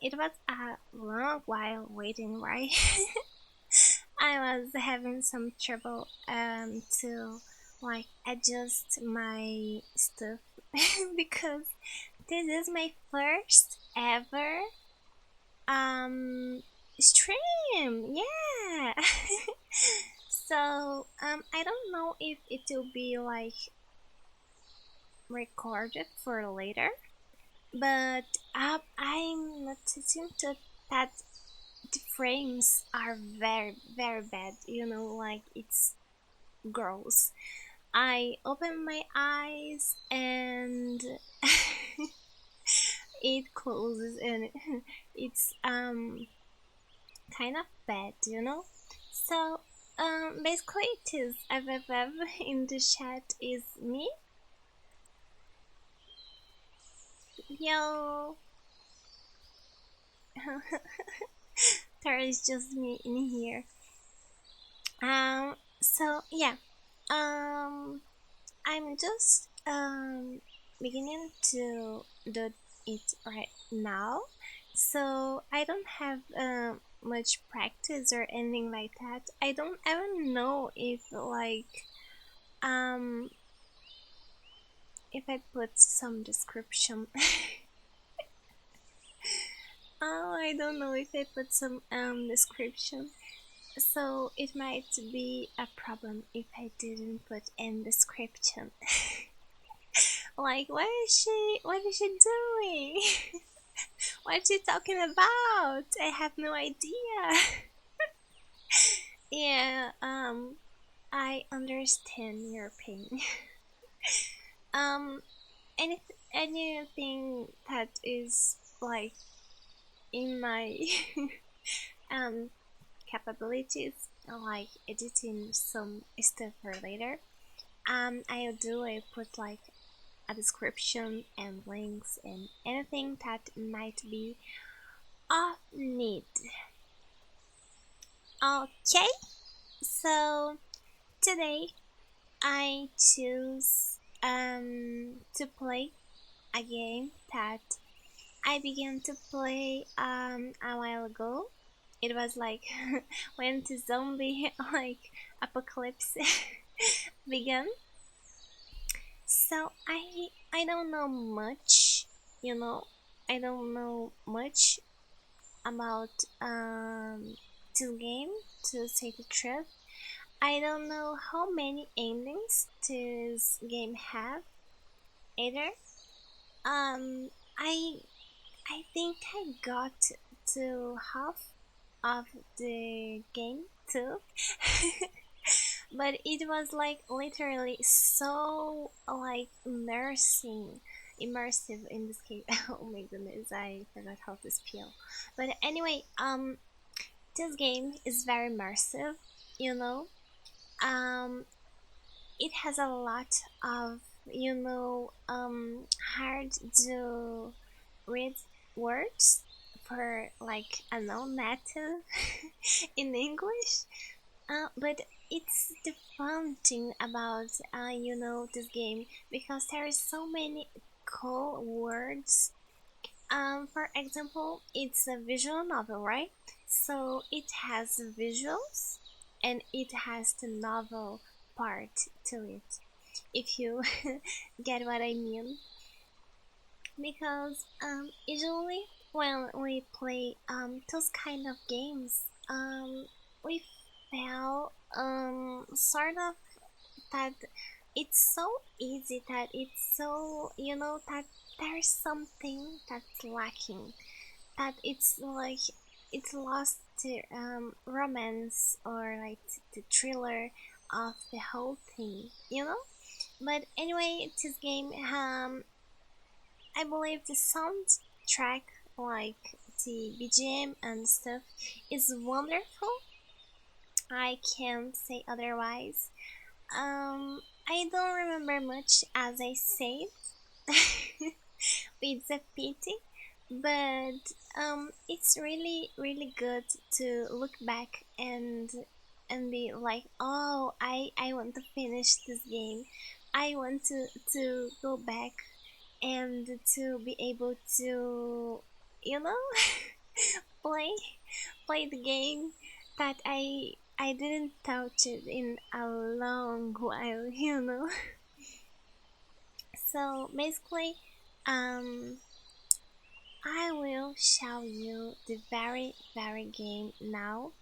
it was a long while waiting, right? I was having some trouble to like adjust my stuff because this is my first ever um stream. Yeah. So I don't know if it will be like recorded for later, but I'm noticing that the frames are very bad. Like it's gross. I open my eyes and it closes, and it's kind of bad. So basically, it is FFF in the chat is me. Yo, there is just me in here. So yeah, um, I'm just beginning to do it right now, so I don't have much practice or anything like that. I don't even know um if I put some description. Oh, I don't know if I put some description. So it might be a problem if I didn't put in description. Like, what is she doing? What is she talking about? I have no idea. Yeah, I understand your pain. um, any, anything that is like in my um capabilities, like editing some stuff for later. I put like a description and links and anything that might be of need. Okay, so today I choose to play a game that I began to play a while ago. It was like when the zombie like apocalypse began. So I don't know much, you know. I don't know much about this game, to say the truth. I don't know how many endings this game have either. Um, I I think I got to half of the game too. But it was like literally so like immersive in this case. Oh my goodness, I forgot how to spell. But anyway, this game is very immersive, you know. Um, it has a lot of hard to read words for like a non-native in English. But it's the fun thing about this game, because there is so many cool words. For example, it's a visual novel, right? So it has visuals and it has the novel part to it. If you get what I mean, because usually when we play those kind of games, we feel sort of that it's so easy, that it's so that there's something that's lacking, that it's like it's lost the romance or like the thriller of the whole thing. But anyway, this game I believe the soundtrack, like the BGM and stuff, is wonderful. I can't say otherwise. I don't remember much, as I said. It's a pity, but it's really good to look back and be like, oh, I want to finish this game. I want to go back and to be able to you know, play play the game that I didn't touch it in a long while, you know. So basically, um, I will show you the very game now.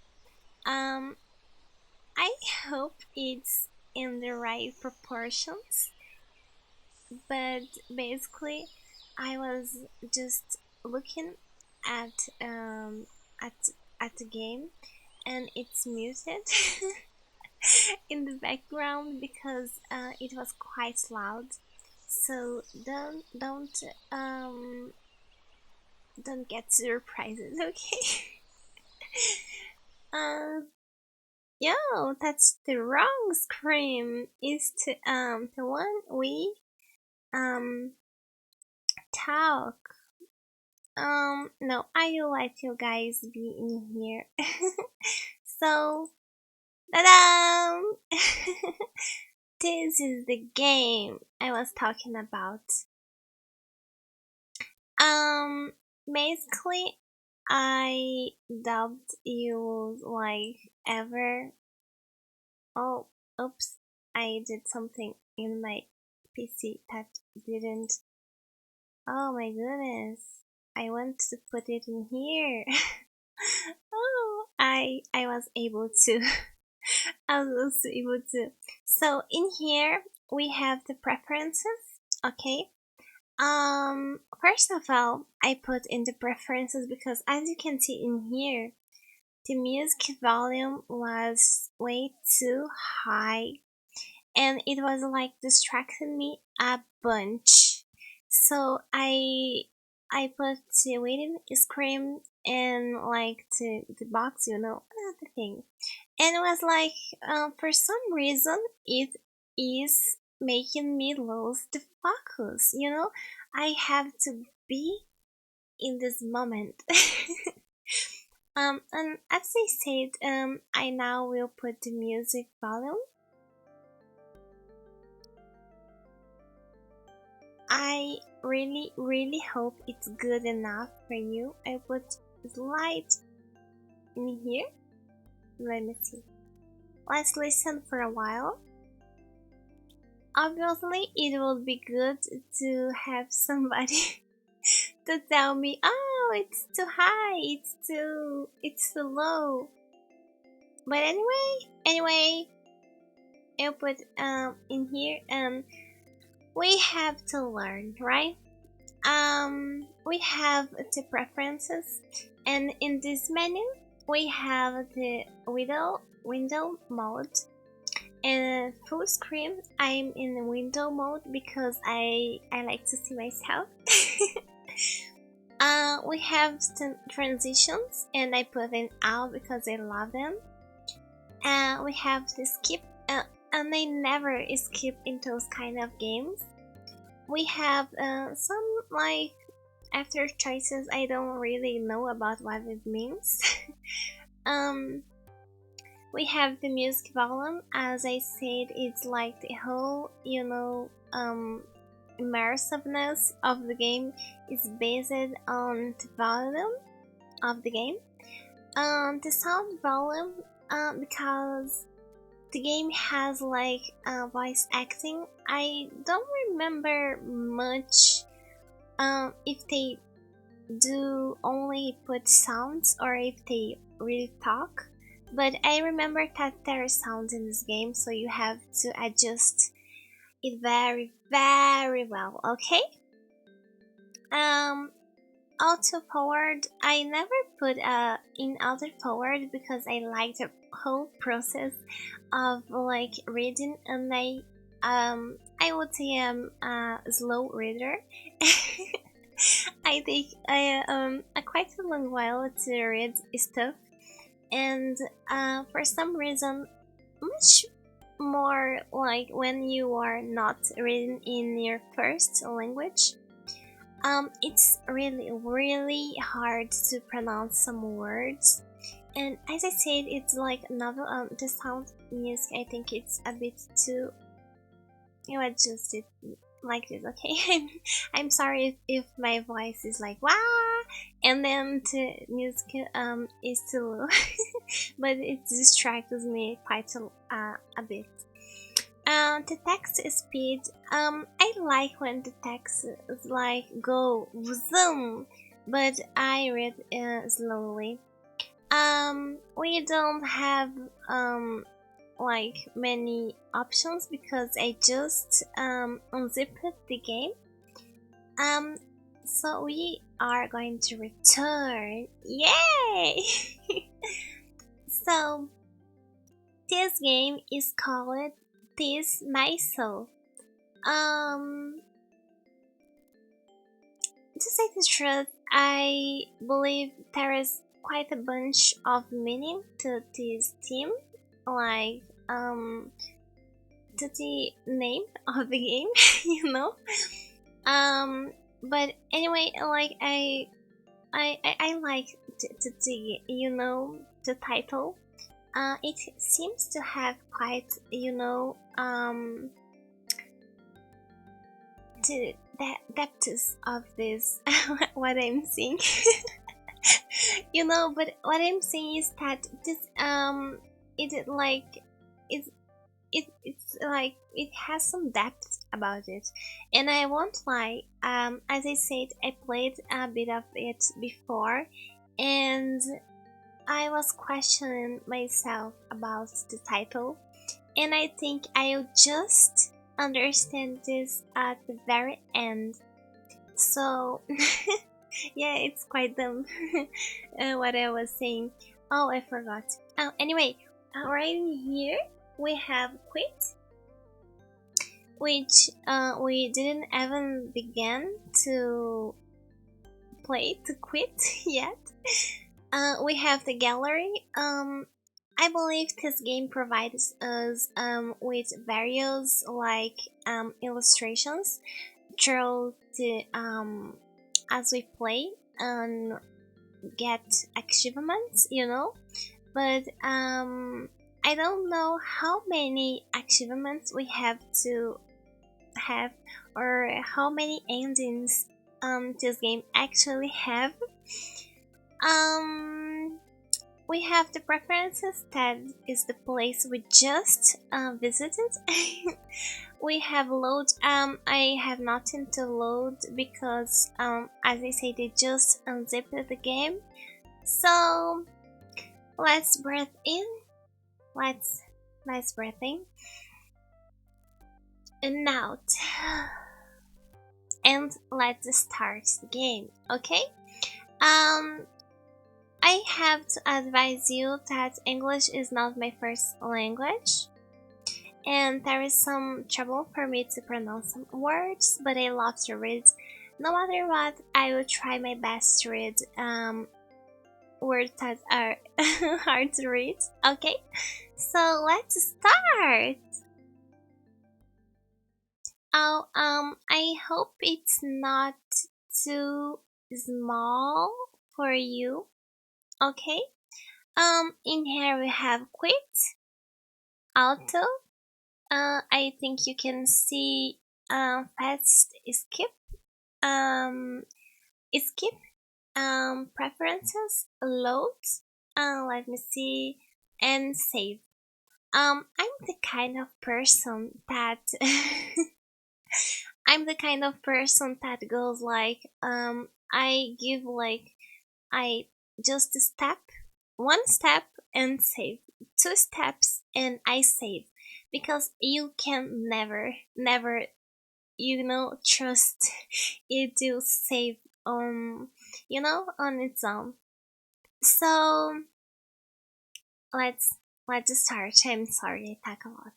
Um, I hope it's in the right proportions, but basically, I was just looking at um at at the game, and it's muted in the background because it was quite loud. So don't get surprises, okay? um Yo, that's the wrong scream. Is to the one we um talk. No, I will let you guys be in here. So, ta-da! This is the game I was talking about. Um, basically, I dubbed you like ever. Oh, oops! I did something in my PC that didn't. Oh my goodness! I want to put it in here. Oh, I was able to. I was also able to. So in here we have the preferences. Okay. First of all, I put in the preferences because as you can see in here, the music volume was way too high and it was like distracting me a bunch. So I put the waiting screen and like the box, you know, the thing. And it was like, for some reason, it is making me lose the focus, you know? I have to be in this moment. And as I said, I now will put the music volume. I really hope it's good enough for you. I put the light in here. Let me see. Let's listen for a while. Obviously, it would be good to have somebody to tell me, oh, it's too high, it's too low. But anyway, I'll put in here, and we have to learn, right? We have the preferences, and in this menu, we have the window mode. And full screen, I'm in window mode because I like to see myself. We have some transitions, and I put them out because I love them. And we have the skip, and I never skip in those kind of games. We have some like after choices I don't really know about what it means. um, we have the music volume. As I said, it's like the whole, you know, immersiveness of the game is based on the volume of the game. The sound volume, because the game has like voice acting. I don't remember much if they do only put sounds or if they really talk. But I remember that there are sounds in this game, so you have to adjust it very well, okay? Um, auto forward, I never put in auto forward because I like the whole process of like reading, and I would say I'm a slow reader. I take a quite a long while to read stuff, and for some reason, much more like when you are not reading in your first language. It's really hard to pronounce some words, and as I said, it's like novel. The sound music, I think it's a bit too. You adjust it like this, okay? I'm sorry if my voice is like wow. and then the music is too low, but it distracts me quite a bit. The text speed. I like when the text is like go zoom, but I read slowly. We don't have like many options because I just unzipped the game. Um, so we are going to return. Yay! So this game is called This My Soul. Um, to say the truth, I believe there is quite a bunch of meaning to this theme, like to the name of the game, you know. But anyway, like I like the the title. It seems to have quite the depths of this what I'm saying. But what I'm saying is that this it like it it's like it has some depth about it, and I won't lie. As I said, I played a bit of it before, and I was questioning myself about the title, and I think I'll just understand this at the very end. So, yeah, it's quite dumb what I was saying. Oh, I forgot. Oh, anyway, right here we have quit, which we didn't even begin to play to quit yet. We have the gallery. I believe this game provides us with various like illustrations through the as we play and get achievements, But I don't know how many achievements we have to have or how many endings this game actually have. Um, we have the preferences, that is the place we just visited. We have load. I have nothing to load because as I say, they just unzipped the game. So let's breathe in. Let's breathe in and out, and let's start the game. Okay. I have to advise you that English is not my first language, and there is some trouble for me to pronounce some words, but I love to read. No matter what, I will try my best to read words that are hard to read. Okay, so let's start. Oh, I hope it's not too small for you. Okay. In here we have quit, auto. I think you can see fast skip, um, skip, preferences, load. Let me see, and save. I'm the kind of person that I'm the kind of person that goes like, I give like I just step, one step and save, two steps and I save, because you can never, trust it to save on its own. So let's let's start. I'm sorry I talk a lot.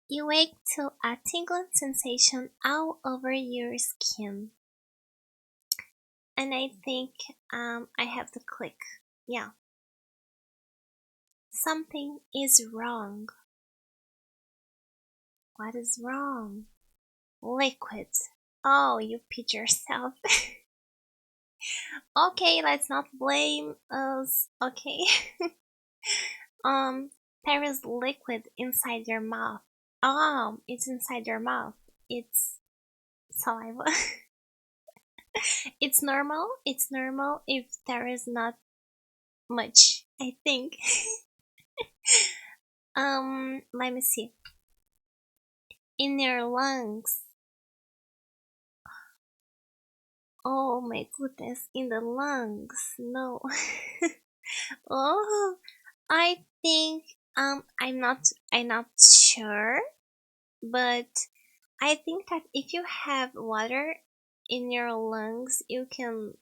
You wake to a tingling sensation all over your skin. And I think I have to click. Yeah. Something is wrong. What is wrong? Liquid. Oh, you peed yourself. Okay, let's not blame us. Okay. um, there is liquid inside your mouth. Oh, it's inside your mouth. It's saliva. It's normal. It's normal if there is not much, I think. Let me see. In your lungs. Oh my goodness, in the lungs. No. Oh, I think I'm not sure, but I think that if you have water in your lungs, you can,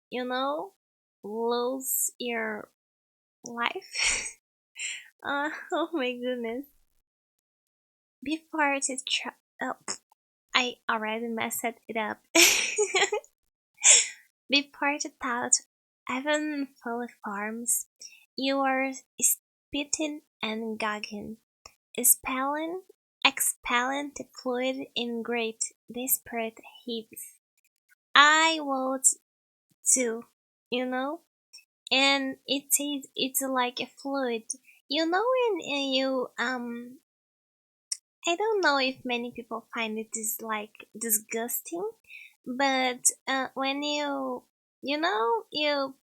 you know, lose your life. Oh my goodness. Before to try, oh, I already messed it up. Before the thought even fully forms, you are spitting and gagging, expelling, expelling the fluid in great, desperate heaves. I would too, you know, and it's like a fluid. You know when you. I don't know if many people find it is like disgusting, but when you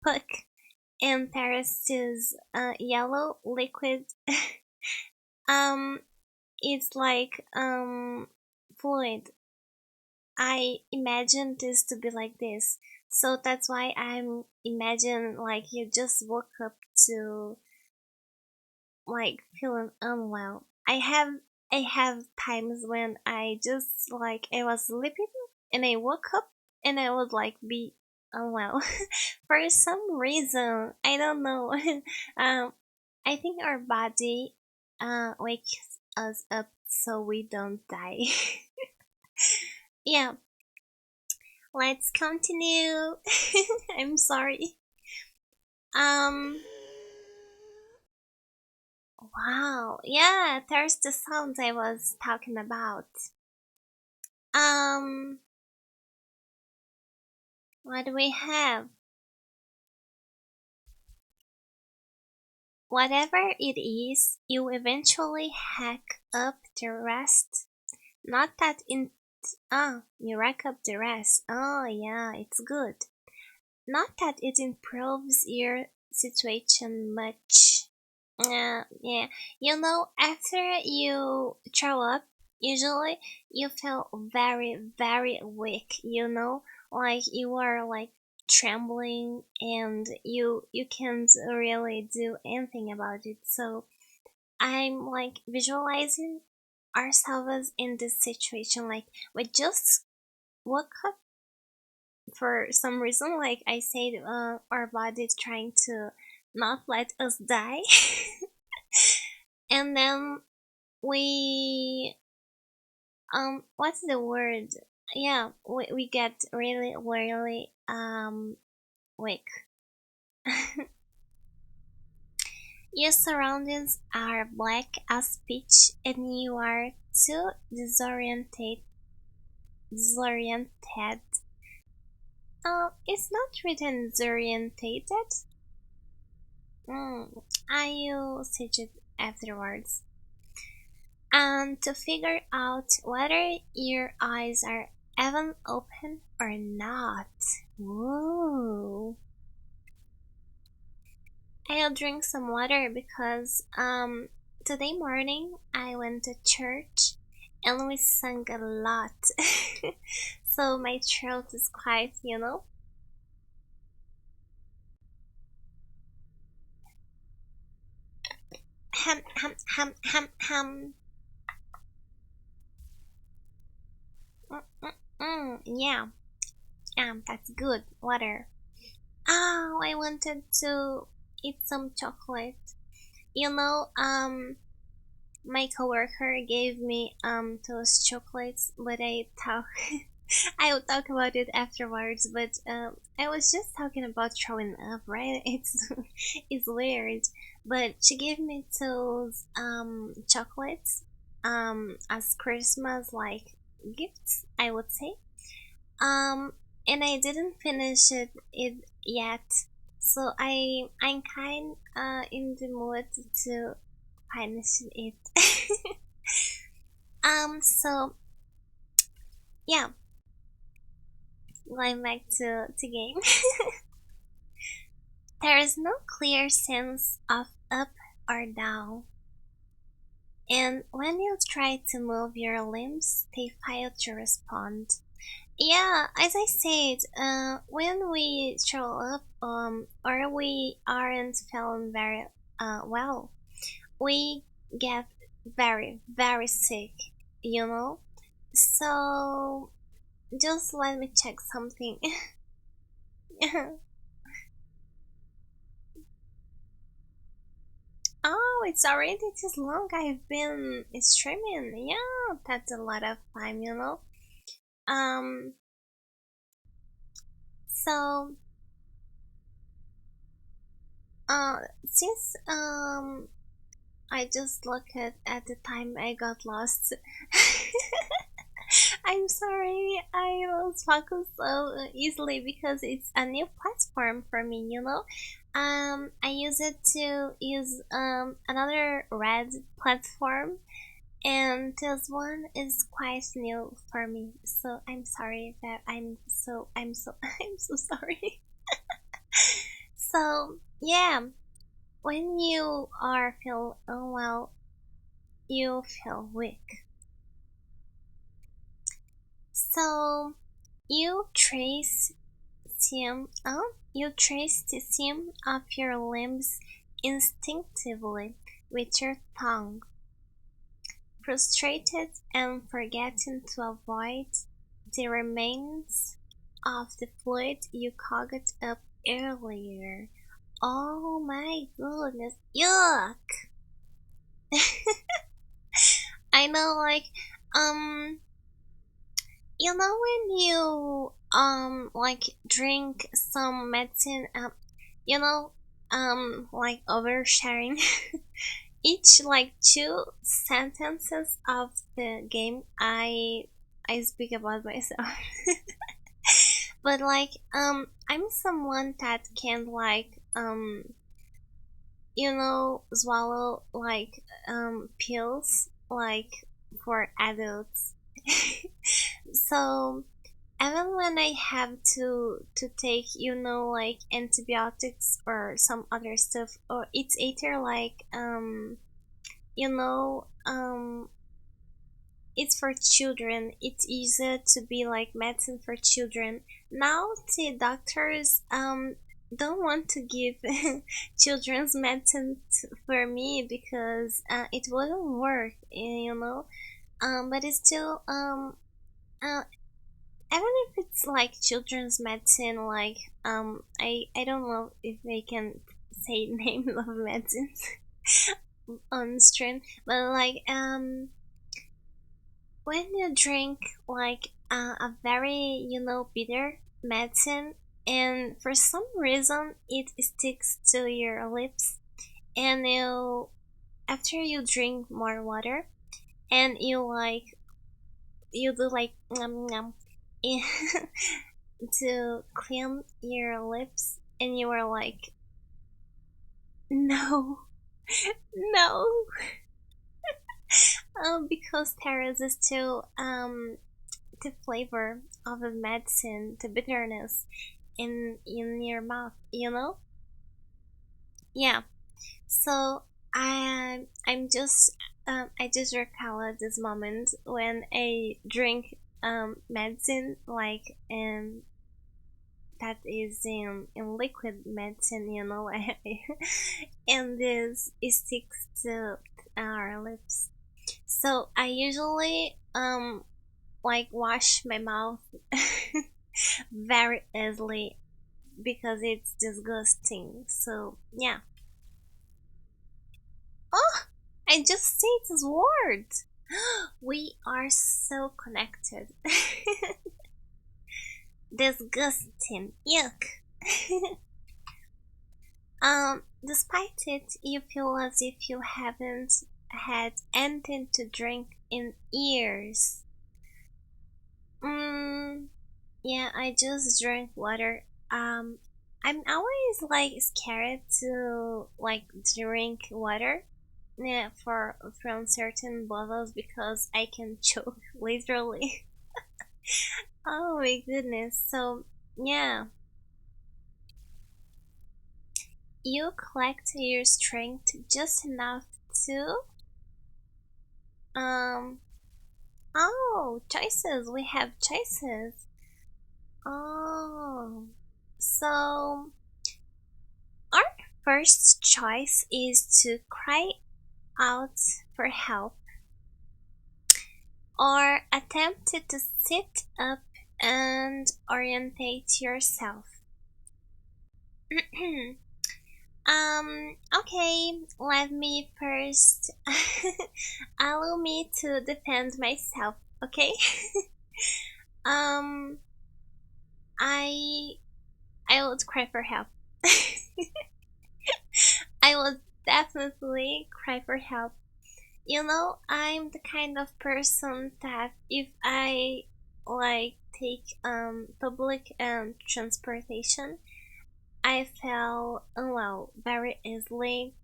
poke and there's this yellow liquid, um, it's like fluid. I imagine this to be like this, so that's why I'm imagine like you just woke up to like feeling unwell. I have times when I just like I was sleeping and I woke up and I would like be unwell for some reason. I don't know. um, I think our body wakes us up so we don't die. Yeah, let's continue. I'm sorry. Um, wow. Yeah, there's the sounds I was talking about. Um, what do we have? Whatever it is, you eventually hack up the rest. Not that in you rack up the rest. Oh yeah, it's good. Not that it improves your situation much. Yeah, after you throw up, usually you feel very, very weak. Like you are like trembling, and you can't really do anything about it. So I'm like visualizing ourselves in this situation, like we just woke up for some reason. Like I said, our body is trying to not let us die. And then we what's the word, yeah, we get really really weak. Your surroundings are black as pitch and you are too disoriented. It's not written disorientated. I usage it afterwards. And to figure out whether your eyes are even open or not. Whoa. I'll drink some water because today morning I went to church and we sang a lot. So my throat is quite. Ham ham ham ham ham. Yeah, that's good. Water. Oh, I wanted to eat some chocolate. You know, my coworker gave me those chocolates, but I talk I will talk about it afterwards. But I was just talking about throwing up, right? It's weird, but she gave me those chocolates as Christmas like gifts, I would say. Um, and I didn't finish it yet, so I'm kind in the mood to finish it. So yeah, Going back to game. There is no clear sense of up or down. And when you try to move your limbs, they fail to respond. Yeah, as I said, when we throw up, or we aren't feeling very well, we get very, very sick, you know? So, just let me check something. Oh, it's already this long. I've been streaming. Yeah, that's a lot of time, you know? Um, so, uh, since, I just looked at the time I got lost. I'm sorry, I lost focus so easily because it's a new platform for me, you know? I use it to use another red platform, and this one is quite new for me. So I'm sorry that I'm so I'm so sorry. So yeah, when you are feel unwell, you feel weak. So you trace you trace the seam of your limbs instinctively with your tongue, frustrated and forgetting to avoid the remains of the fluid you cogged up earlier. Oh my goodness, yuck! I know, like, um, you know when you like drink some medicine, you know, like oversharing. Each like two sentences of the game, I speak about myself. But like, I'm someone that can like swallow like pills like for adults. So even when I have to take like antibiotics or some other stuff, or it's either like you know it's for children, it's easier to be like medicine for children. Now the doctors don't want to give children's medicine for me because it wouldn't work, but it's still uh, even if it's like children's medicine, like I don't know if they can say name of medicines on stream, but like when you drink like a very bitter medicine, and for some reason it sticks to your lips, and you after you drink more water, and you do like nom nom to clean your lips, and you are like, no, no, because there is still the flavor of the medicine, the bitterness in your mouth, Yeah. So I just recall at this moment when I drink medicine, like that is in liquid medicine, and this it sticks to our lips. So I usually like wash my mouth very easily because it's disgusting. So yeah. Oh, I just said this word. We are so connected. Disgusting. Yuck. Despite it, you feel as if you haven't had anything to drink in years. Mm, yeah, I just drink water. I'm always like scared to like drink water. Yeah, from certain bottles because I can choke literally. Oh my goodness. So, yeah, you collect your strength just enough to, um, oh, choices. We have choices. Oh, so our first choice is to cry out for help or attempt to sit up and orientate yourself. Okay, let me first allow me to defend myself, okay? um, I I would cry for help. I would definitely cry for help. You know, I'm the kind of person that if I like take public transportation, I feel unwell very easily.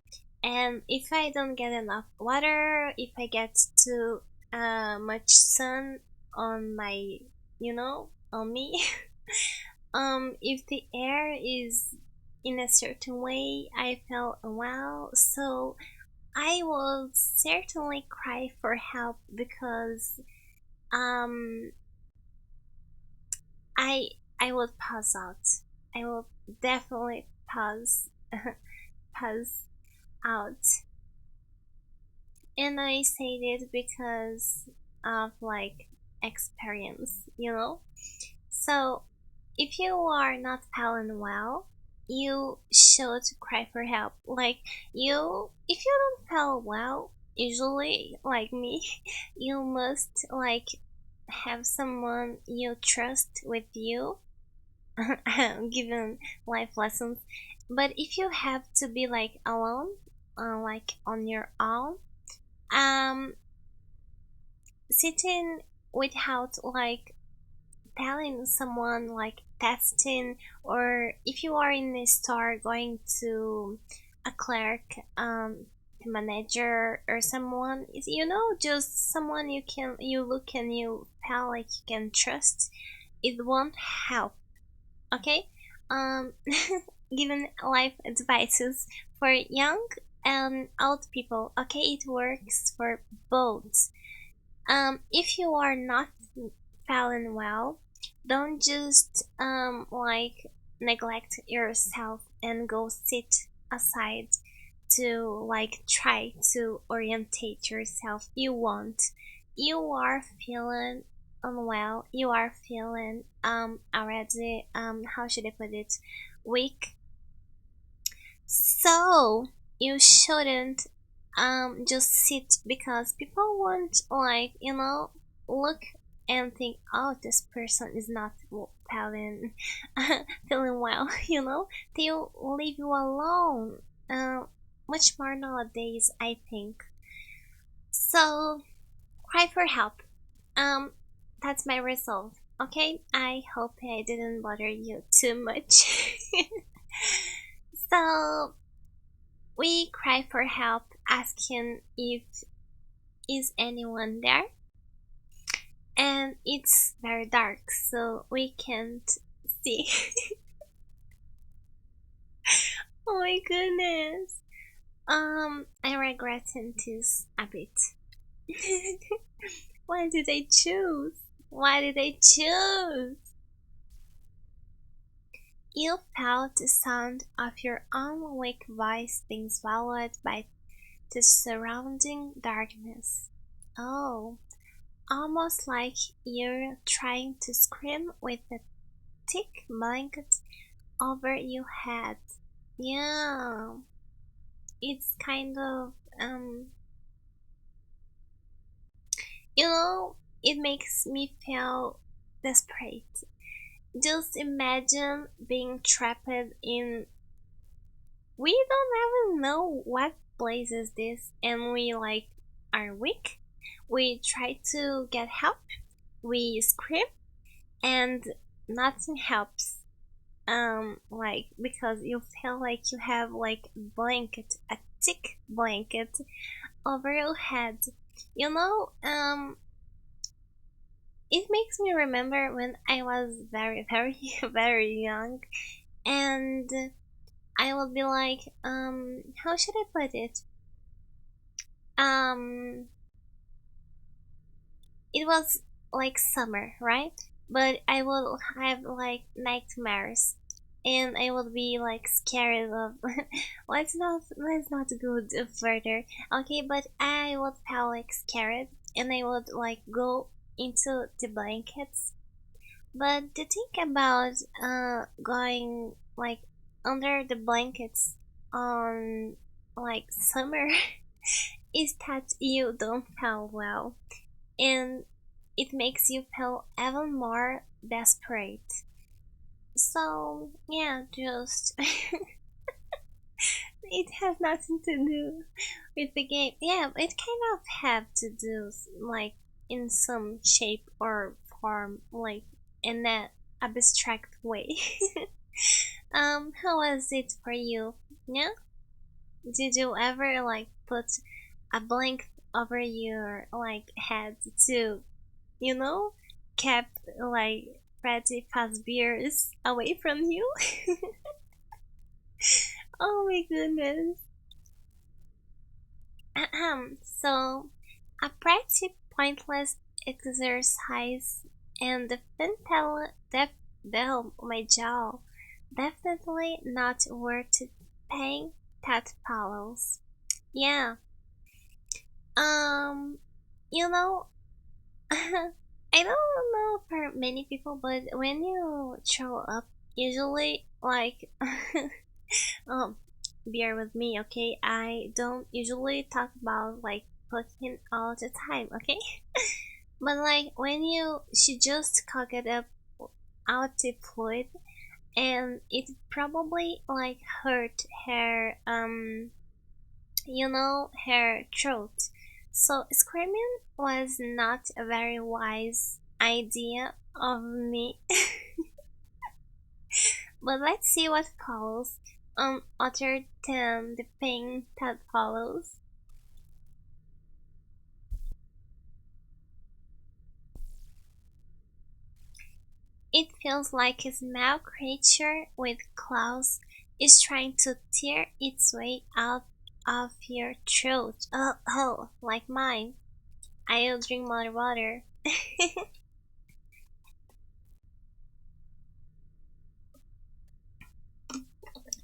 And if I don't get enough water, if I get too much sun on my, on me, if the air is in a certain way, I feel unwell. So I will certainly cry for help because um I I would pass out. I will definitely pass out. And I say it because of like experience, you know? So if you are not feeling well, you should cry for help. Like if you don't feel well, usually like me, you must like have someone you trust with you, given life lessons. But if you have to be like alone, like on your own, um, sitting without like telling someone like testing, or if you are in a store going to a clerk, manager or someone is, just someone you look and you feel like you can trust, it won't help. Okay. um Given life advices for young and old people, okay, it works for both. If you are not feeling well, don't just like neglect yourself and go sit aside to like try to orientate yourself. You won't. You are feeling unwell. You are feeling already, how should I put it, weak. So you shouldn't just sit because people won't like, look and think, oh, this person is not feeling feeling well. They'll leave you alone. uh, Much more nowadays, I think. So cry for help. um that's my resolve. Okay, I hope I didn't bother you too much. So we cry for help, asking if is anyone there, and it's very dark, so we can't see. Oh my goodness. I regretting this a bit. Why did I choose? Why did I choose? You felt the sound of your own weak voice being swallowed by the surrounding darkness. Oh, almost like you're trying to scream with a thick blanket over your head. Yeah, it's kind of, you know, it makes me feel desperate. Just imagine being trapped in, we don't even know what place is this, and we like are weak. We try to get help, we scream, and nothing helps. Like because you feel like you have like blanket, a thick blanket over your head. You know, it makes me remember when I was very, very, very young, and I will be like, how should I put it? Um, it was like summer, right? But I will have like nightmares, and I will be like scared of. Let's not go further, okay? But I would feel like scared, and I would like go into the blankets. But the thing about going like under the blankets on like summer is that you don't feel well, and it makes you feel even more desperate. So yeah, just it has nothing to do with the game. Yeah, it kind of have to do like in some shape or form, like in that abstract way. How was it for you? Yeah, did you ever like put a blanket over your like head to, you know, kept like pretty fast beers away from you? Oh my goodness. So, a pretty pointless exercise, and the my jaw, definitely not worth paying that follows. Yeah. Um, you know, I don't know for many people, but when you throw up, usually like um bear with me, okay? I don't usually talk about like cooking all the time, okay? But like when you she just cook it up out the fluid, and it probably like hurt her her throat. So screaming was not a very wise idea of me. But let's see what follows. Other than the pain that follows. It feels like a small creature with claws is trying to tear its way out of your throat. Oh, like mine. I'll drink more water.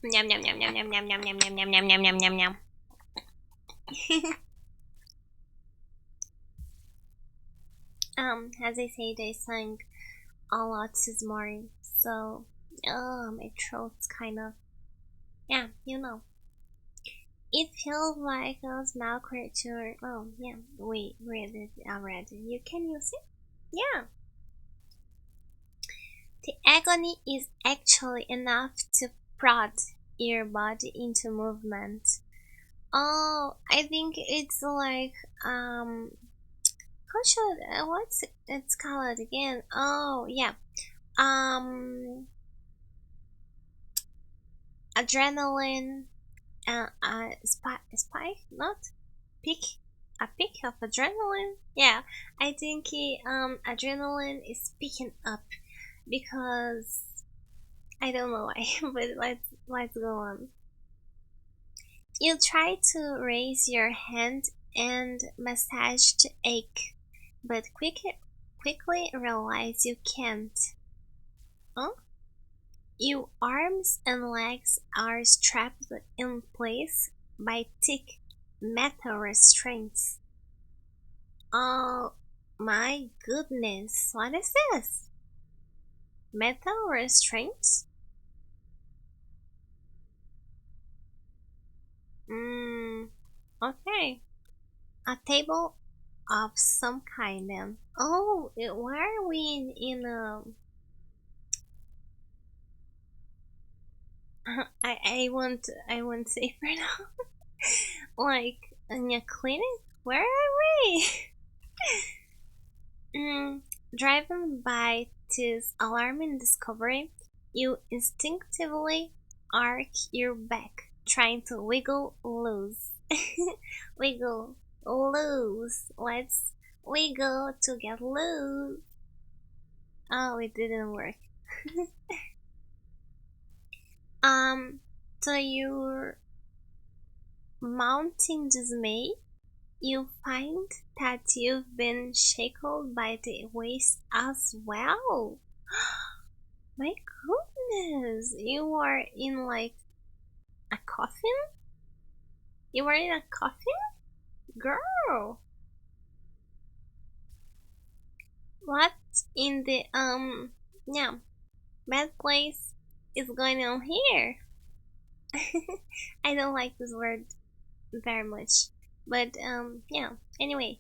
Yum yum yum yum yum yum yum yum yum yum yum yum yum yum yum. As I said, I sang a lot this morning, so my throat's kind of, yeah, you know. It feels like a small creature. Oh yeah, we read it already. You can use it. Yeah, the agony is actually enough to prod your body into movement. Oh, I think it's like how should what's it's called again? Oh yeah, um, adrenaline. Spike, not peak, a peak of adrenaline. Yeah, I think adrenaline is picking up because I don't know why, but let's go on. You try to raise your hand and massage the ache, but quickly realize you can't. Huh? Your arms and legs are strapped in place by thick metal restraints. Oh my goodness, what is this? Metal restraints? Hmm, okay. A table of some kind then. Oh, where are we I won't say for now. Like in a clinic? Where are we? Mm, driven by this alarming discovery, you instinctively arch your back, trying to wiggle loose. Wiggle loose. Let's wiggle to get loose. Oh, it didn't work. To your mounting dismay, you find that you've been shackled by the waist as well. My goodness, you are in like a coffin? You are in a coffin? Girl, what in the, yeah, bad place is going on here? I don't like this word very much. But, yeah, anyway,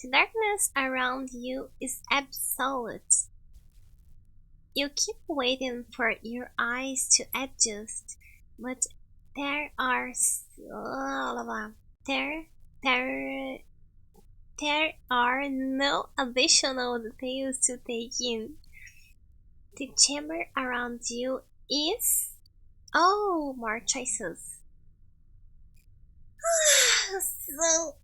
the darkness around you is absolute. You keep waiting for your eyes to adjust, but there are there there there are no additional details to take in. The chamber around you is more choices. So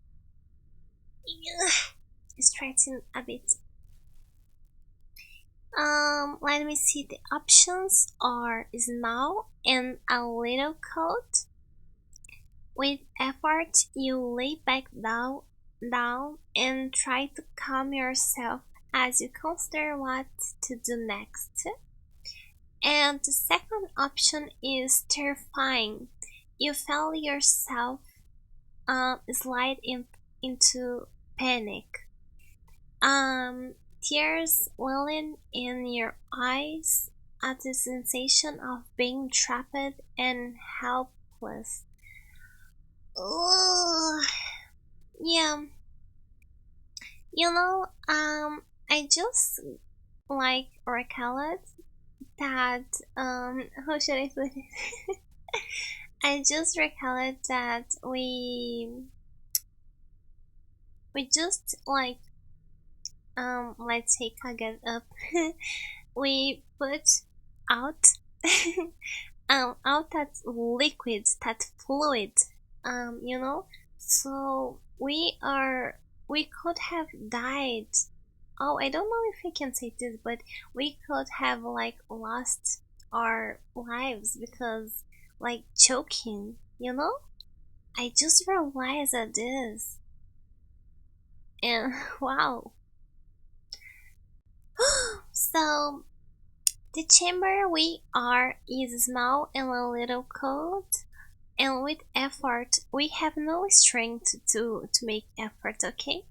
stretching a bit. Let me see. The options are small and a little cold. With effort, you lay back down and try to calm yourself as you consider what to do next. And the second option is terrifying. You feel yourself slide into panic. Tears welling in your eyes at the sensation of being trapped and helpless. Ugh. Yeah, I just like recalled that, how should I put it? I just recalled that we just like, let's take a get up. We put out out that liquid, that fluid, you know. So we could have died. Oh, I don't know if I can say this, but we could have like lost our lives because like choking, you know. I just realized that this, and wow. So the chamber we are is small and a little cold, and with effort, we have no strength to make effort, okay?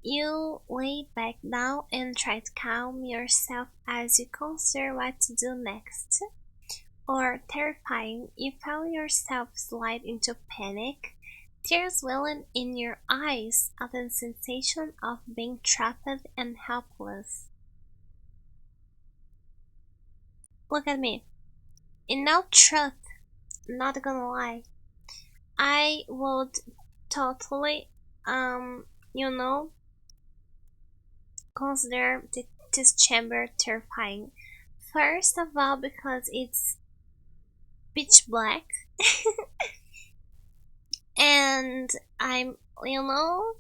You lay back down and try to calm yourself as you consider what to do next. Or terrifying, you found yourself slide into panic, tears welling in your eyes at the sensation of being trapped and helpless. Look at me. In no truth, not gonna lie, I would totally, you know, consider this chamber terrifying. First of all, because it's pitch black, and I'm not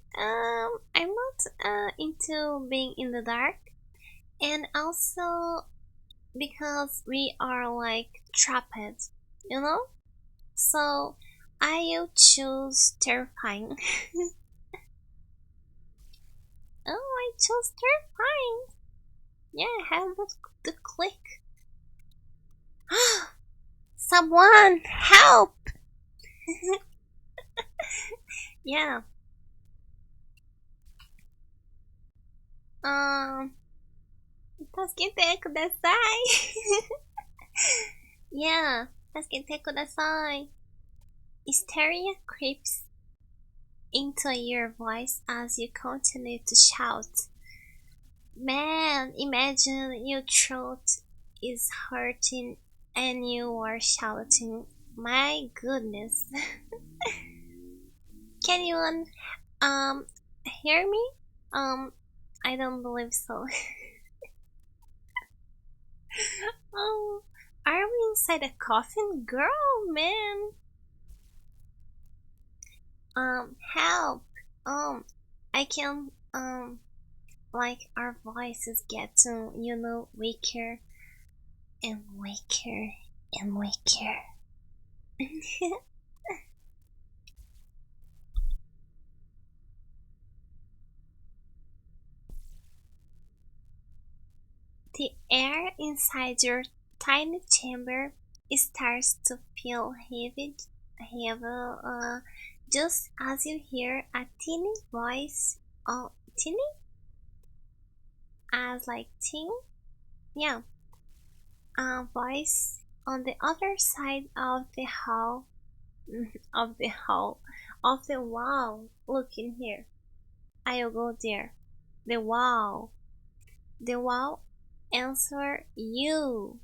into being in the dark, and also because we are like trapped, you know. So I will choose terrifying. Oh, I chose terrifying. Yeah, I have the click. Someone help! Yeah. Um, 助けてください. Yeah, 助けてください. Hysteria creeps into your voice as you continue to shout. Man, imagine your throat is hurting and you are shouting. My goodness. Can you hear me? I don't believe so. Oh, are we inside a coffin? Girl, man. Help. I can, Like our voices get weaker and weaker and weaker. The air inside your tiny chamber starts to feel heavy, just as you hear a teeny voice. Oh, teeny? As like teen? Yeah, a voice on the other side of the hall, of the hall, of the wall. Look in here. I'll go there. The wall. The wall answer you.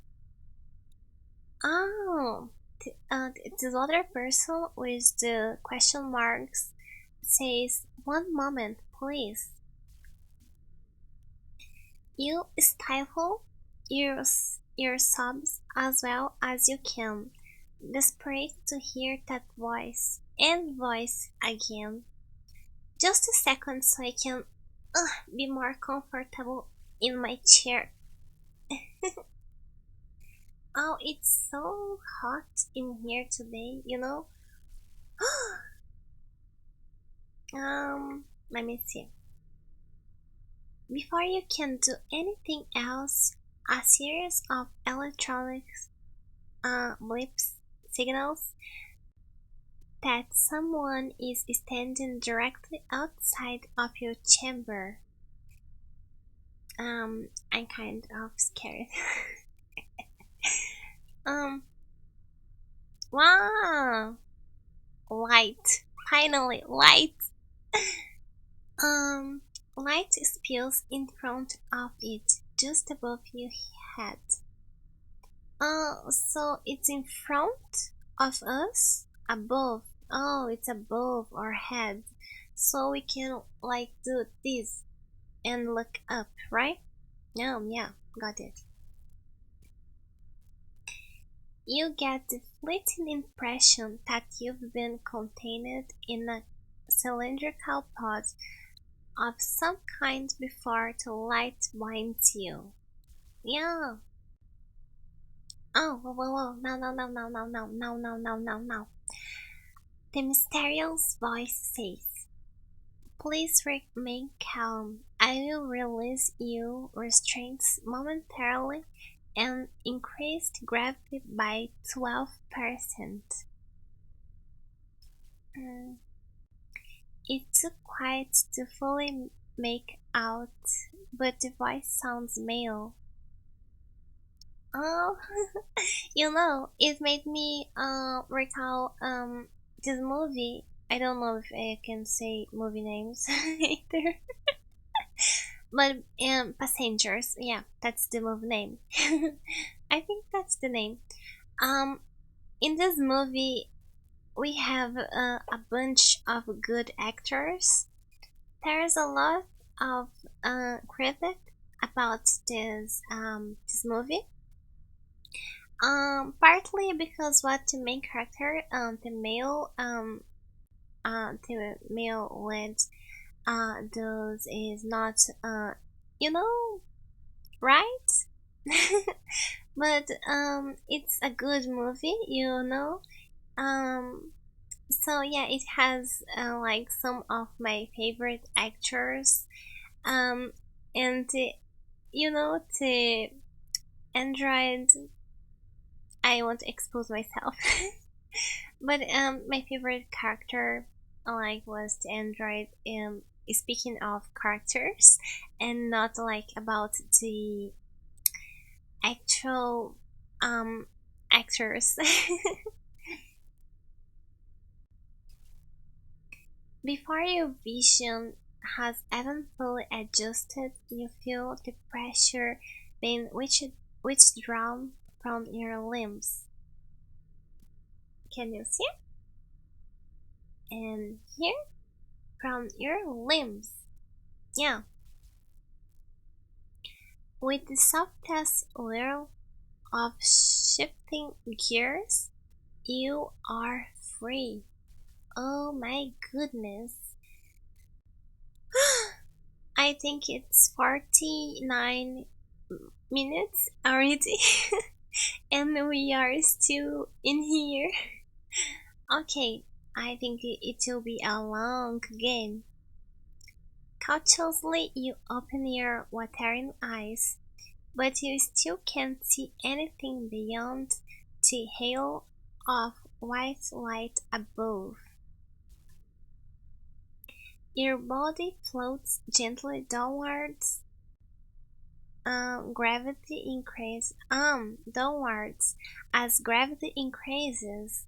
Oh, this other person with the question marks says, "One moment, please." You stifle your sobs as well as you can, desperate to hear that voice and voice again. Just a second so I can be more comfortable in my chair. Oh, it's so hot in here today. Let me see. Before you can do anything else, a series of electronic blips signals that someone is standing directly outside of your chamber. I'm kind of scared. um, wow, light, finally, light. Um, light spills in front of it, just above your head. So it's in front of us? Above. Oh, it's above our head. So we can like do this and look up, right? Yeah, got it. You get the fleeting impression that you've been contained in a cylindrical pod of some kind before the light blinds you. Yeah. Oh, whoa. No. The mysterious voice says, "Please remain calm. I will release you restraints momentarily and increase gravity by 12%. Mm, it took quite to fully make out, but the voice sounds male. Oh, it made me recall this movie. I don't know if I can say movie names either. But Passengers, yeah, that's the movie name. I think that's the name. Um, in this movie, we have a bunch of good actors. There's a lot of critic about this movie. Partly because what the main character, the male lead, does is not, you know, right? But it's a good movie. Um, so yeah, it has like some of my favorite actors. Um, and the android. I won't expose myself. But my favorite character like was the android. Speaking of characters, and not like about the actual actors. Before your vision has even fully adjusted, you feel the pressure being withdrawn from your limbs. Can you see? And here, from your limbs. Yeah, with the softest whirl of shifting gears, you are free. Oh my goodness. I think it's 49 minutes already, and we are still in here. Okay, I think it will be a long game. Cautiously, you open your watering eyes, but you still can't see anything beyond the hail of white light above. Your body floats gently downwards. Gravity increase downwards as gravity increases,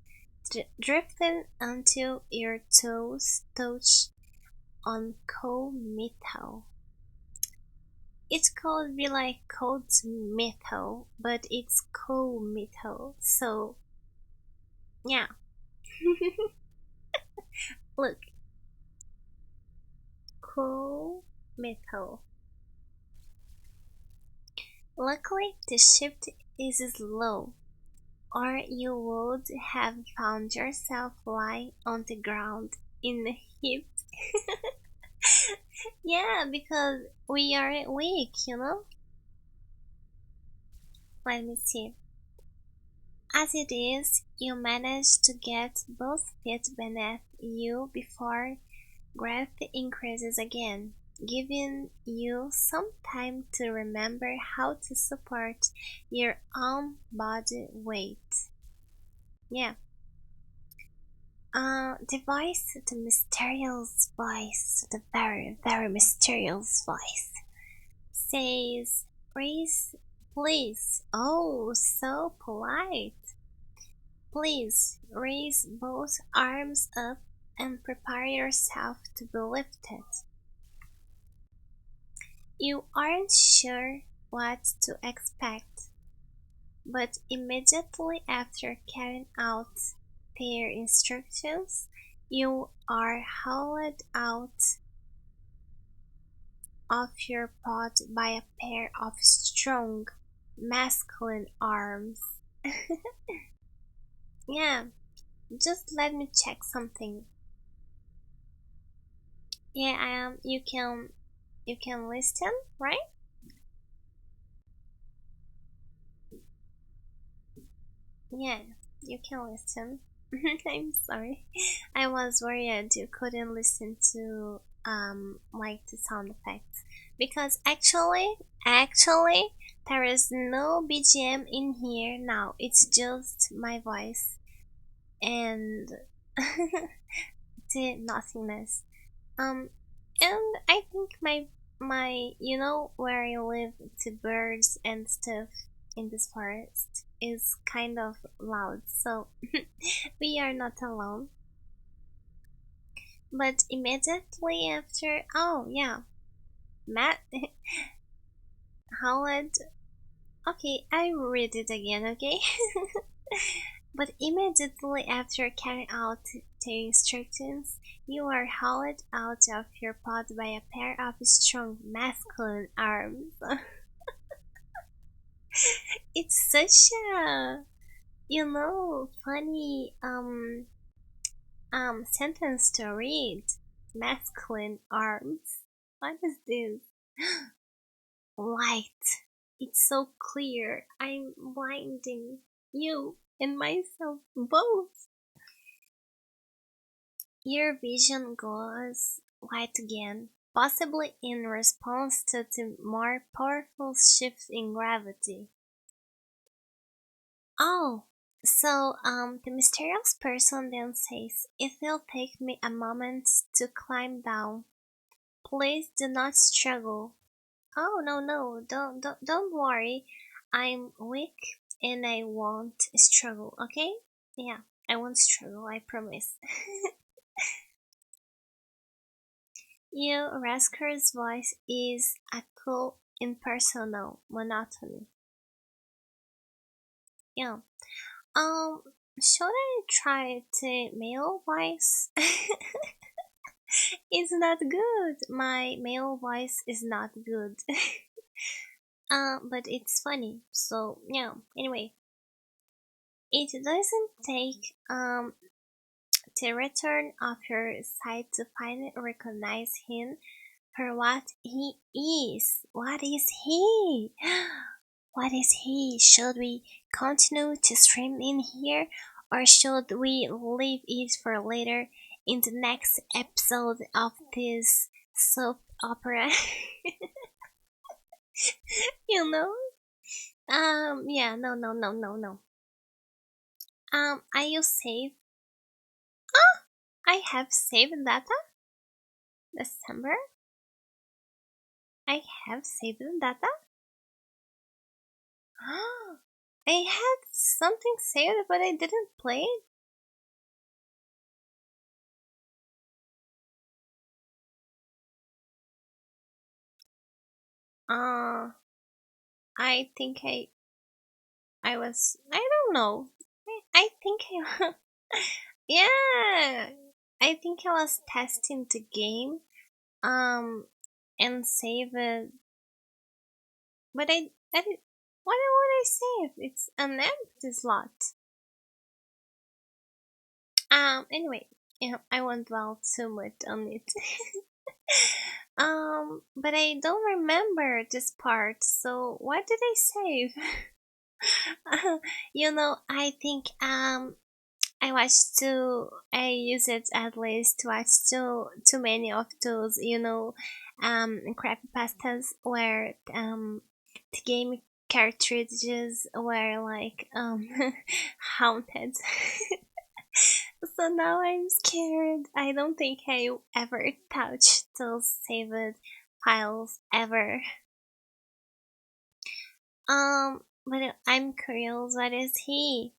drifting until your toes touch on cold metal. It could be like cold metal, but it's cold metal. So yeah, look, cold metal. Luckily, the shift is slow, or you would have found yourself lying on the ground in a heap. Yeah, because we are weak, you know? Let me see. As it is, you manage to get both feet beneath you before gravity increases again, giving you some time to remember how to support your own body weight. Yeah. The voice, the mysterious voice, the very, very mysterious voice says, Please, please, oh, so polite. Please raise both arms up and prepare yourself to be lifted. You aren't sure what to expect, but immediately after carrying out their instructions, you are hauled out of your pod by a pair of strong, masculine arms. Yeah, just let me check something. Yeah, I am. You can listen, right? Yeah, you can listen. I'm sorry. I was worried you couldn't listen to like the sound effects because actually there is no BGM in here now. It's just my voice and the nothingness. Um, and I think my where I live, the birds and stuff in this forest is kind of loud, so we are not alone. But immediately after, oh yeah, Matt Howard. Okay, I read it again. Okay. But immediately after carrying out the instructions, you are hauled out of your pod by a pair of strong masculine arms. It's such a, funny sentence to read. Masculine arms. What is this? Light. It's so clear. I'm blinding you and myself both. Your vision goes white again, possibly in response to the more powerful shift in gravity. Oh, so the mysterious person then says, "It will take me a moment to climb down. Please do not struggle." Oh no no, don't worry. I'm weak and I won't struggle, okay? Yeah, I won't struggle, I promise. Your rescuer's voice is a cool, impersonal monotony. Yeah. Um, should I try the male voice? It's not good. My male voice is not good. But it's funny. So yeah. Anyway, it doesn't take the return of your sight to finally recognize him for what he is. What is he? What is he? Should we continue to stream in here or should we leave it for later in the next episode of this soap opera? you know? Yeah, no, no, no, no, no. I use save. I have saved data. December. I have saved data. I had something saved, but I didn't play it. Uh, I think I was. I don't know. I think I. yeah. I think I was testing the game. Um, and save it, but I did. What would I save? It's an empty slot. Anyway, I won't dwell too much on it. But I don't remember this part. So what did I save? I think I use it at least to watch too many of those, crappy pastas where the game cartridges were like haunted. So now I'm scared. I don't think I ever touched those saved files ever. But I'm curious, what is he?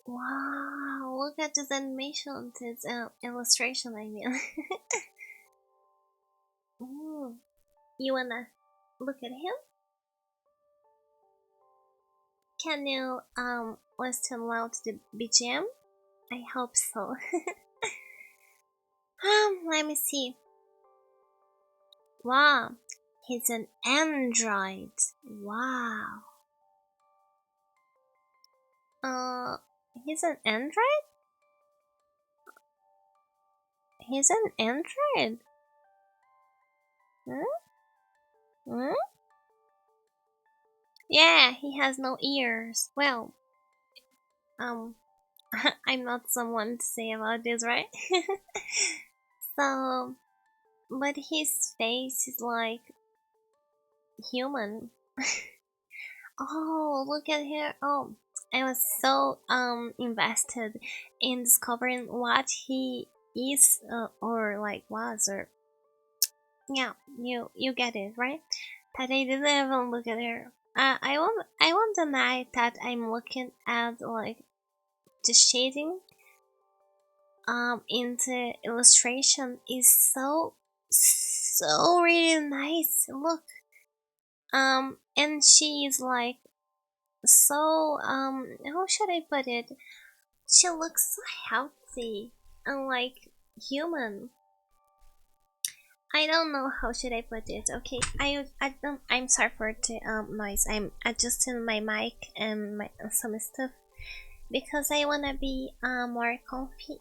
Wow, look at this animation, this illustration, I mean. Ooh, you wanna look at him? Can you listen loud to the BGM? I hope so. Let me see. Wow, he's an android. Wow. Uh, he's an android? He's an android? Hmm? Hmm? Yeah, he has no ears. Well, um, I'm not someone to say about this, right? So, but his face is like human. Oh, look at here. Oh, I was so invested in discovering what he is or like was or yeah, you get it, right? That I didn't even look at her. I won't deny that I'm looking at like the shading in the illustration is so really nice. Look, and she is like so how should I put it? She looks so healthy and like human. I don't know how should I put it. Okay, I don't. I'm sorry for the noise. I'm adjusting my mic and my some stuff because I wanna be more comfy.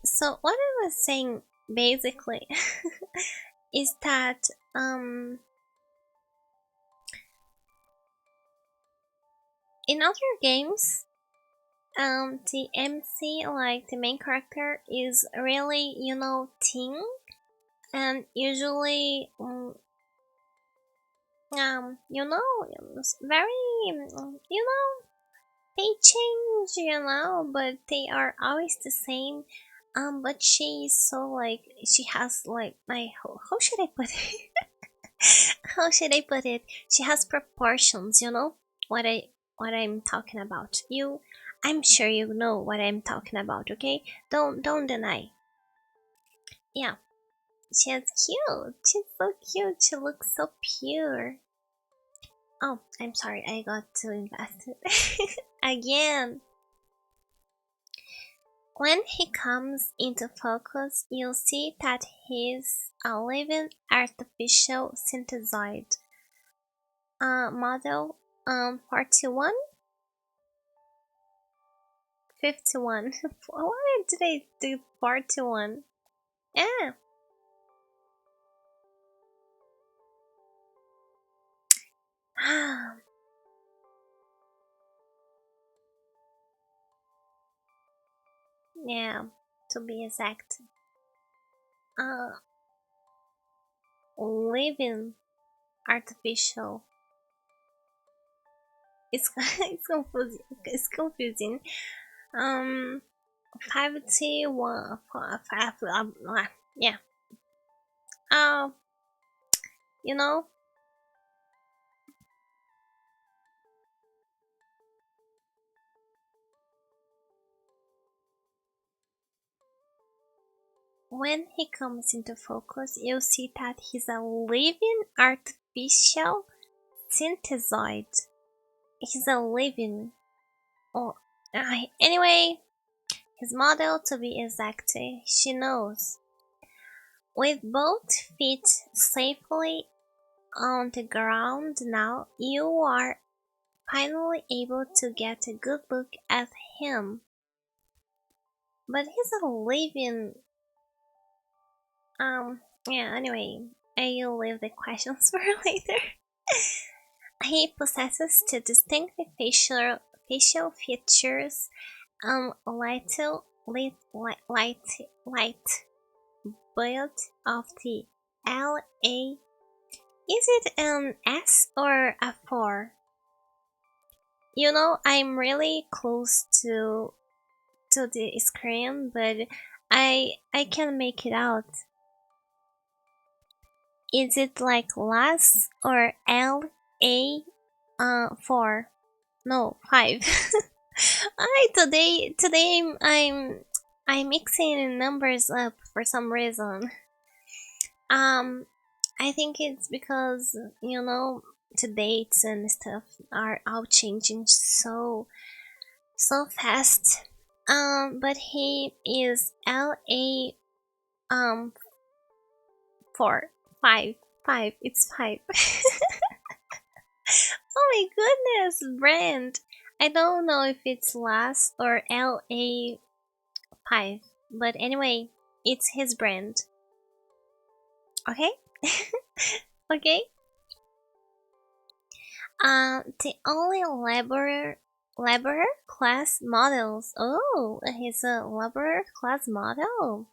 So what I was saying basically is that in other games the MC, like the main character, is really thin and usually it's very they change, but they are always the same. But she is so like she has like my how should I put it? How should I put it? She has proportions, what I what I'm talking about. I'm sure you know what I'm talking about, okay? Don't deny. Yeah, she's cute. She's so cute. She looks so pure. Oh, I'm sorry, I got too invested. Again. When he comes into focus, you'll see that he's a living artificial synthesized model 41, 51. Why did I do 41? Yeah. Yeah, to be exact. Uh, living artificial. It's it's confusing. It's confusing. Um, 51, yeah. Uh, you know, when he comes into focus, you'll see that he's a living artificial synthesoid. He's a living. Oh, anyway, his model to be exact, she knows. With both feet safely on the ground now, you are finally able to get a good look at him. But he's a living. Yeah, anyway, I'll leave the questions for later. He possesses two distinctive facial features, little, light build of the LA. Is it an S or a 4? You know, I'm really close to the screen, but I can make it out. Is it like LAS or LA 4? No, 5. I today I'm mixing numbers up for some reason. Um I think it's because the dates and stuff are all changing so fast. But he is LA 4 5 5. It's 5. Oh my goodness, brand. I don't know if it's last or LA 5, but anyway, it's his brand. Okay? Okay? The only laborer class models. Oh, he's a laborer class model.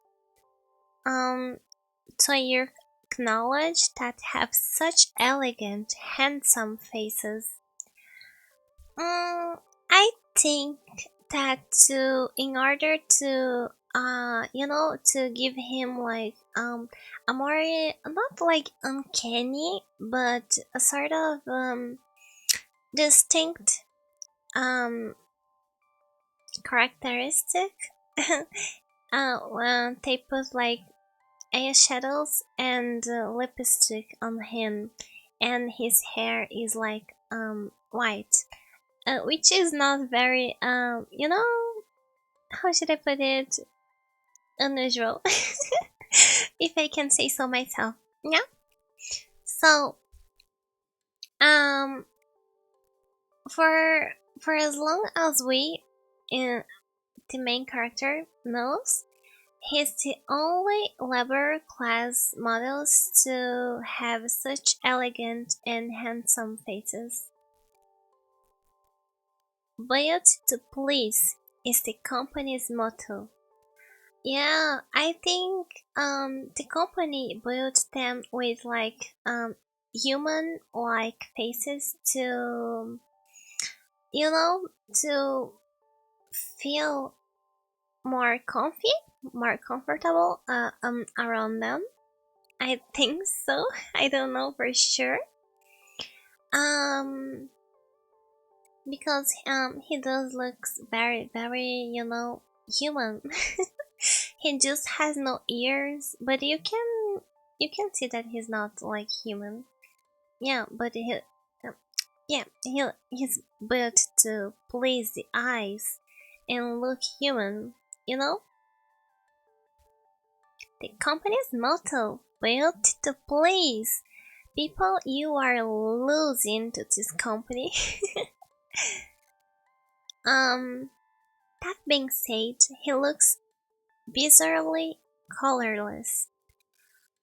Um, to your knowledge that have such elegant, handsome faces. I think that in order to to give him like a more, not like uncanny, but a sort of distinct um characteristic. They put like eyeshadows and lipstick on him, and his hair is like white, which is not very how should I put it, unusual. If I can say so myself. Yeah. So um for as long as we in the main character knows, he's the only labor class models to have such elegant and handsome faces. Built to please is the company's motto. Yeah, I think the company built them with like human like faces to to feel more comfy, more comfortable around them. I think so. I don't know for sure. Um because he does looks very human. He just has no ears, but you can see that he's not like human. Yeah, but um, he's built to please the eyes and look human. You know, the company's motto: built to please. People, you are losing to this company. um, that being said, he looks bizarrely colorless.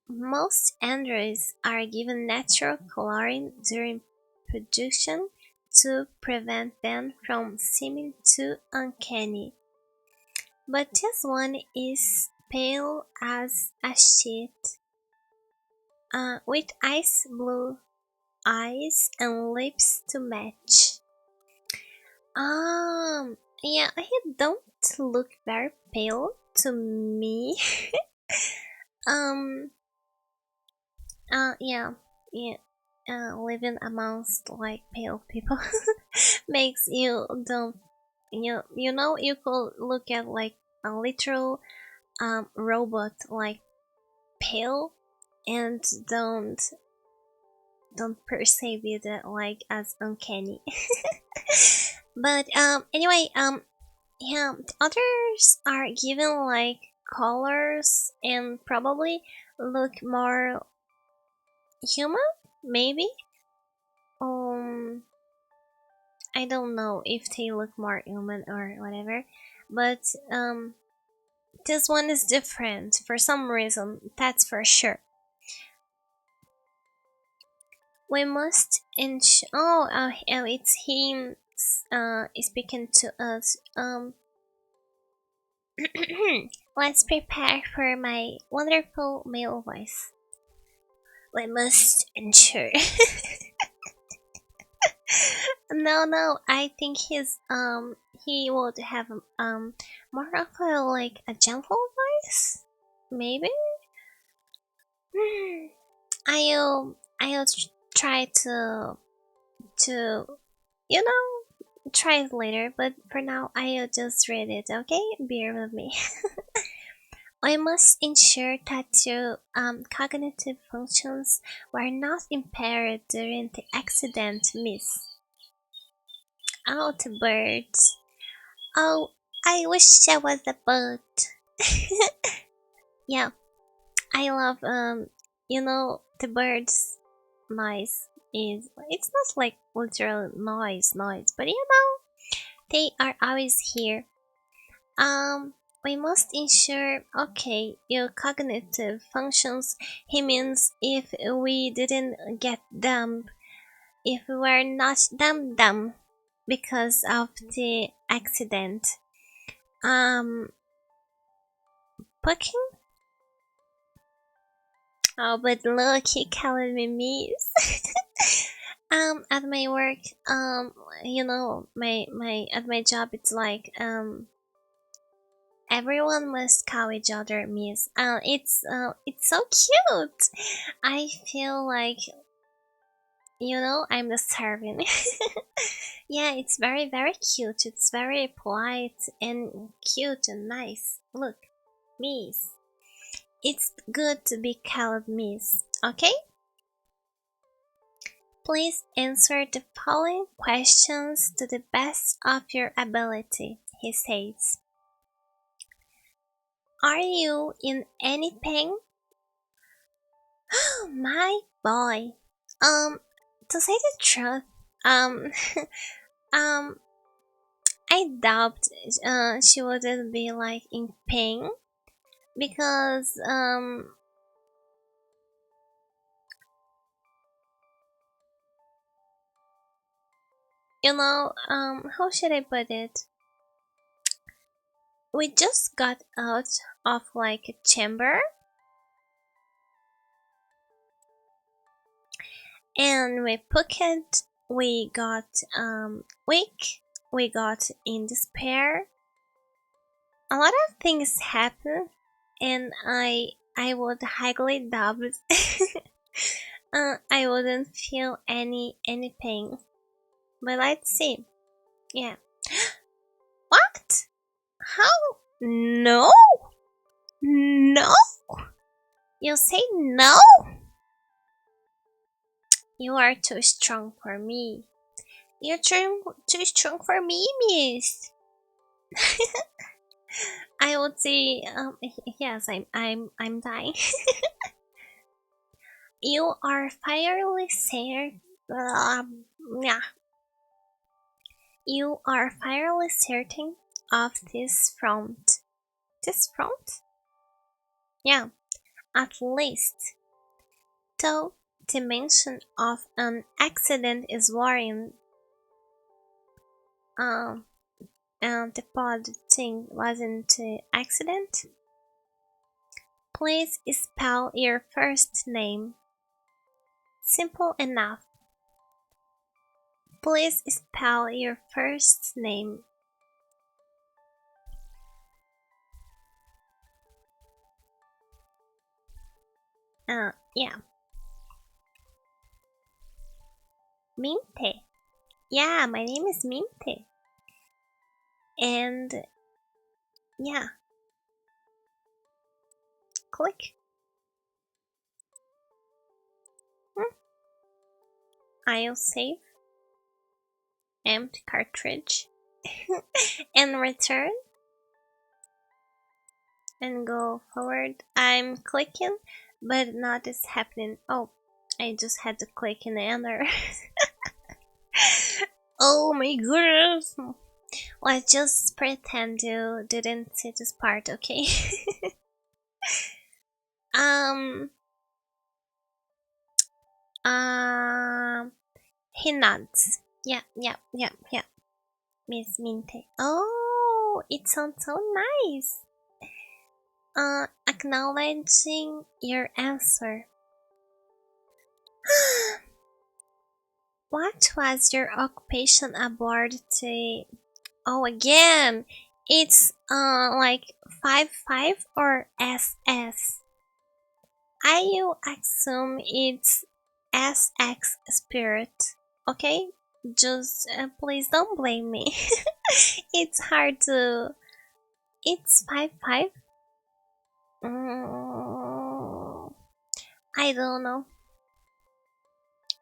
Most androids are given natural coloring during production to prevent them from seeming too uncanny. But this one is pale as a sheet, with ice blue eyes and lips to match. Um, yeah, he don't look very pale to me. um, yeah, yeah. Living amongst like pale people makes you don't you could look at like a literal robot like pale and don't perceive it like as uncanny. But anyway, yeah, the others are given like colors and probably look more human, maybe. Um, I don't know if they look more human or whatever, but this one is different for some reason. That's for sure. We must oh, it's him speaking to us. Let's prepare for my wonderful male voice. We must ensure. No, I think he would have more of a like a gentle voice, maybe. I'll try to you know try it later, but for now I'll just read it. Okay, bear with me. I must ensure that your cognitive functions were not impaired during the accident, miss. Oh, the birds. Oh, I wish I was a bird. Yeah, I love the birds noise is it's not like literal noise, but they are always here. We must ensure okay your cognitive functions. He means if we didn't get them, if we were not dumb because of the accident. Um, Poking. Oh, but look, he called me miss. At my work, my at my job, it's like everyone must call each other miss. It's so cute. I feel like I'm the servant. Yeah, it's very cute. It's very polite and cute and nice. Look, miss. It's good to be called miss. Okay? Please answer the following questions to the best of your ability, he says. Are you in any pain? Oh my boy. Um, to say the truth, um, um, I doubt she wouldn't be like in pain because how should I put it? We just got out of like a chamber and we pocket, we got weak, we got in despair. A lot of things happen, and I would highly doubt I wouldn't feel any pain. But let's see. Yeah. What? How? No? No? You say no? You are too strong for me. You're too strong for me, miss. I would say, yes, I'm dying. You are fiercely certain. Yeah. You are fiercely certain of this front. This front? Yeah, at least. Though the mention of an accident is worrying. Um, and the pod thing wasn't an accident. Please spell your first name. Simple enough. Please spell your first name. Yeah. Minthe. Yeah, my name is Minthe. And yeah, click. Hmm. I'll save empty cartridge and return and go forward. I'm clicking, but not is happening. Oh, I just had to click in the enter. Oh my goodness. Let's just pretend you didn't see this part, okay? um, um, he nods. Yeah, yeah, yeah, yeah. Miss Minte. Oh, it sounds so nice. Acknowledging your answer. What was your occupation aboard the? Oh, again, it's like 55 or SS. I will assume it's SX Spirit. Okay, just please don't blame me. It's hard to. It's 55. Mm, I don't know.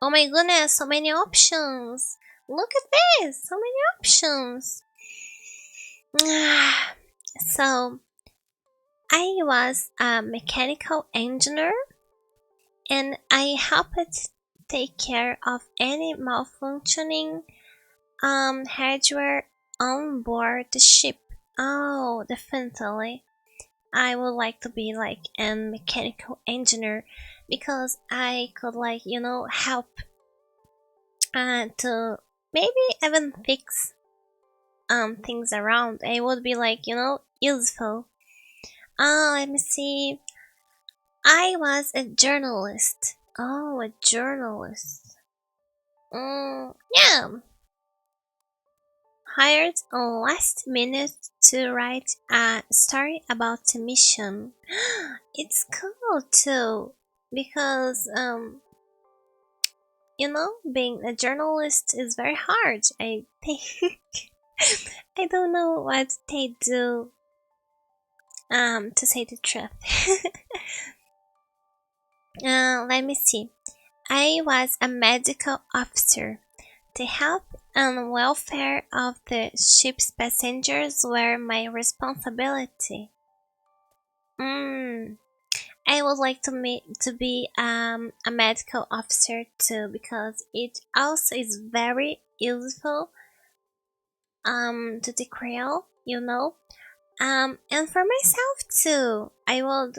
Oh my goodness, so many options. Look at this, so many options. So, I was a mechanical engineer and I helped take care of any malfunctioning hardware on board the ship. Oh, definitely. I would like to be like a mechanical engineer because I could like, help to maybe even fix things around. It would be like, useful. Let me see. I was a journalist. Oh, a journalist. Yeah. Hired on last minute to write a story about the mission. It's cool too, because being a journalist is very hard. I think I don't know what they do. To say the truth. Let me see. I was a medical officer. The health and welfare of the ship's passengers were my responsibility. Mm, I would like to be a medical officer too because it also is very useful to the crew, and for myself too. I would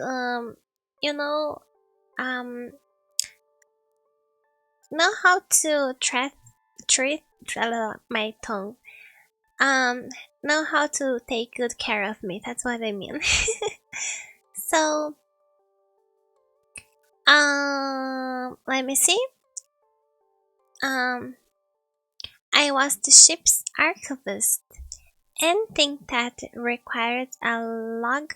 you know um know how to treat my tongue. Um, know how to take good care of me. That's what I mean. So, let me see. Um, I was the ship's archivist. Anything that required a log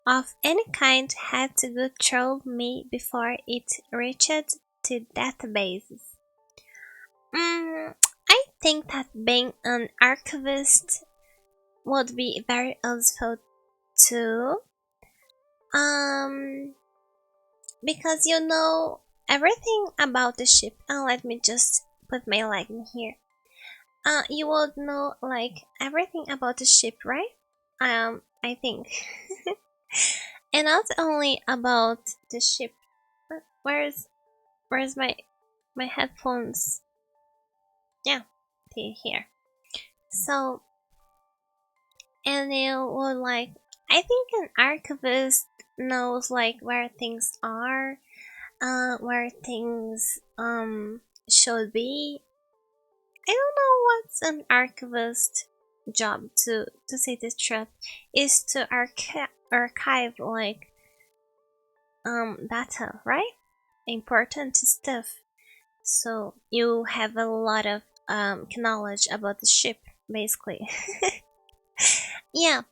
of any kind had to go through me before it reached the databases. I think that being an archivist would be very useful too. Um, because you know everything about the ship. Let me just put my leg in here. You would know like everything about the ship, right? I think, and not only about the ship. Where's my headphones? Yeah, they're here. So, and you would like, I think an archivist knows like where things are, where things should be. I don't know what's an archivist job, to say the truth, is to archive like data, right? Important stuff. So you have a lot of knowledge about the ship, basically. Yeah.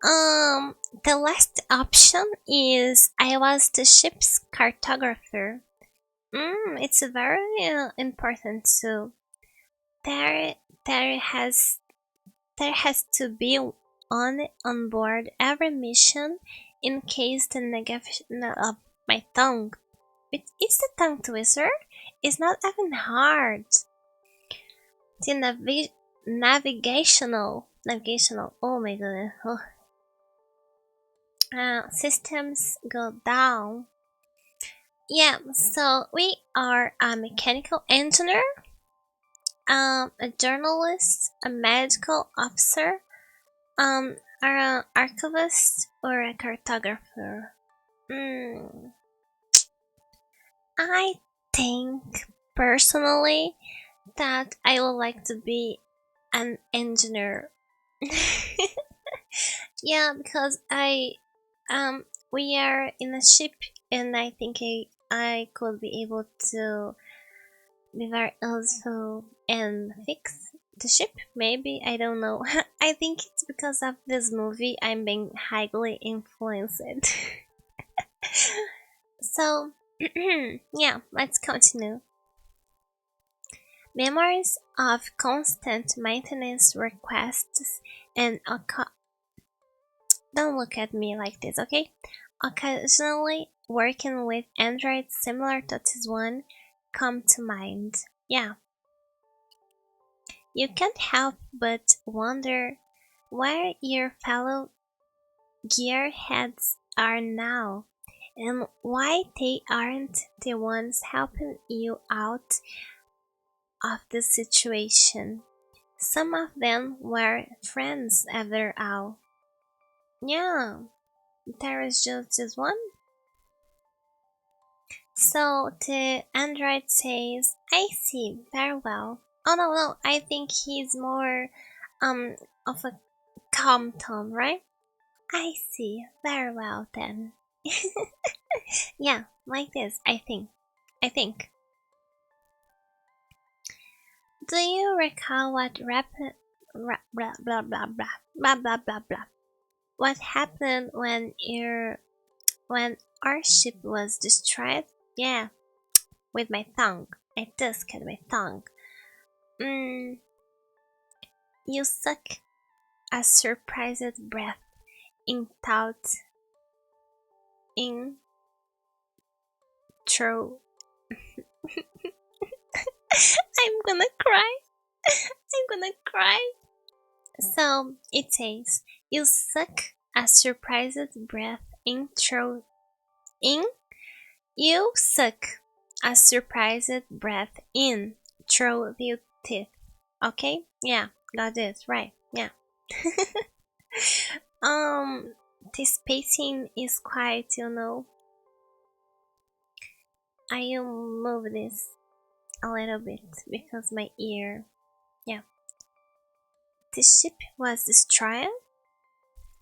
The last option is I was the ship's cartographer. It's very important too. There, there has there has to be on board every mission in case the navigation. My tongue. It's the tongue twister. It's not even hard. The navigational. Oh my goodness. Systems go down. Yeah, so we are a mechanical engineer, a journalist, a medical officer, or an archivist, or a cartographer. Mm, I think personally that I would like to be an engineer. Yeah, because we are in a ship, and I think I could be able to be very useful and fix the ship. Maybe, I don't know. I think it's because of this movie I'm being highly influenced. So, yeah, let's continue. Memories of constant maintenance requests and don't look at me like this, okay? Occasionally working with androids similar to this one come to mind. Yeah, you can't help but wonder where your fellow gearheads are now and why they aren't the ones helping you out of the situation. Some of them were friends after all. Yeah, there is just this one. So the android says, I see, very well. Oh no, I think he's more um of a calm tone, right? I see, very well then. Yeah, like this, I think. I think. Do you recall what blah blah blah blah blah blah blah blah? What happened when our ship was destroyed? Yeah, with my tongue. I just cut my tongue. Mm, you suck a surprised breath in thought in through. I'm gonna cry. I'm gonna cry. So it says you suck a surprised breath in through in. You suck a surprised breath in through your teeth. Okay? Yeah, got it right. Yeah. um, the spacing is quite, I will move this a little bit because my ear. Yeah. The ship was destroyed?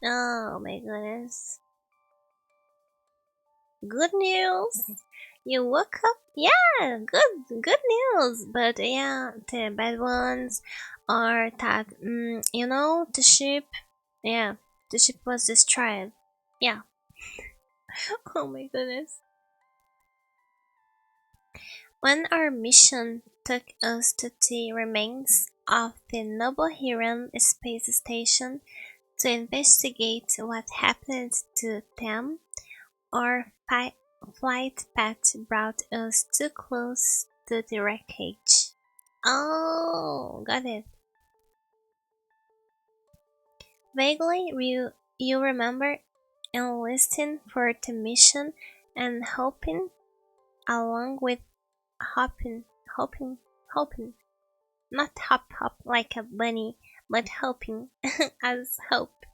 Oh my goodness. Good news. You woke up? Yeah, good news. But yeah, the bad ones are that, the ship, yeah, the ship was destroyed. Yeah. Oh my goodness. When our mission took us to the remains of the Noble Heron space station to investigate what happened to them, our flight path brought us too close to the wreckage. Oh, got it. Vaguely, you remember enlisting for the mission and along with hopping, hoping, not hop like a bunny, but hoping as hope.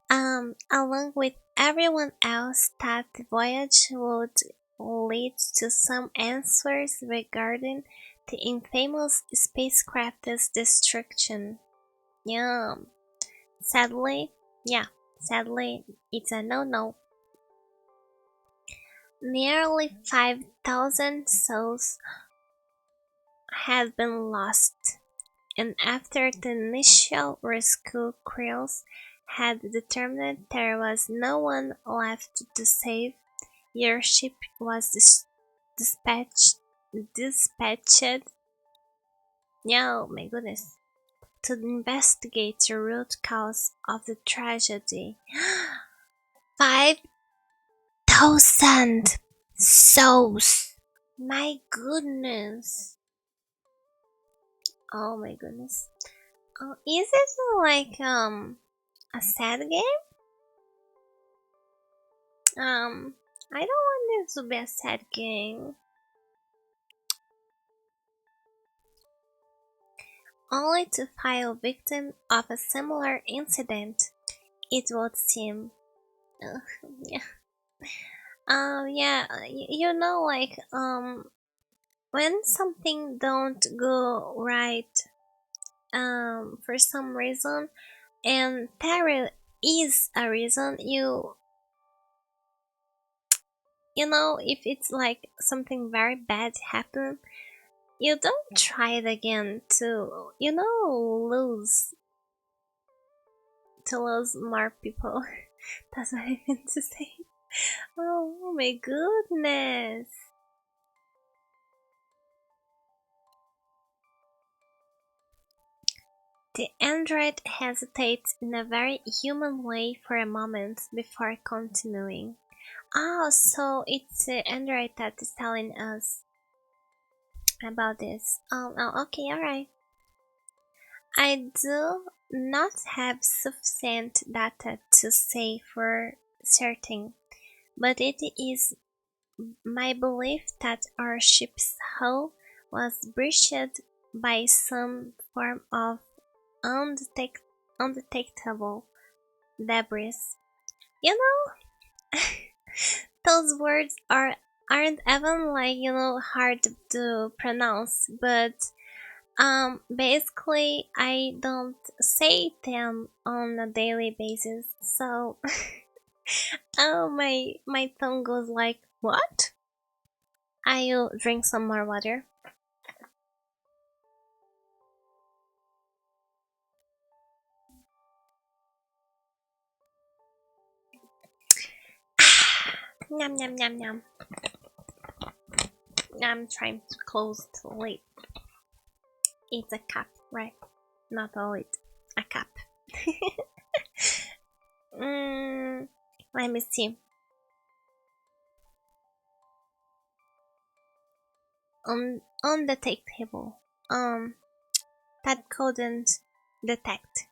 Along with everyone else, that the voyage would lead to some answers regarding the infamous spacecraft's destruction. Yeah, sadly, yeah, sadly, it's a no-no. Nearly 5,000 souls had been lost, and after the initial rescue crews had determined there was no one left to save, your ship was dispatched, dispatched, yeah, oh my goodness, to investigate the root cause of the tragedy. 5,000 souls! My goodness. Oh my goodness. Is it like a sad game? I don't want it to be a sad game. Only to file victim of a similar incident, it would seem. Ugh, yeah. Yeah. You know, like when something don't go right, for some reason, and there is a reason, you know, if it's like something very bad happen, you don't try it again to, you know, lose more people. That's what I meant to say. Oh my goodness. The android hesitates in a very human way for a moment before continuing. Oh, so it's the android that is telling us about this. Oh, okay, alright. I do not have sufficient data to say for certain, but it is my belief that our ship's hull was breached by some form of undetectable debris. You know, those words aren't even like, you know, hard to pronounce, but basically I don't say them on a daily basis, so oh, my tongue goes like, what? I'll drink some more water. Yum yum yum yum. I'm trying to close the lid. It's a cup, right? Not a lid. A cup. mm, Let me see. Undetectable. That couldn't detect.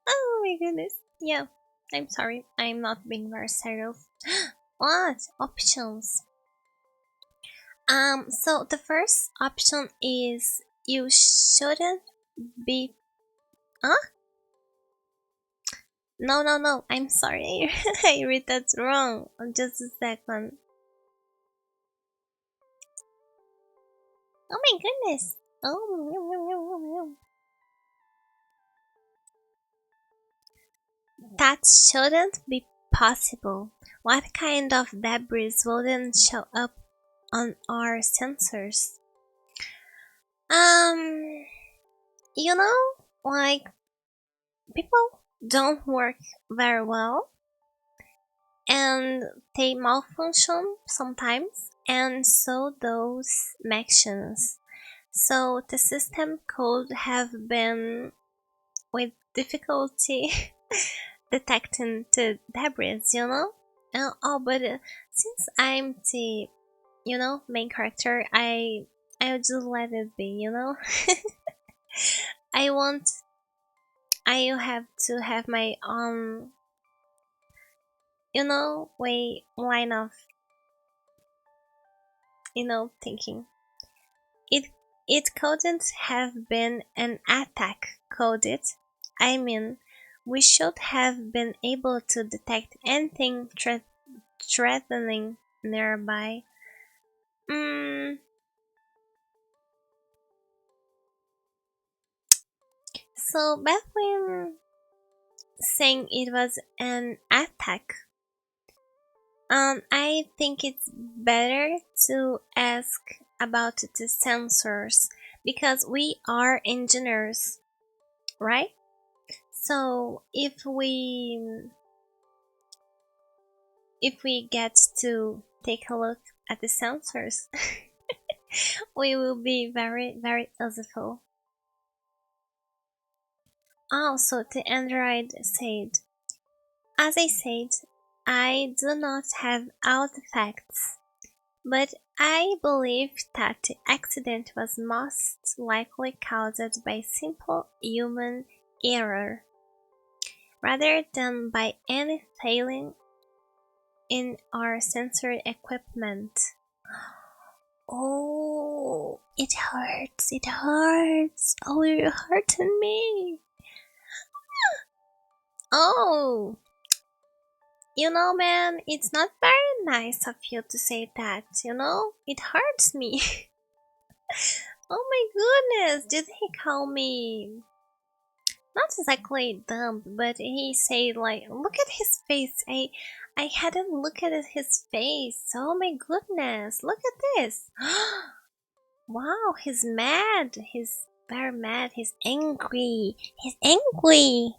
Oh my goodness. Yeah. I'm sorry. I'm not being very serious. What options? So the first option is you shouldn't be. Huh? No, no, no. I'm sorry. I read that wrong. Just a second. Oh my goodness. Oh, that shouldn't be possible. What kind of debris wouldn't show up on our sensors? Um, you know, like people don't work very well and they malfunction sometimes, and so those machines. So the system could have been with difficulty detecting the debris, you know? But since I'm the, you know, main character, I'll just let it be, you know? I want, I have to have my own, you know, way, line of, you know, thinking. It, it couldn't have been an attack, could it? I mean, we should have been able to detect anything threatening nearby. Mm, so between saying it was an attack, I think it's better to ask about the sensors because we are engineers, right? So if we get to take a look at the sensors, we will be very very useful. Also, the android said, as I said, I do not have all the facts, but I believe that the accident was most likely caused by simple human error, rather than by any failing in our sensory equipment. Oh, it hurts, it hurts. Oh, you're hurting me. Oh, man, it's not very nice of you to say that. It hurts me. Oh my goodness, did he call me not exactly dumb, but he said like, look at his face. I hadn't looked at his face. Oh my goodness, look at this. Wow, he's mad. He's very mad. He's angry. He's angry.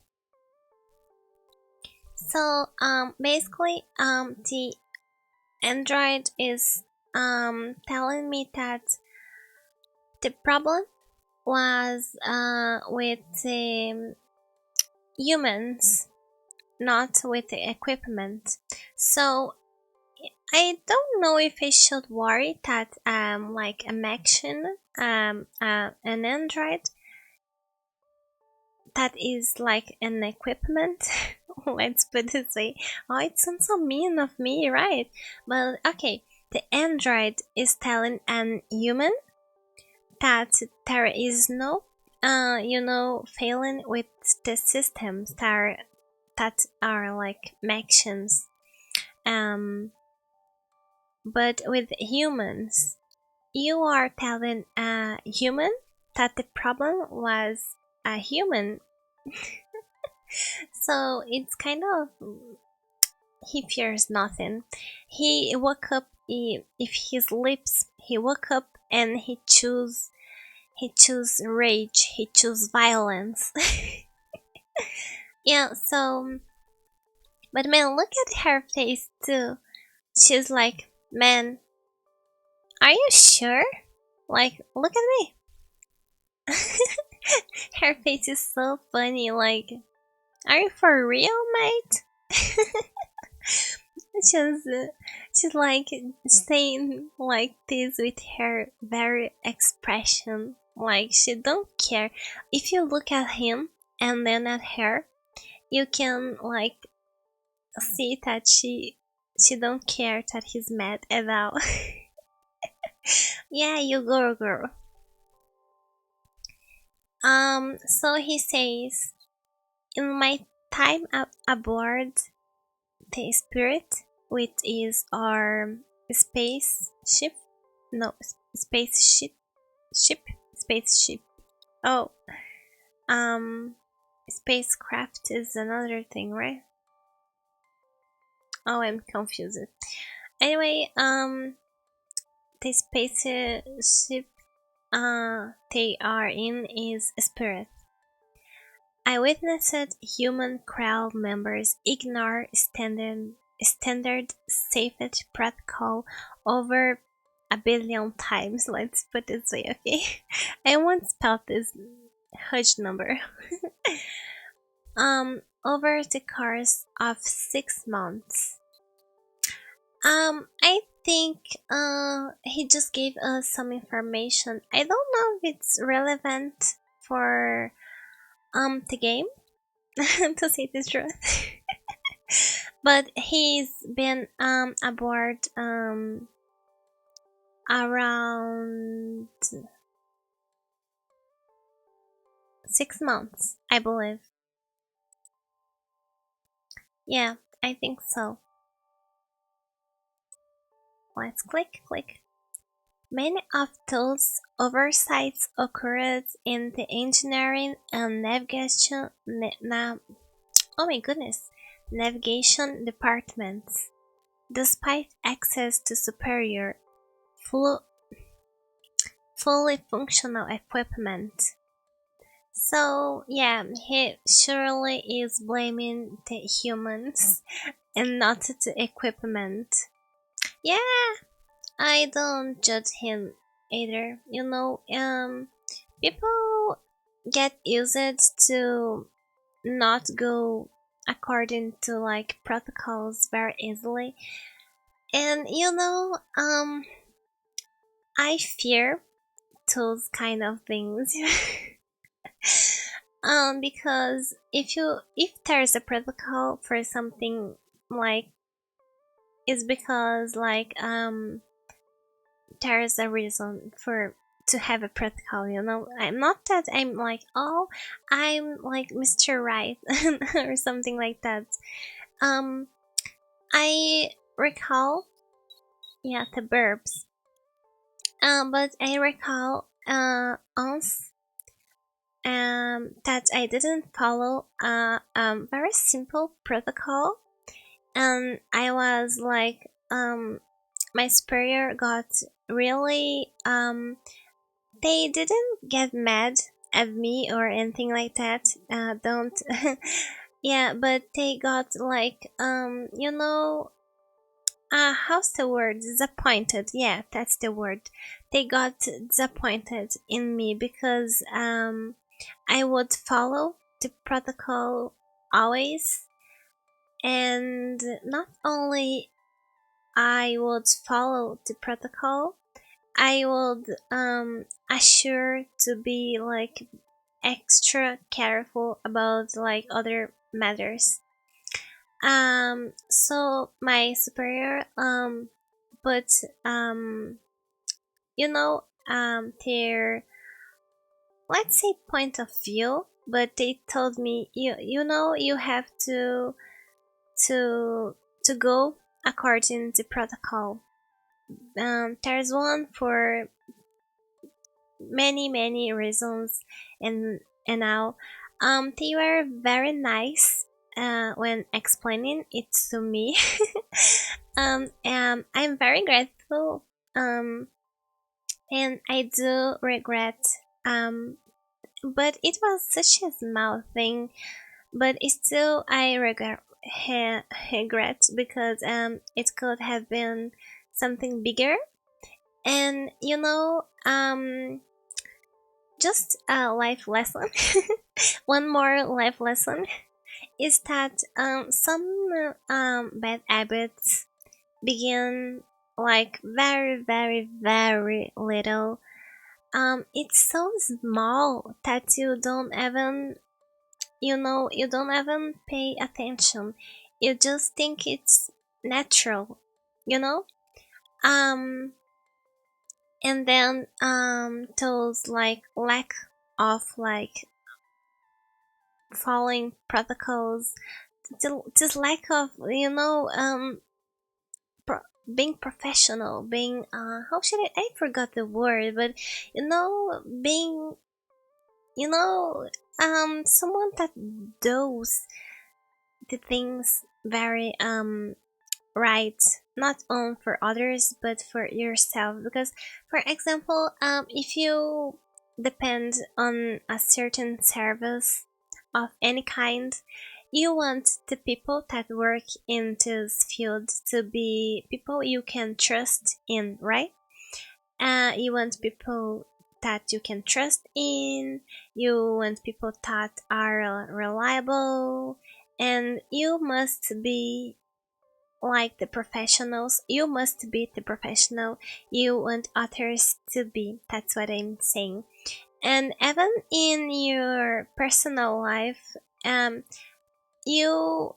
So basically the android is telling me that the problem was with the humans, not with the equipment. So I don't know if I should worry that like a machine, an android that is like an equipment. Let's put it this way. Oh, it sounds so mean of me, right? But okay, the android is telling an human that there is no, failing with the systems that are like machines. But with humans, you are telling a human that the problem was a human. So it's kind of, he fears nothing. He woke up, if he sleeps, he woke up and he choose rage, he choose violence. Yeah, so, but man, look at her face too. She's like, man, are you sure? Like, look at me. Her face is so funny, like, are you for real, mate? she's, she's like saying like this with her very expression, like she don't care. If you look at him and then at her, you can like see that she don't care that he's mad at all. Yeah, you go, girl. So he says, in my time aboard the Spirit, which is our spaceship, no, spaceship, spaceship. Oh, um, spacecraft is another thing, right? Oh, I'm confused. Anyway, the spaceship they are in is Spirit. I witnessed human crowd members ignore standard safety protocol over a billion times. Let's put it this way, okay? I won't spell this huge number. Over the course of 6 months. I think he just gave us some information. I don't know if it's relevant for the game, to say the truth. But he's been aboard around 6 months, I believe. Yeah, I think so. Let's click. Many of those oversights occurred in the engineering and navigation oh my goodness, navigation departments. Despite access to superior, full, fully functional equipment. So yeah, he surely is blaming the humans and not the equipment. Yeah, I don't judge him either. People get used to not go according to like protocols very easily. And I fear those kind of things. Because if there's a protocol for something, like, it's because like there's a reason for to have a protocol. I'm not that I'm like, oh, I'm like Mr. Right or something like that. um I recall, yeah, the verbs. But I recall once that I didn't follow a very simple protocol, and I was like, my superior got really they didn't get mad at me or anything like that. Don't yeah, but they got like, how's the word? Disappointed. Yeah, that's the word. They got disappointed in me because I would follow the protocol always, and not only I would follow the protocol, I would assure to be like extra careful about like other matters. So my superior but their, let's say, point of view, but they told me, you have to to go according to protocol. There's one for many reasons, and now they were very nice when explaining it to me. I'm very grateful, um and I do regret, um but it was such a small thing, but it's still I regret because it could have been something bigger. And just a life lesson. One more life lesson is that some bad habits begin like very little. It's so small that you don't even pay attention. You just think it's natural, you know? Um, and then those like lack of like following protocols, this lack of being professional, being how should I forgot the word, but being someone that does the things very right, not only for others but for yourself. Because for example, if you depend on a certain service of any kind, you want the people that work in this field to be people you can trust in, right? You want people that you can trust in, you want people that are reliable, and you must be like the professionals. You must be the professional you want others to be. That's what I'm saying. And even in your personal life, you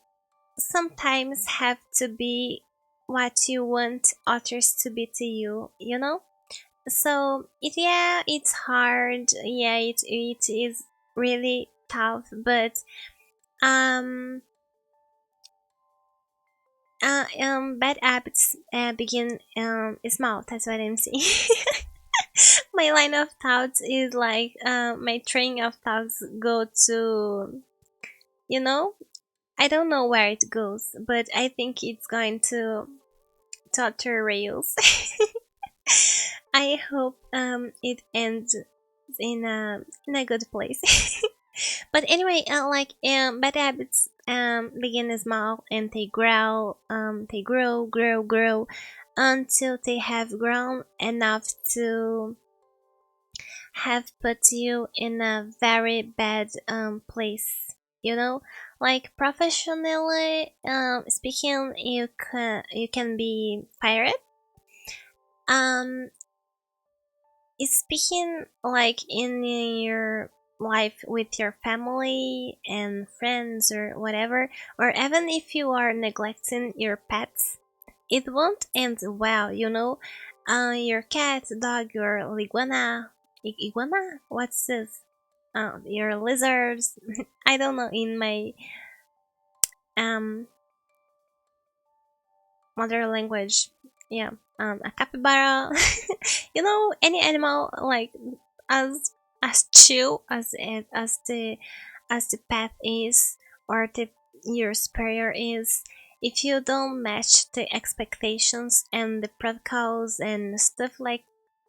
sometimes have to be what you want others to be to you, so it's hard. Yeah, it is really tough, but um Bad habits begin small. That's what I'm saying. My line of thoughts is like my train of thoughts go to, you know, I don't know where it goes, but I think it's going to Tutter Rails. I hope it ends in a good place. But anyway, bad habits begin small and they grow until they have grown enough to have put you in a very bad place. You know, like professionally speaking, you can be fired. Um, speaking like in your life with your family and friends or whatever, or even if you are neglecting your pets, it won't end well, you know. Your cat, dog, your iguana, what's this? Your lizards. I don't know in my um mother language. Yeah, a capybara. You know, any animal like as chill as the pet is, or the your superior is. If you don't match the expectations and the protocols and stuff like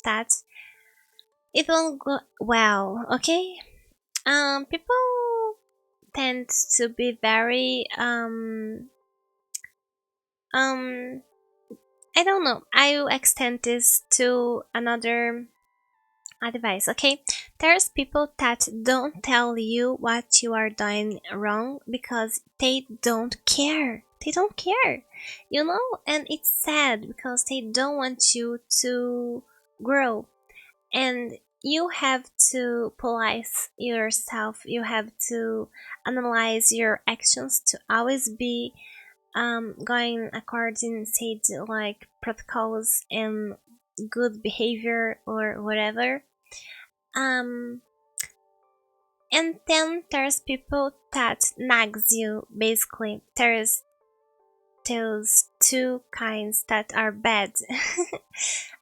that, it won't go well. Okay. People tend to be very um I don't know. I will extend this to another advice. Okay, there's people that don't tell you what you are doing wrong because they don't care. They don't care, you know, and it's sad because they don't want you to grow, and you have to police yourself. You have to analyze your actions to always be going according said like protocols and good behavior or whatever. um and then there's people that nags you. Basically, there's those two kinds that are bad.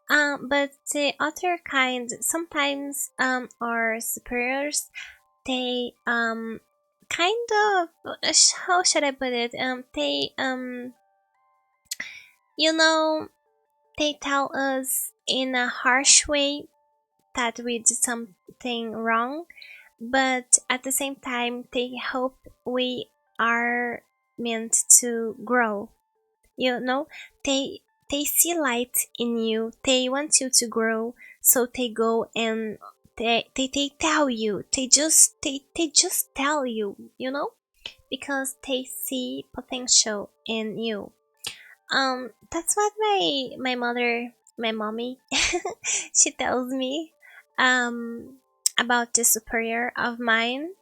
But the other kind sometimes are superiors. They kind of, how should I put it, they you know, they tell us in a harsh way that we did something wrong, but at the same time, they hope we are meant to grow. You know, they they see light in you. They want you to grow, so they go and they tell you. They just tell you. You know, because they see potential in you. That's what my mother, my mommy, she tells me about the superior of mine.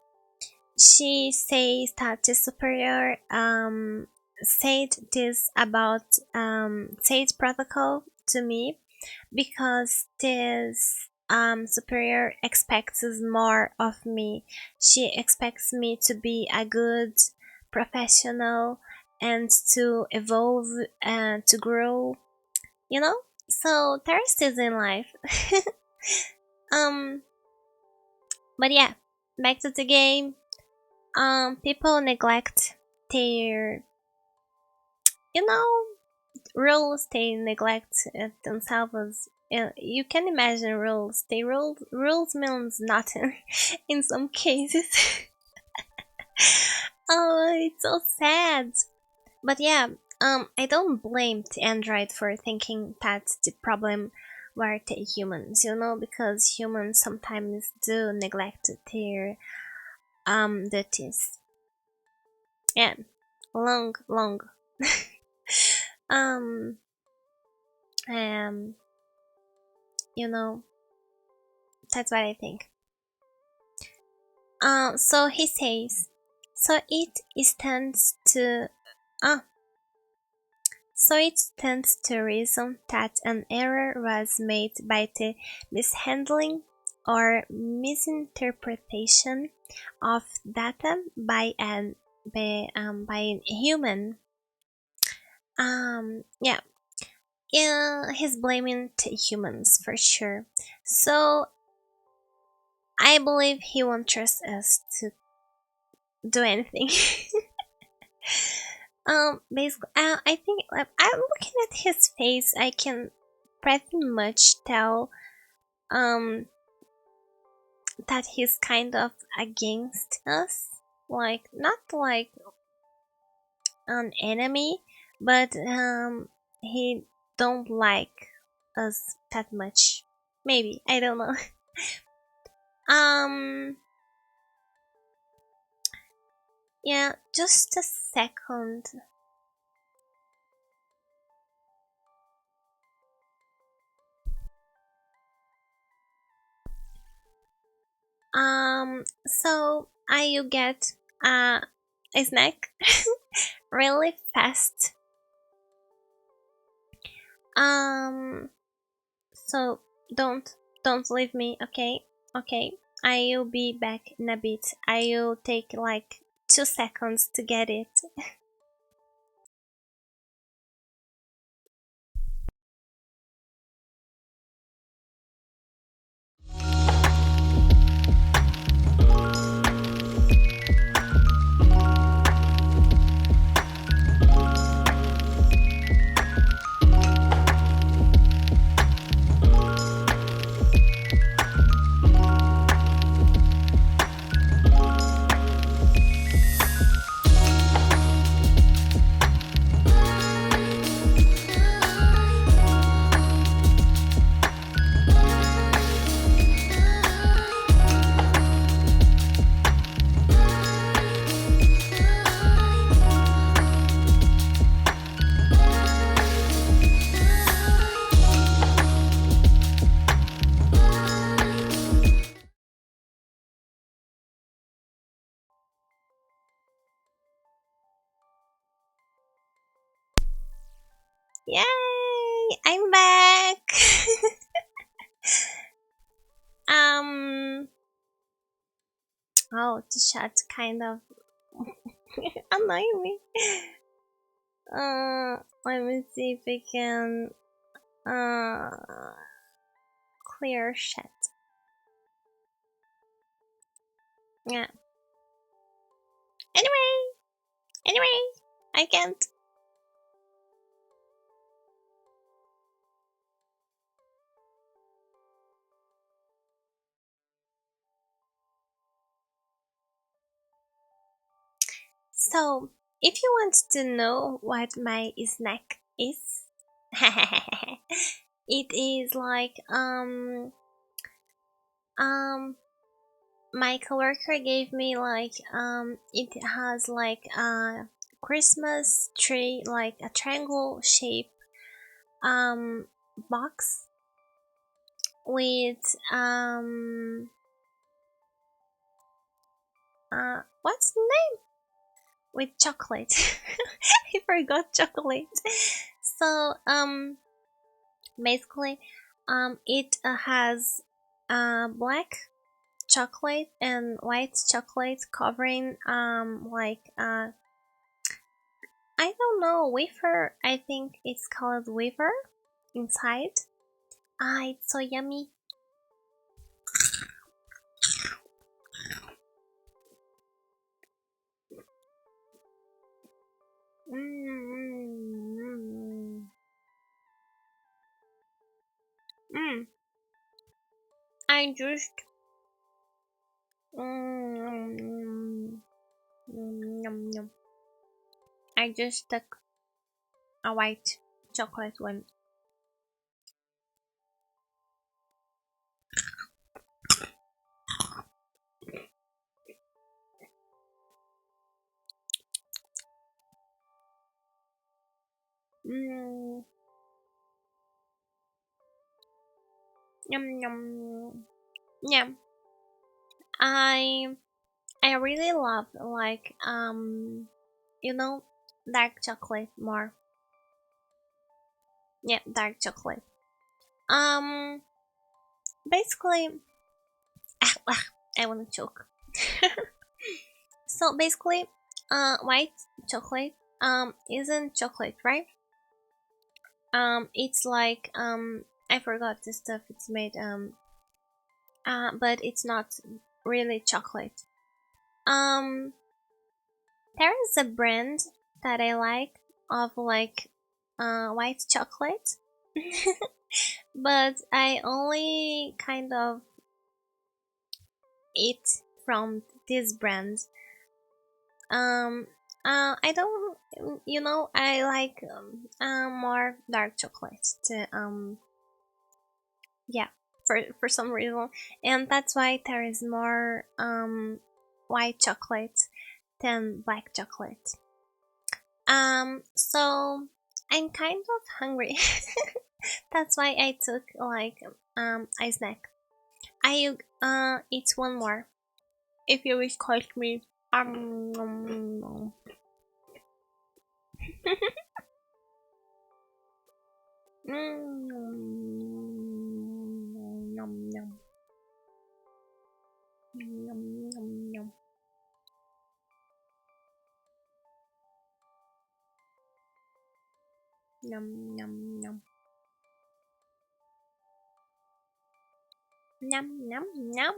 She says that the superior said this about said protocol to me because this superior expects more of me. She expects me to be a good professional and to evolve and to grow, you know? So there's this in life. um but yeah, back to the game. People neglect their, you know, rules. They neglect themselves. You can imagine rules. Rules means nothing in some cases. Oh, it's so sad. But yeah, I don't blame the android for thinking that the problem were the humans, you know, because humans sometimes do neglect their duties. Yeah, long. um, um, you know, that's what I think. So he says, so it stands to, ah, so it stands to reason that an error was made by the mishandling or misinterpretation of data by an human. Yeah, yeah, he's blaming humans for sure. So I believe he won't trust us to do anything. Basically, I think I'm looking at his face. I can pretty much tell um that he's kind of against us. Like not like an enemy, but he don't like us that much. Maybe I don't know. um, yeah, just a second. So I you get uh a snack really fast. Um, so don't leave me, okay? Okay. I'll be back in a bit. I'll take like 2 seconds to get it. Yay! I'm back. um. Oh, the chat kind of annoying me. Let me see if I can clear chat. Yeah. Anyway, I can't. So, if you want to know what my snack is, it is like um my coworker gave me like it has like a Christmas tree, like a triangle shape um box with what's the name, with chocolate. I forgot chocolate. So basically it has black chocolate and white chocolate covering like I don't know, wafer. I think it's called wafer inside. Ah, it's so yummy. Mm. Mm. I just mm, yum, yum. I just took a white chocolate one. Mm. Yum yum. Yeah. I I really love like you know, dark chocolate more. Yeah, dark chocolate. Um basically I wanna choke. So basically white chocolate isn't chocolate, right? It's like I forgot the stuff it's made. But it's not really chocolate. Um, there is a brand that I like of like white chocolate, but I only kind of eat from this brand. Um, I don't, I like more dark chocolate. Yeah, for some reason, and that's why there is more white chocolate than black chocolate. So I'm kind of hungry. That's why I took like a snack. I eat one more. If you will call me nom. Nom nom nom nom nom nom nom nom nom nom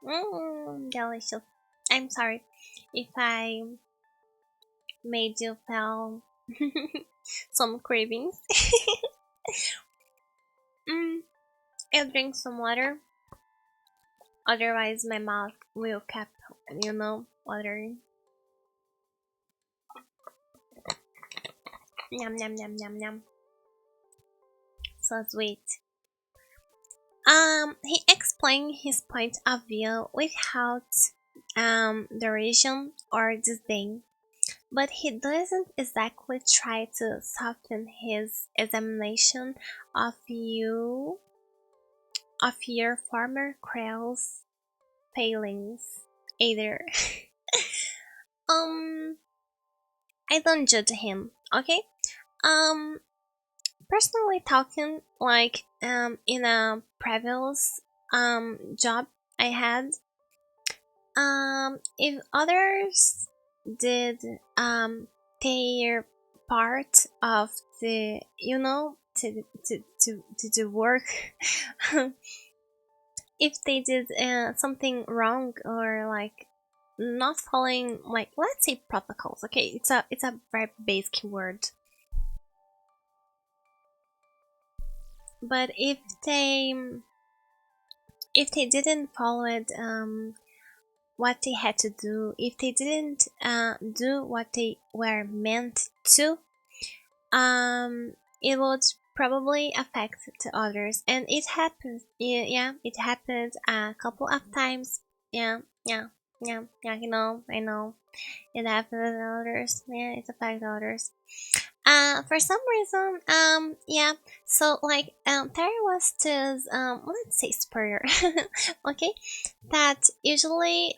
nom. Delicious. I'm sorry if I made you feel some cravings. mm, I'll drink some water. Otherwise, my mouth will keep, watering. Yum, yum, yum, yum, yum. So sweet. He explained his point of view without derision or disdain, but he doesn't exactly try to soften his examination of your former Krell's failings either. um, I don't judge him, okay? Um, Personally talking, like in a previous job I had, if others did their part of the to the work, if they did something wrong or like not following, like, let's say, protocols, okay, it's a very basic word, but if they didn't follow it, what they had to do, if they didn't do what they were meant to, it would probably affect the others, and it happened. Yeah, yeah, it happened a couple of times. Yeah, yeah, yeah, yeah. I know. It happened to others. Yeah, it affects others. For some reason, yeah. So like, there was this let's say superior, okay, that usually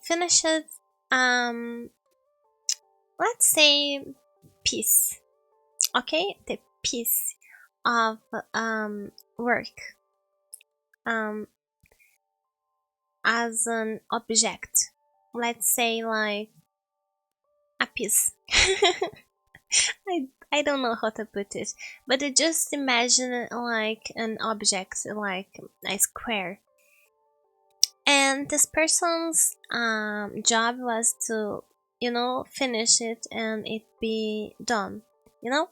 finishes um let's say piece, okay, the piece of work um as an object, let's say like a piece. I don't know how to put it, but I just imagine it like an object, like a square, and this person's job was to finish it and it be done, you know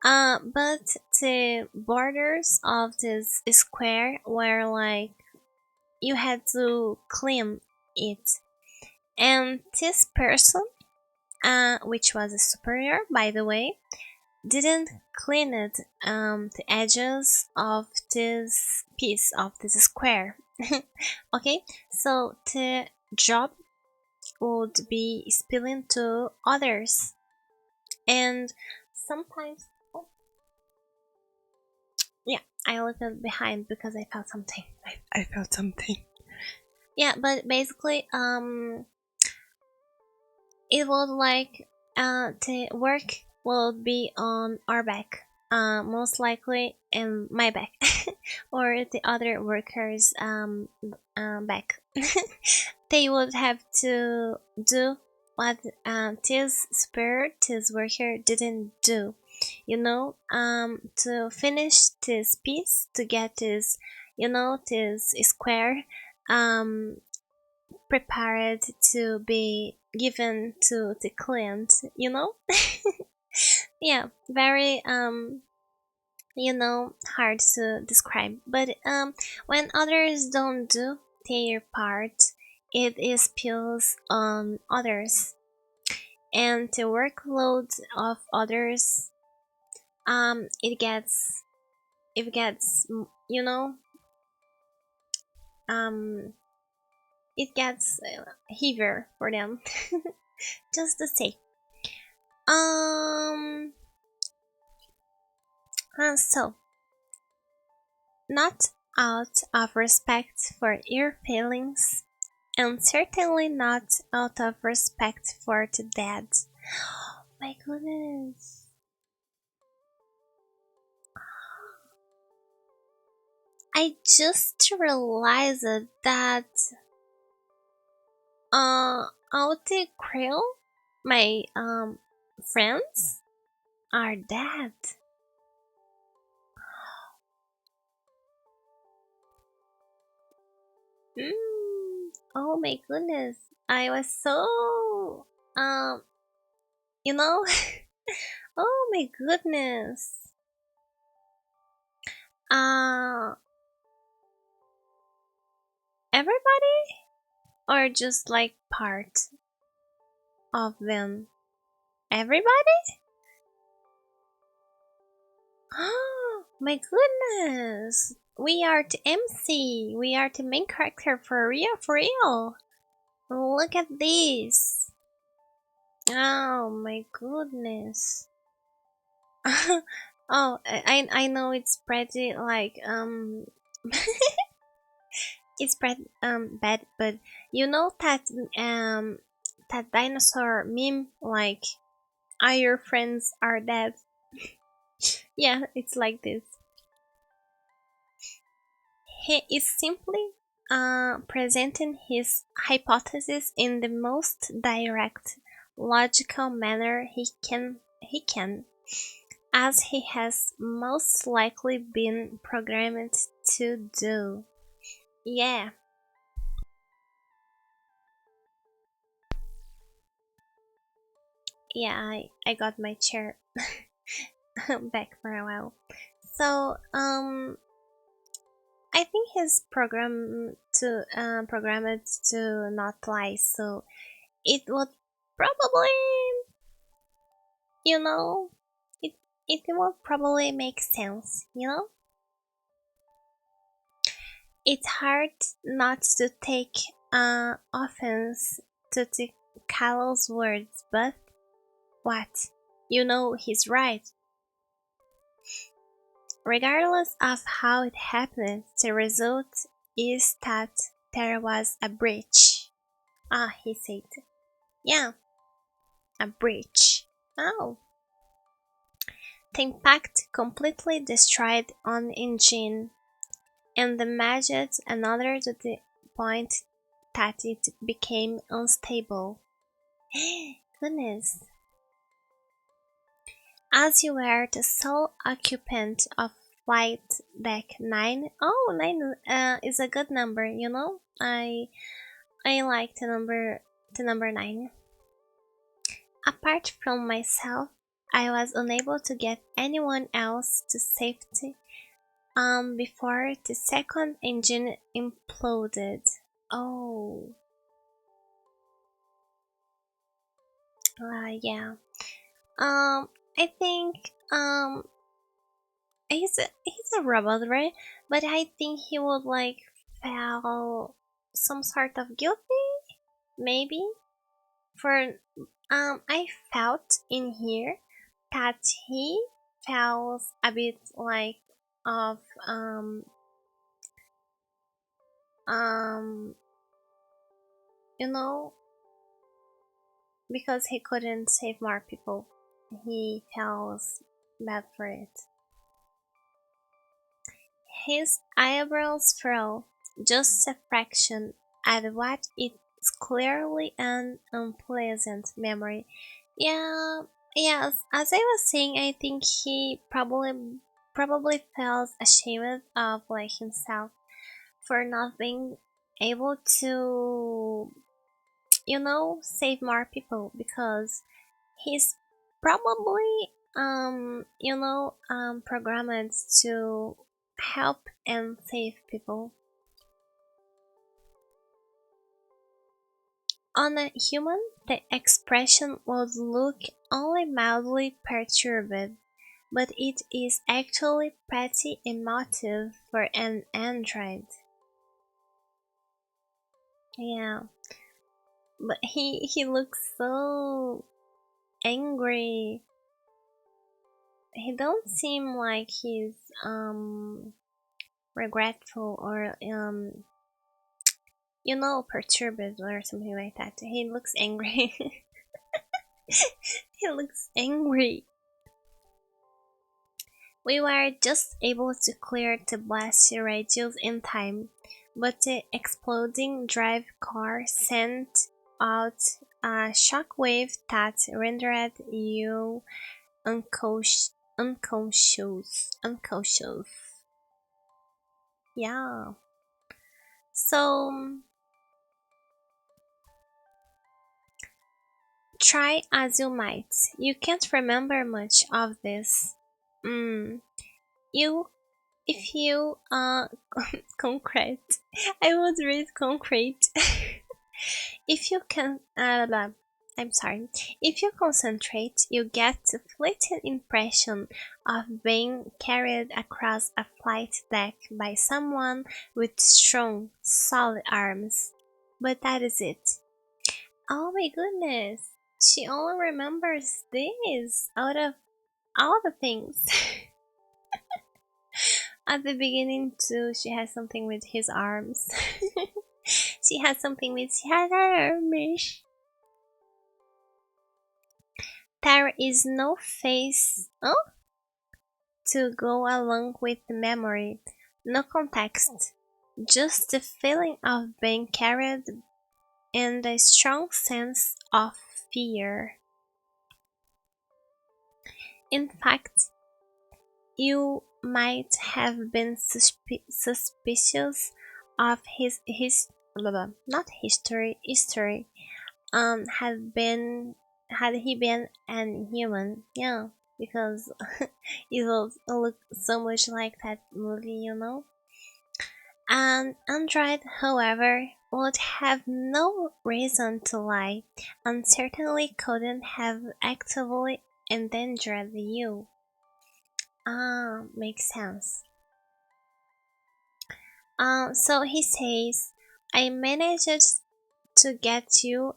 but the borders of this square were like you had to clean it, and this person, which was a superior, by the way, didn't clean it, the edges of this piece of this square. Okay, so the job would be spilling to others, and sometimes, oh, yeah, I looked behind because I felt something. I felt something. Yeah, but basically, it would like the work will be on our back, most likely in my back, or the other workers back. They would have to do what this worker didn't do, to finish this piece, to get this, this square, um, prepared to be given to the client, Yeah, very, hard to describe. But when others don't do their part, it is spills on others, and the workload of others, it gets um it gets heavier for them. Just to say, um so, not out of respect for your feelings, and certainly not out of respect for the dead. My goodness. I just realized that all the krill, my friends, are dead. Oh my goodness. I was so um you know oh my goodness. Uh Everybody, or just like part of them? Everybody? Oh my goodness. We are the MC. We are the main character for real, for real. Look at this. Oh my goodness. Oh, I know it's pretty like it's pretty bad, but you know that dinosaur meme, like, all your friends are dead. Yeah, it's like this. He is simply presenting his hypothesis in the most direct, logical manner he can, as he has most likely been programmed to do. Yeah, yeah, I got my chair back for a while. So, I think he's programmed to not lie, so it would probably, you know, it it would probably make sense, It's hard not to take offense to the Carol's words, but what? He's right. Regardless of how it happened, the result is that there was a breach. Ah, he said. Yeah, a breach. Oh. The impact completely destroyed an engine and damaged another to the point that it became unstable. Goodness. As you were the sole occupant of flight deck 9. Oh, 9 is a good number, I like the number 9. Apart from myself, I was unable to get anyone else to safety before the second engine imploded. Oh, yeah. I think he's a robot, right? But I think he would like feel some sort of guilty, maybe. For I felt in here that he feels a bit like of um you know because he couldn't save more people. He feels bad for it. His eyebrows furrow just a fraction at what is clearly an unpleasant memory. Yeah, Yes, as I was saying, I think he probably felt ashamed of like himself for not being able to, save more people because he's probably programmed to help and save people. On a human, the expression would look only mildly perturbed, but it is actually pretty emotive for an android. Yeah, but he looks so angry. He don't seem like he's regretful or perturbed or something like that. He looks angry. He looks angry. We were just able to clear the blast radius in time, but the exploding drive car sent out a shockwave that rendered you unconscious. Yeah. So try as you might, you can't remember much of this. Mm. You, if you concrete, I would read concrete. If you can, I'm sorry. If you concentrate, you get a fleeting impression of being carried across a flight deck by someone with strong, solid arms. But that is it. Oh my goodness. She only remembers this out of all the things. At the beginning too, she has something with his arms. She has something with her arms. There is no face to go along with the memory, no context, just the feeling of being carried and a strong sense of fear. In fact, you might have been suspicious of not history, had he been an human, yeah, because it will look so much like that movie. An android, however, would have no reason to lie, and certainly couldn't have actively endangered you. Ah, makes sense. So he says, I managed to get you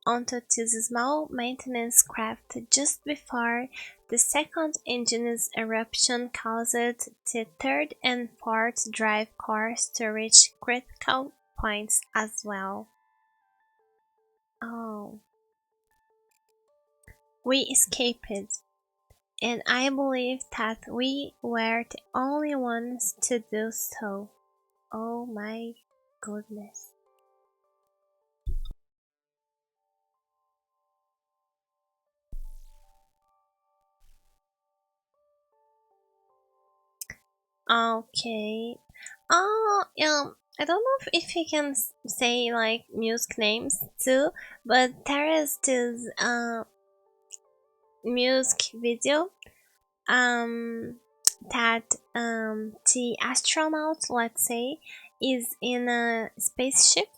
onto this small maintenance craft just before the second engine's eruption caused the third and fourth drive cores to reach critical points as well. Oh, we escaped, and I believe that we were the only ones to do so. Oh my goodness. Okay. I don't know if he can say like music names too, but there is this music video um that the astronaut, let's say, is in a spaceship,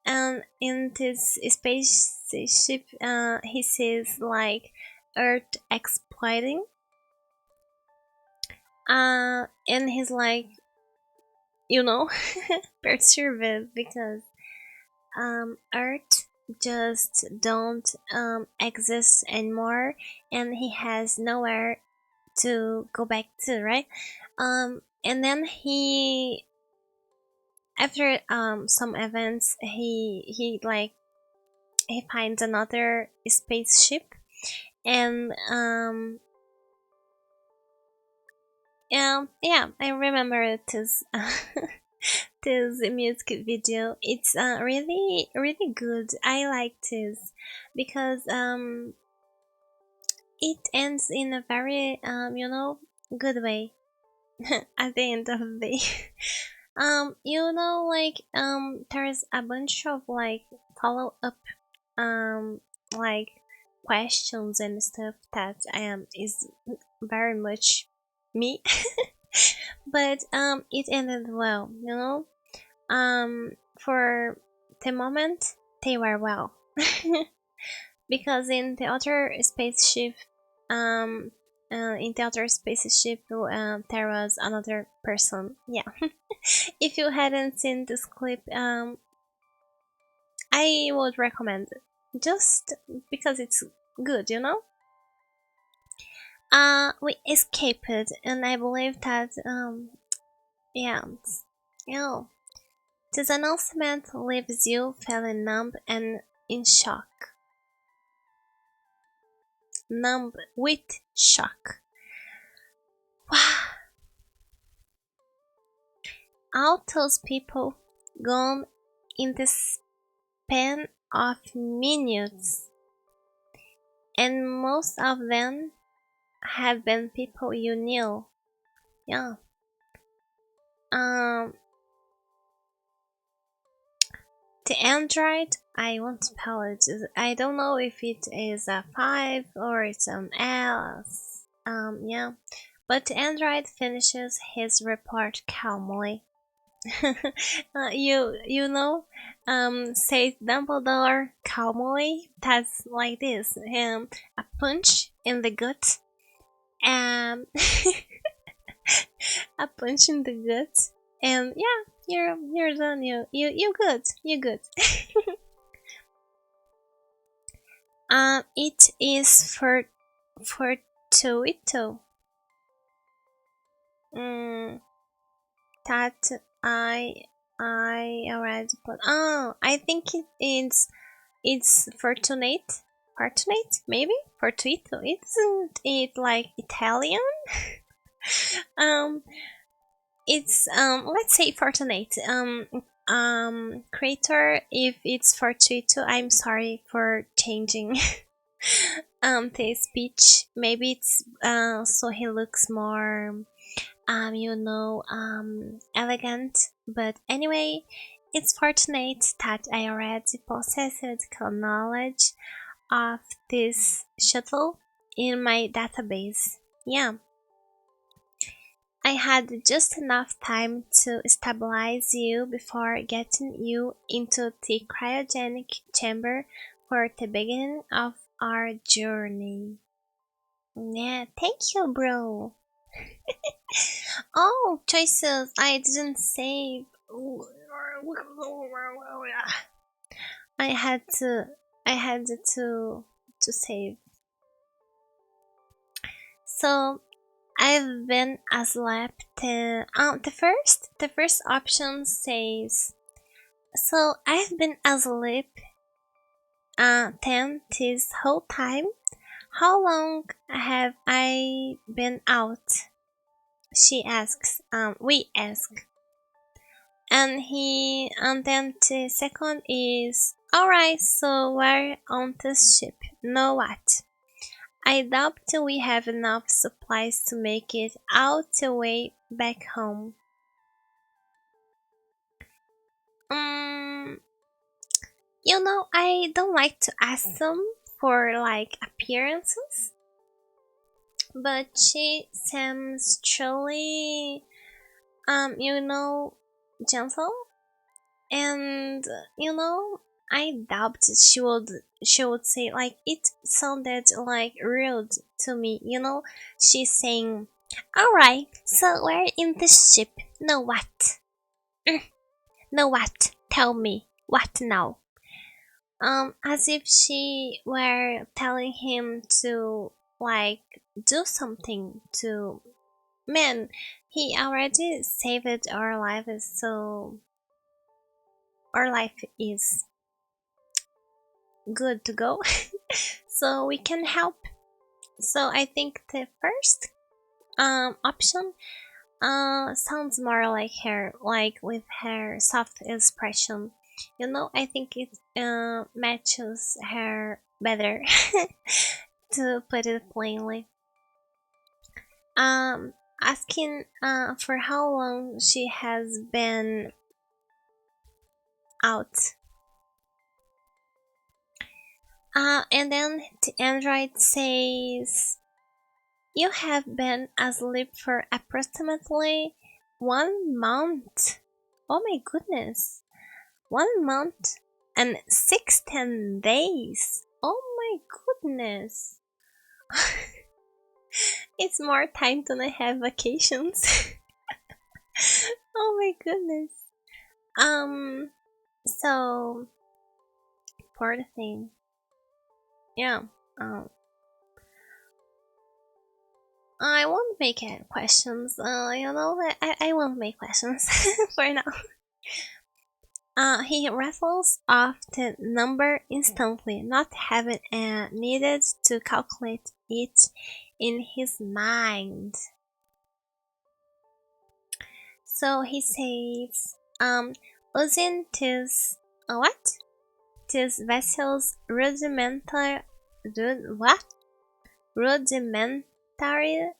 and in this spaceship he sees like Earth exploding, and he's like, you know, perturbed because Earth just don't exist anymore, and he has nowhere to go back to, right? And then he, after some events, he finds another spaceship, and yeah, I remember this this music video. It's really really good. I like this because it ends in a very good way at the end of the day. There's a bunch of like follow up um like questions and stuff that is very much me. But it ended well, for the moment they were well. Because um in the other spaceship there was another person, yeah. If you hadn't seen this clip, I would recommend it just because it's good, we escaped, and I believe that yeah, yeah, this announcement leaves you feeling numb and in shock. Numb with shock. Wow. All those people gone in the span of minutes, and most of them have been people you knew. Yeah. Um, the Android, I won't spell it. I don't know if it is a 5 or it's an S. Yeah. But the Android finishes his report calmly. Says Dumbledore calmly. That's like this. A punch in the gut. Um, a punch in the gut. And yeah, you're done. You good. You good. It is for fortuito. Mm, that I already put. Oh, I think it's fortunate. Fortunate, maybe fortuito. Isn't it like Italian? um, it's let's say fortunate. Creator, if it's fortuito, I'm sorry for changing the speech. Maybe it's so he looks more elegant. But anyway, it's fortunate that I already possessed knowledge of this shuttle in my database. Yeah, I had just enough time to stabilize you before getting you into the cryogenic chamber for the beginning of our journey. Yeah, thank you, bro. Oh, choices. I didn't save. I had to. I had to save. So I've been asleep. The first option says. So I've been asleep. Then this whole time. How long have I been out? She asks. We ask. And then the second is, alright, so we're on this ship. Know what? I doubt we have enough supplies to make it all the way back home. Um, I don't like to ask them for like appearances, but she seems truly, gentle, and I doubt she would say like it sounded like rude to me. She's saying, "All right, so we're in the ship. Know what? Mm, know what? Tell me what now?" As if she were telling him to like do something to. Man, he already saved our lives, so our life is good to go. So we can help. So I think the first option sounds more like her, like with her soft expression. I think it matches her better. to put it plainly. Um, Asking for how long she has been out. And then the android says, "You have been asleep for approximately 1 month." Oh my goodness. 1 month and 16 days. Oh my goodness. It's more time than I have vacations. Oh my goodness. Um, so, poor thing. Yeah. Um, I won't make questions. I won't make questions for now. He rattles off the number instantly, not having needed to calculate it in his mind. So he says, using this, what? This vessel's what? Rudimentary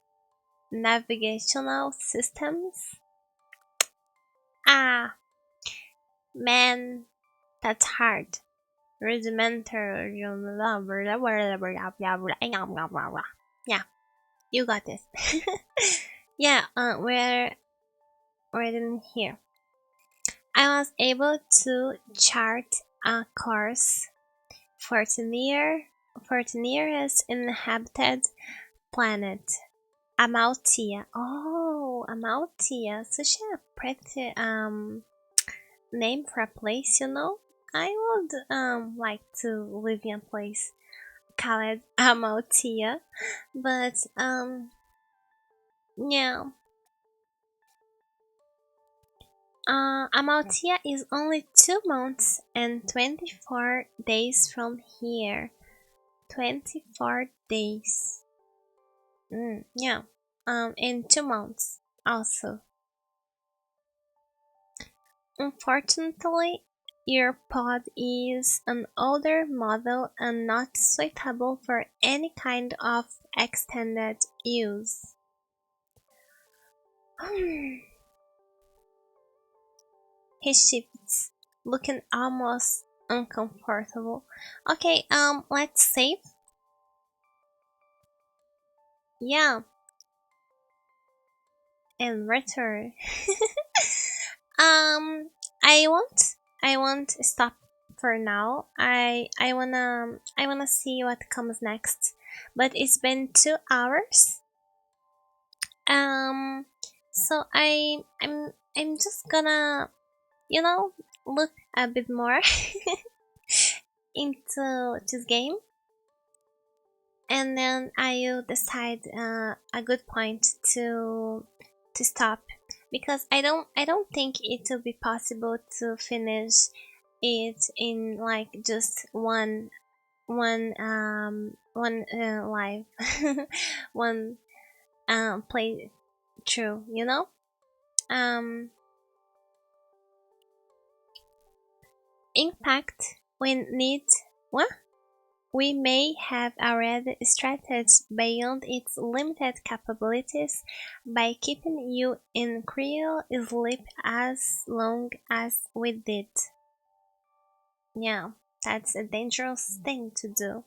navigational systems? Ah, man, that's hard. Rudimentary. Yeah, you got this. Yeah, we're in here. I was able to chart a course for the nearest inhabited planet, Amalthea. Oh, Amalthea, such a pretty name for a place, you know. I would like to live in a place called Amalthea, but yeah. Amalthea is only 2 months and 24 days from here. 24 days. Yeah. In 2 months also. Unfortunately, your pod is an older model and not suitable for any kind of extended use. He shifts, looking almost uncomfortable. Okay, let's save. Yeah, and return. um, I won't stop for now. I wanna see what comes next. But it's been 2 hours. Um, so I'm just gonna, you know, look a bit more into this game, and then I'll decide a good point to stop, because I don't think it will be possible to finish it in like just one live one play through, you know. um in fact, we need what we may have already stretched beyond its limited capabilities by keeping you in cryo sleep as long as we did. Yeah, that's a dangerous thing to do.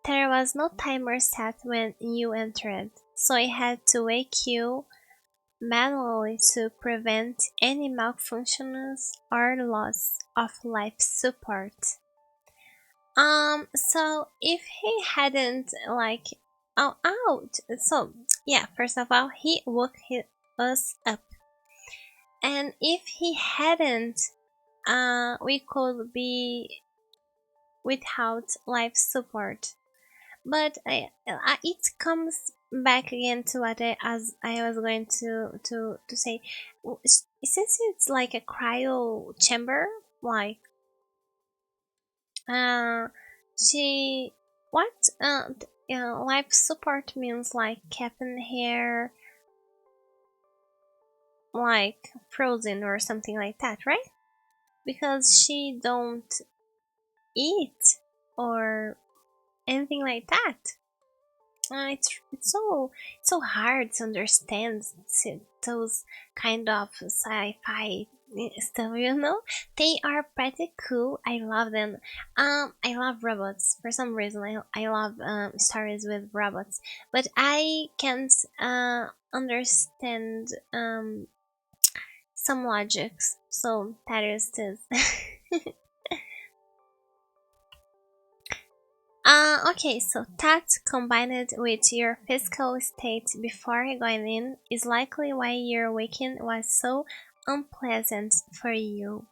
There was no timer set when you entered, so I had to wake you manually to prevent any malfunctions or loss of life support. So if he hadn't like, oh, out. So yeah, first of all, he woke us up, and if he hadn't, we could be without life support. But it comes back again to what as I was going to say. Since it's like a cryo chamber, like Uh, she what life support means like keeping hair like frozen or something like that, right? Because she don't eat or anything like that. It's so hard to understand those kind of sci-fi stuff. They are pretty cool. I love them. I love robots for some reason. I love stories with robots, but I can't understand some logics. So that is this. Okay, so that combined with your physical state before going in is likely why your weekend was so unpleasant for you.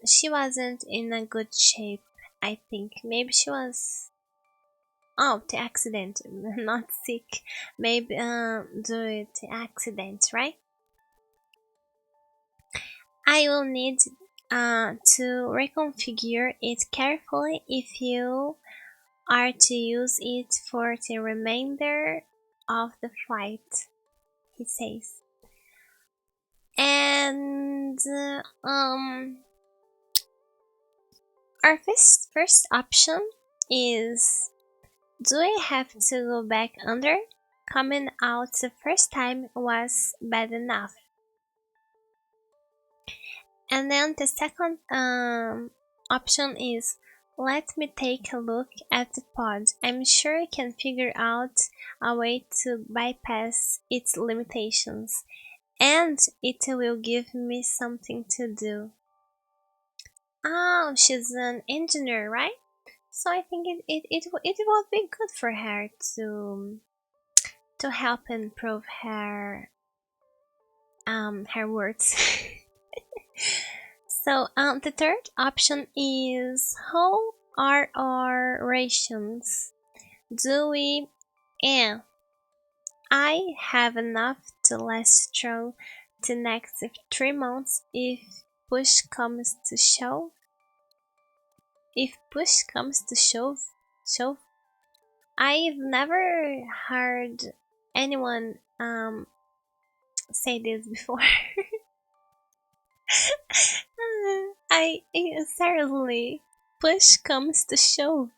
She wasn't in a good shape, I think. Maybe she was. Oh, the accident, not sick. Maybe due to accident, right? I will need to reconfigure it carefully if you are to use it for the remainder of the flight, he says. And our first option is, do I have to go back under? Coming out the first time was bad enough. And then the second option is, let me take a look at the pod. I'm sure I can figure out a way to bypass its limitations, and it will give me something to do. Oh, she's an engineer, right? So I think it would be good for her to help improve her words. So the third option is, how are our rations? Do we? Yeah, I have enough to last through the next 3 months if push comes to shove. If push comes to shove. I've never heard anyone say this before. I seriously, push comes to shove.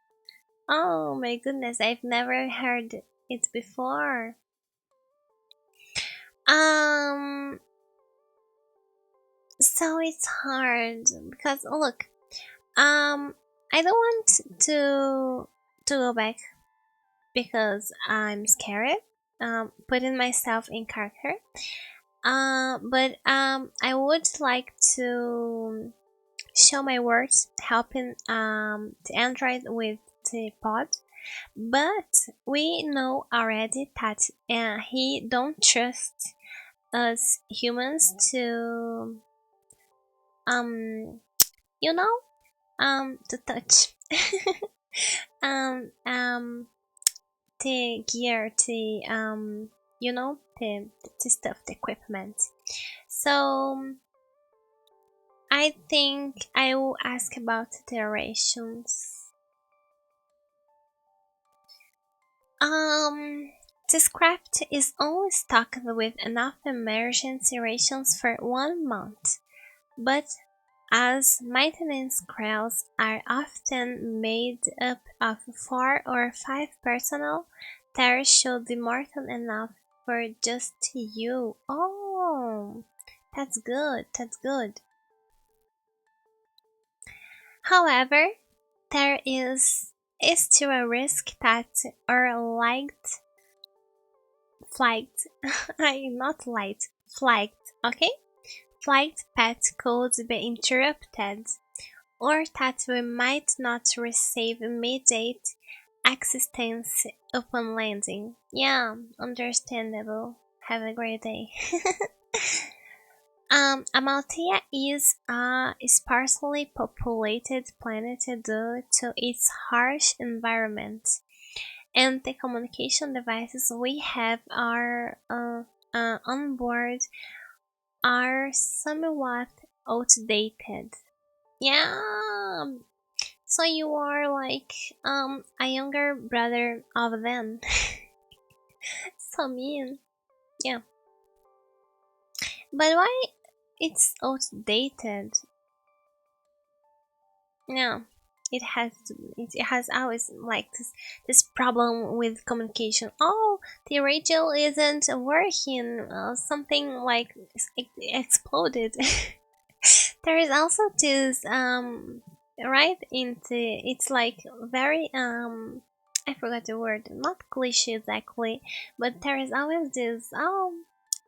Oh my goodness, I've never heard it before. Um, so it's hard because look, I don't want to go back because I'm scared. Putting myself in character. But I would like to show my works helping the android with the pod, but we know already that he don't trust us humans to um you know to touch um um the gear, the stuff, the equipment. So I think I will ask about the rations. This craft is only stocked with enough emergency rations for 1 month, but as maintenance crews are often made up of 4 or 5 personnel, there should be more than enough for just you. Oh, that's good, that's good. However, there is still a risk that our light flight, I not light, flight, okay? Flight path could be interrupted, or that we might not receive immediate assistance upon landing. Yeah, understandable. Have a great day. Amalthea is a sparsely populated planet due to its harsh environment, and the communication devices we have are on board are somewhat outdated. Yeah, so you are like a younger brother of them. So mean. Yeah. But why it's outdated? Yeah. it has always like this problem with communication. Oh, the radio isn't working. Something like exploded. There is also this right into it's like very I forgot the word, not cliche exactly, but there is always this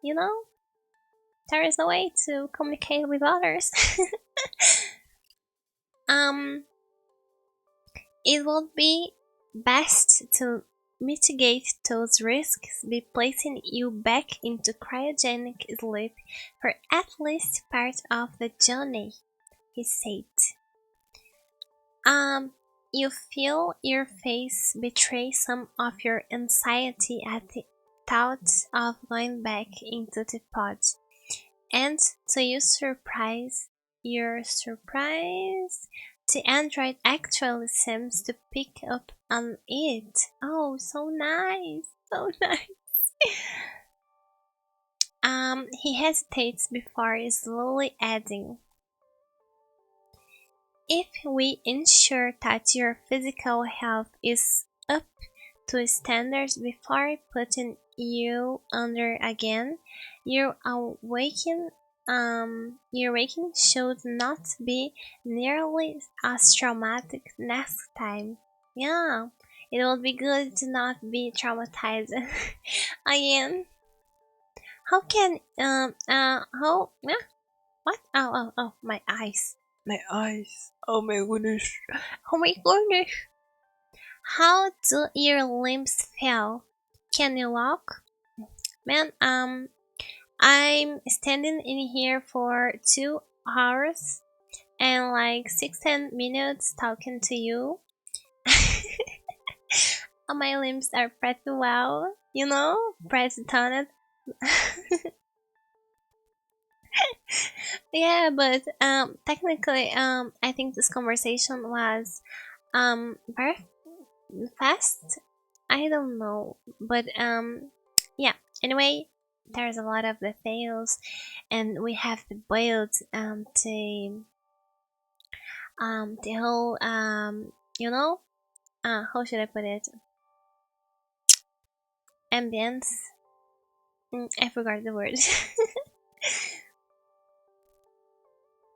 you know there is a way to communicate with others. um it would be best to mitigate those risks by placing you back into cryogenic sleep for at least part of the journey, he said. Um, you feel your face betray some of your anxiety at the thought of going back into the pod. And to your surprise, the android actually seems to pick up on it. Oh, so nice, so nice. He hesitates before slowly adding, if we ensure that your physical health is up to standards before putting you under again, your your waking should not be nearly as traumatic next time. Yeah, it will be good to not be traumatized again. How can how yeah, what? Oh, my eyes. My eyes. Oh my goodness. Oh my goodness. How do your limbs feel? Can you walk? Man, I'm standing in here for 2 hours and like 16 minutes talking to you. My limbs are pretty well, pretty toned. Yeah, but technically, I think this conversation was very fast. I don't know, but yeah. Anyway, there's a lot of details, and we have to build the whole how should I put it, ambience. I forgot the word.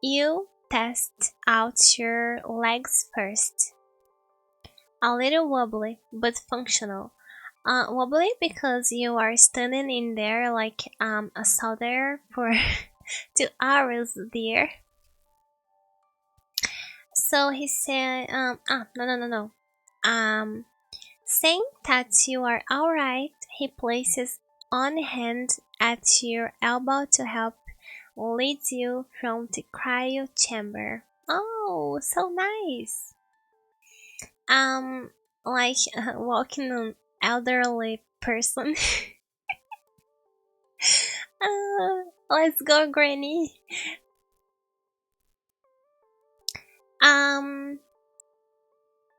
You test out your legs first. A little wobbly, but functional. Wobbly because you are standing in there like a soldier for 2 hours there. So he said, no. Um, saying that you are alright, he places one hand at your elbow to help lead you from the cryo chamber. Oh, so nice. Um, like walking an elderly person. Let's go, Granny. Um,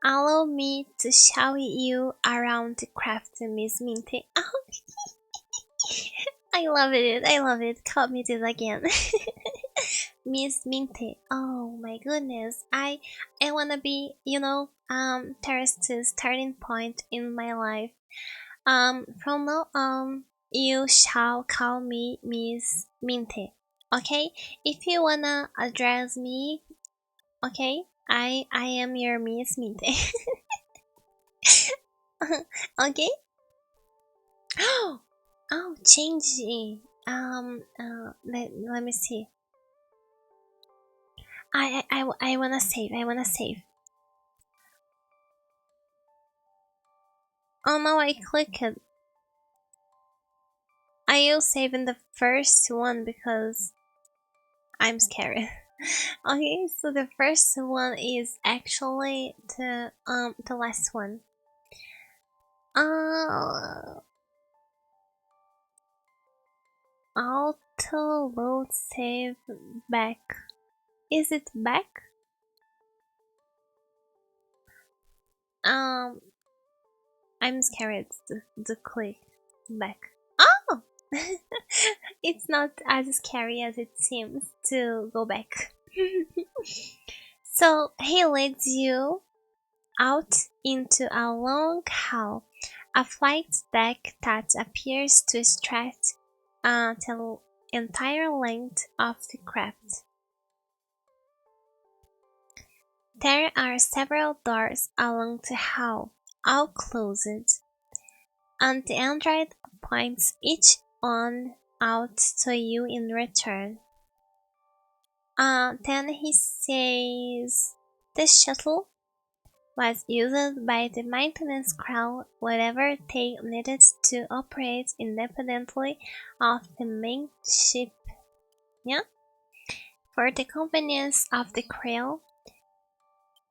allow me to show you around the craft, Miss Minthe. Oh, I love it. I love it. Call me this again. Miss Minthe. Oh my goodness. I wanna be, there's this starting point in my life. From now on, you shall call me Miss Minthe. Okay? If you wanna address me, okay? I am your Miss Minthe. Okay? Oh, changing. Let me see. I wanna save. I wanna save. Oh no, I clicked. I will save in the first one because I'm scared. Okay, so the first one is actually the last one. Auto load save back. Is it back? Um, I'm scared to click back. Oh, it's not as scary as it seems to go back. So he leads you out into a long hall, a flight deck that appears to stretch the entire length of the craft. There are several doors along the hall, all closed, and the android points each one out to you in return. Then he says, "This shuttle was used by the maintenance crew whenever they needed to operate independently of the main ship. Yeah? For the convenience of the crew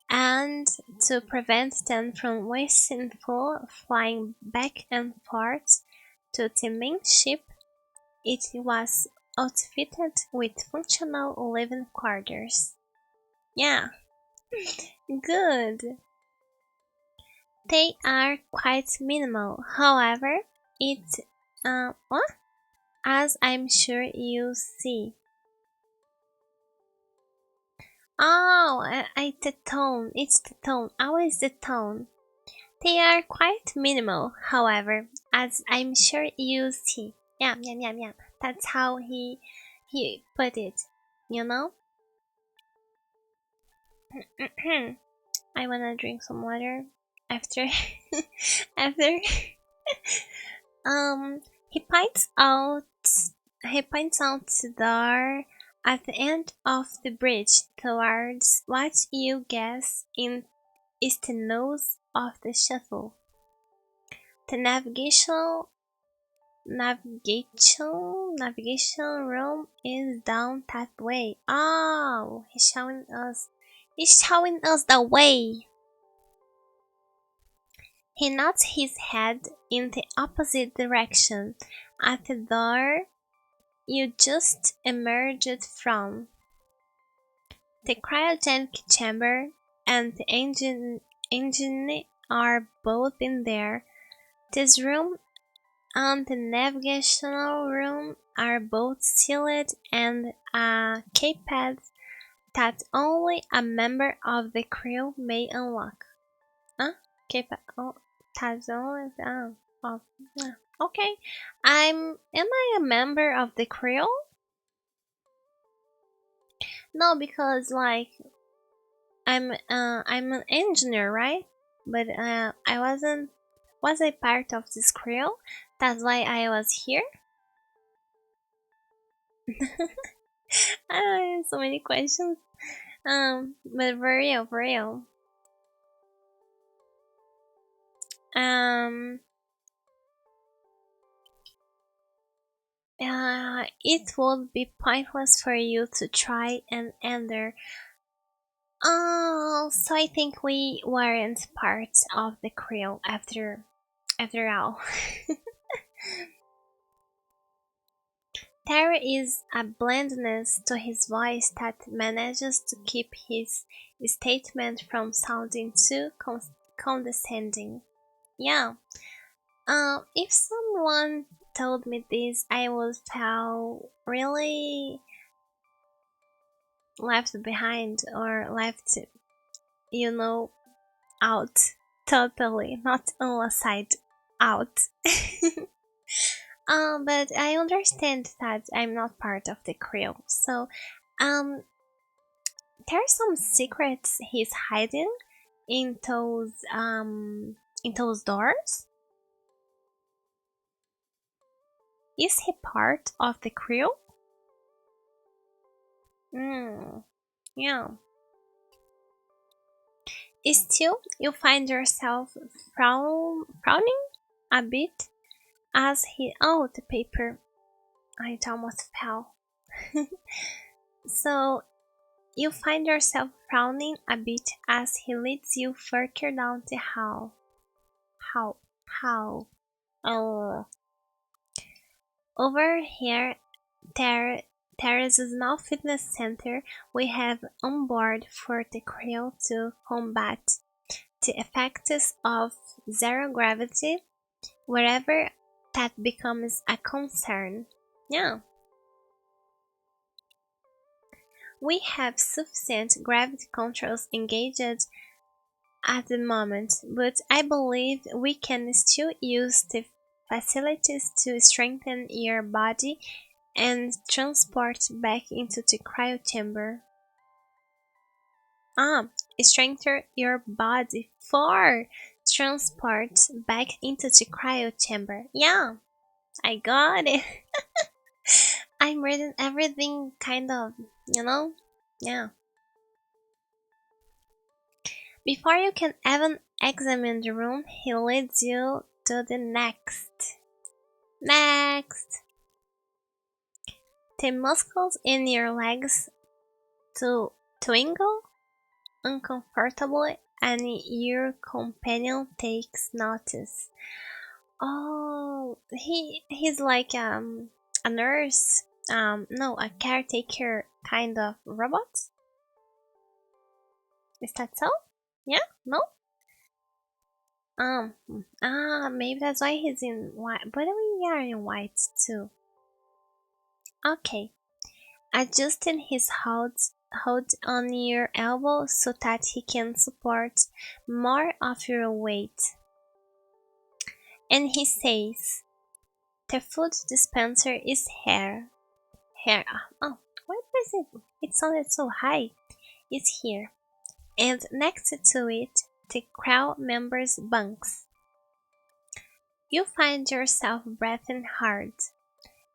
and to prevent them from wasteful flying back and forth to the main ship, it was outfitted with functional living quarters." Yeah, good. They are quite minimal, however, it what? As I'm sure you see. Oh, the tone. It's the tone. Always the tone. They are quite minimal, however, as I'm sure you see. Yeah, yeah, yeah, yeah. That's how he put it. You know. I wanna drink some water after after he points out the door at the end of the bridge towards what you guess is the nose of the shuttle. The navigation room is down that way. Oh, he's showing us the way. He nods his head in the opposite direction at the door you just emerged from. The cryogenic chamber and the engine are both in there. This room and the navigational room are both sealed and keypad that only a member of the crew may unlock. Huh? Keypad. Oh, that's only. Oh, yeah. Okay. Am I a member of the crew? No, because like I'm an engineer, right? But I wasn't. Was I part of this crew? That's why I was here. So many questions. But for real, for real. Um, it would be pointless for you to try and enter. Oh, so I think we weren't part of the crew after all. There is a blandness to his voice that manages to keep his statement from sounding too condescending. Yeah. If someone told me this, I would feel really left behind or left, you know, out totally, not on a side, out. But I understand that I'm not part of the crew, so um, there are some secrets he's hiding in those doors. Is he part of the crew? Hmm. Yeah. Still, you find yourself frowning a bit as he. Oh, the paper. I almost fell. So, you find yourself frowning a bit as he leads you further down the hall. How? How? Oh. Over here, there, there is a small fitness center we have on board for the crew to combat the effects of zero gravity wherever that becomes a concern. Yeah. We have sufficient gravity controls engaged at the moment, but I believe we can still use the facilities to strengthen your body and transport back into the cryo chamber. Ah, strengthen your body for transport back into the cryo chamber. Yeah, I got it. I'm reading everything kind of, you know? Yeah. Before you can even examine the room, he leads you to the next. Next! The muscles in your legs to twingle uncomfortably, and your companion takes notice. Oh, he's like a nurse. No, a caretaker kind of robot. Is that so? Yeah? No? Um. Maybe that's why he's in white. But we are in white too. Okay. Adjusting his hold on your elbow so that he can support more of your weight. And he says, the food dispenser is here. Here. Oh, what was it? It sounded so high. It's here. And next to it, the crowd members' bunks. You find yourself breathing hard,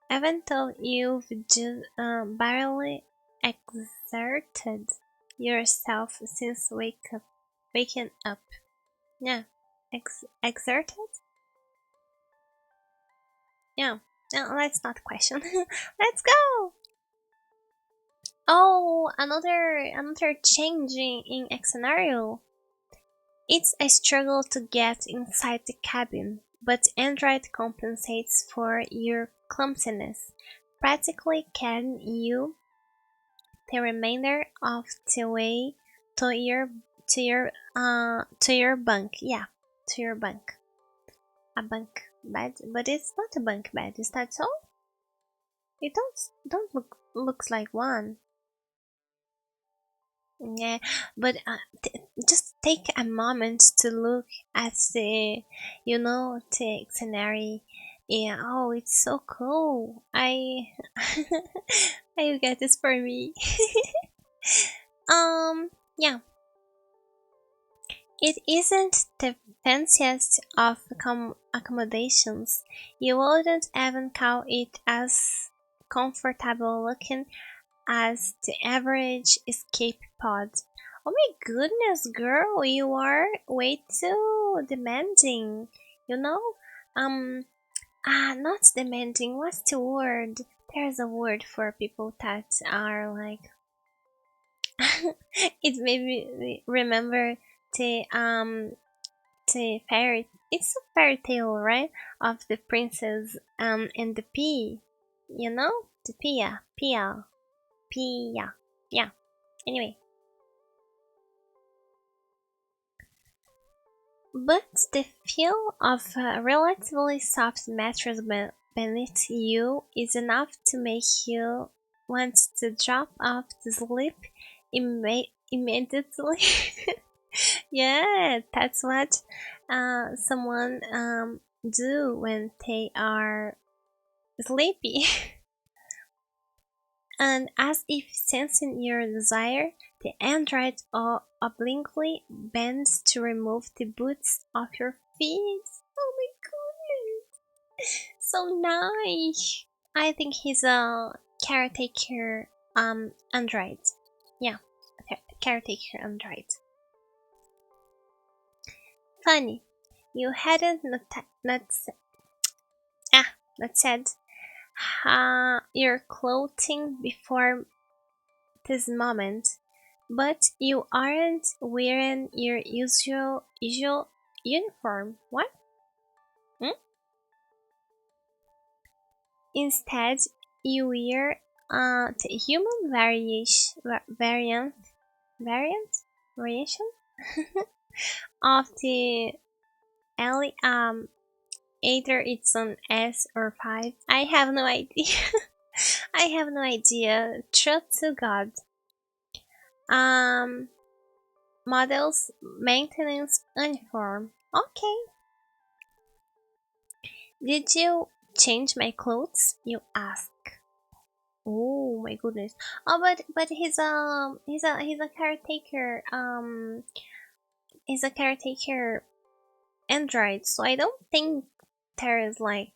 even though you've just barely exerted yourself since waking up. Yeah, exerted? Yeah. No, let's not question. Let's go. Oh, another change in a scenario. It's a struggle to get inside the cabin, but Android compensates for your clumsiness, practically carrying you the remainder of the way to your bunk. Yeah, to your bunk. A bunk bed, but it's not a bunk bed. Is that so? It don't looks like one. Yeah, but just take a moment to look at the scenery. Yeah, oh, it's so cool. I get this for me. Yeah, it isn't the fanciest of accommodations. You wouldn't even call it as comfortable looking as the average escape pod. Oh my goodness, girl, you are way too demanding. You know? Not demanding. What's the word? There's a word for people that are like. It made me remember the fairy. It's a fairy tale, right? Of the princess and the pea. You know, the pia. Yeah. Anyway, but the feel of a relatively soft mattress beneath you is enough to make you want to drop off to sleep immediately. Yeah, that's what someone do when they are sleepy. And as if sensing your desire, the android obliquely bends to remove the boots off your feet. Oh my goodness, so nice! I think he's a caretaker android. Yeah, caretaker android. Funny, you hadn't not said your clothing before this moment, but you aren't wearing your usual uniform. What? Hmm? Instead, you wear the human variant variation of the alley. Either it's on S or 5. I have no idea. I have no idea. Truth to God. Um, Model's maintenance uniform. Okay. Did you change my clothes? You ask. Oh my goodness. Oh, but he's a caretaker. He's a caretaker android. So I don't think there is like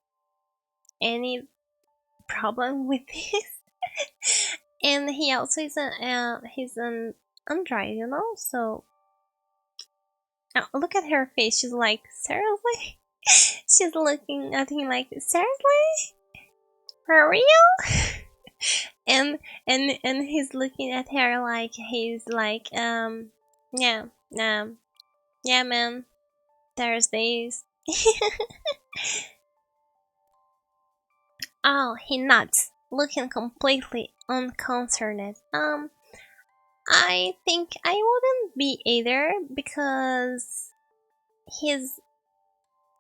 any problem with this. And he also is he's an android, you know. So look at her face. She's like, seriously. She's looking at him like, seriously, for real. And he's looking at her like he's like yeah, yeah, man, Thursdays. Oh, he nods, looking completely unconcerned. I think I wouldn't be either because he's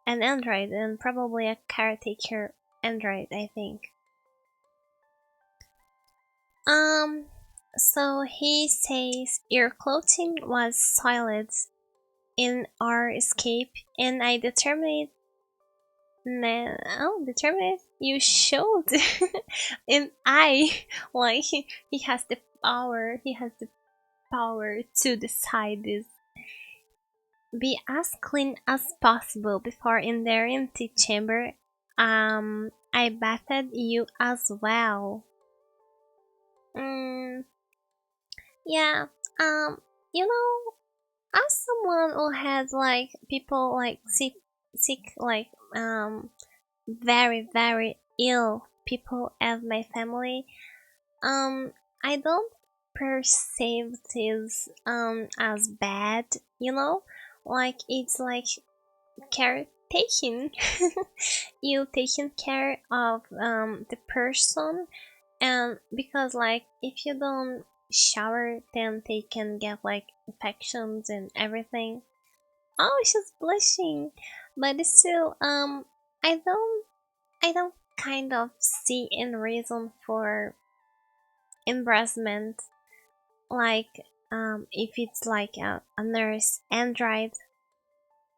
an android and probably a caretaker android, I think. Um, so he says your clothing was soiled in our escape, and I determined. Oh, determined you should. And I, like, he has the power. He has the power to decide this. Be as clean as possible before entering the chamber. I bathed you as well. Mm, yeah. Um, you know, as someone who has like people like sick like very ill people as my family, um I don't perceive this as bad, you know, like it's like care taking. You taking care of the person, and because like if you don't shower then they can get like infections and everything. Oh, she's blushing, but still, I don't kind of see any reason for embarrassment. Like, if it's like a nurse android,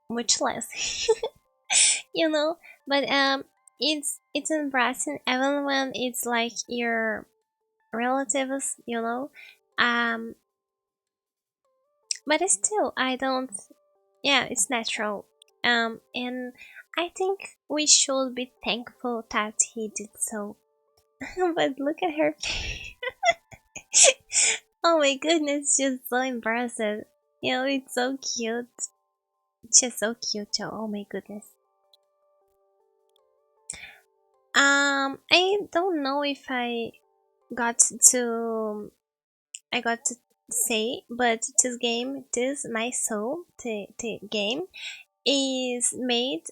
much less, you know. But it's embarrassing even when it's like your relatives, you know. Um, but still, I don't. Yeah, it's natural. And I think we should be thankful that he did so. But look at her face. Oh my goodness, she's so embarrassed. You know, it's so cute. She's so cute, too. Oh my goodness. I don't know if got to I got to say, but this game, this my soul, the game is made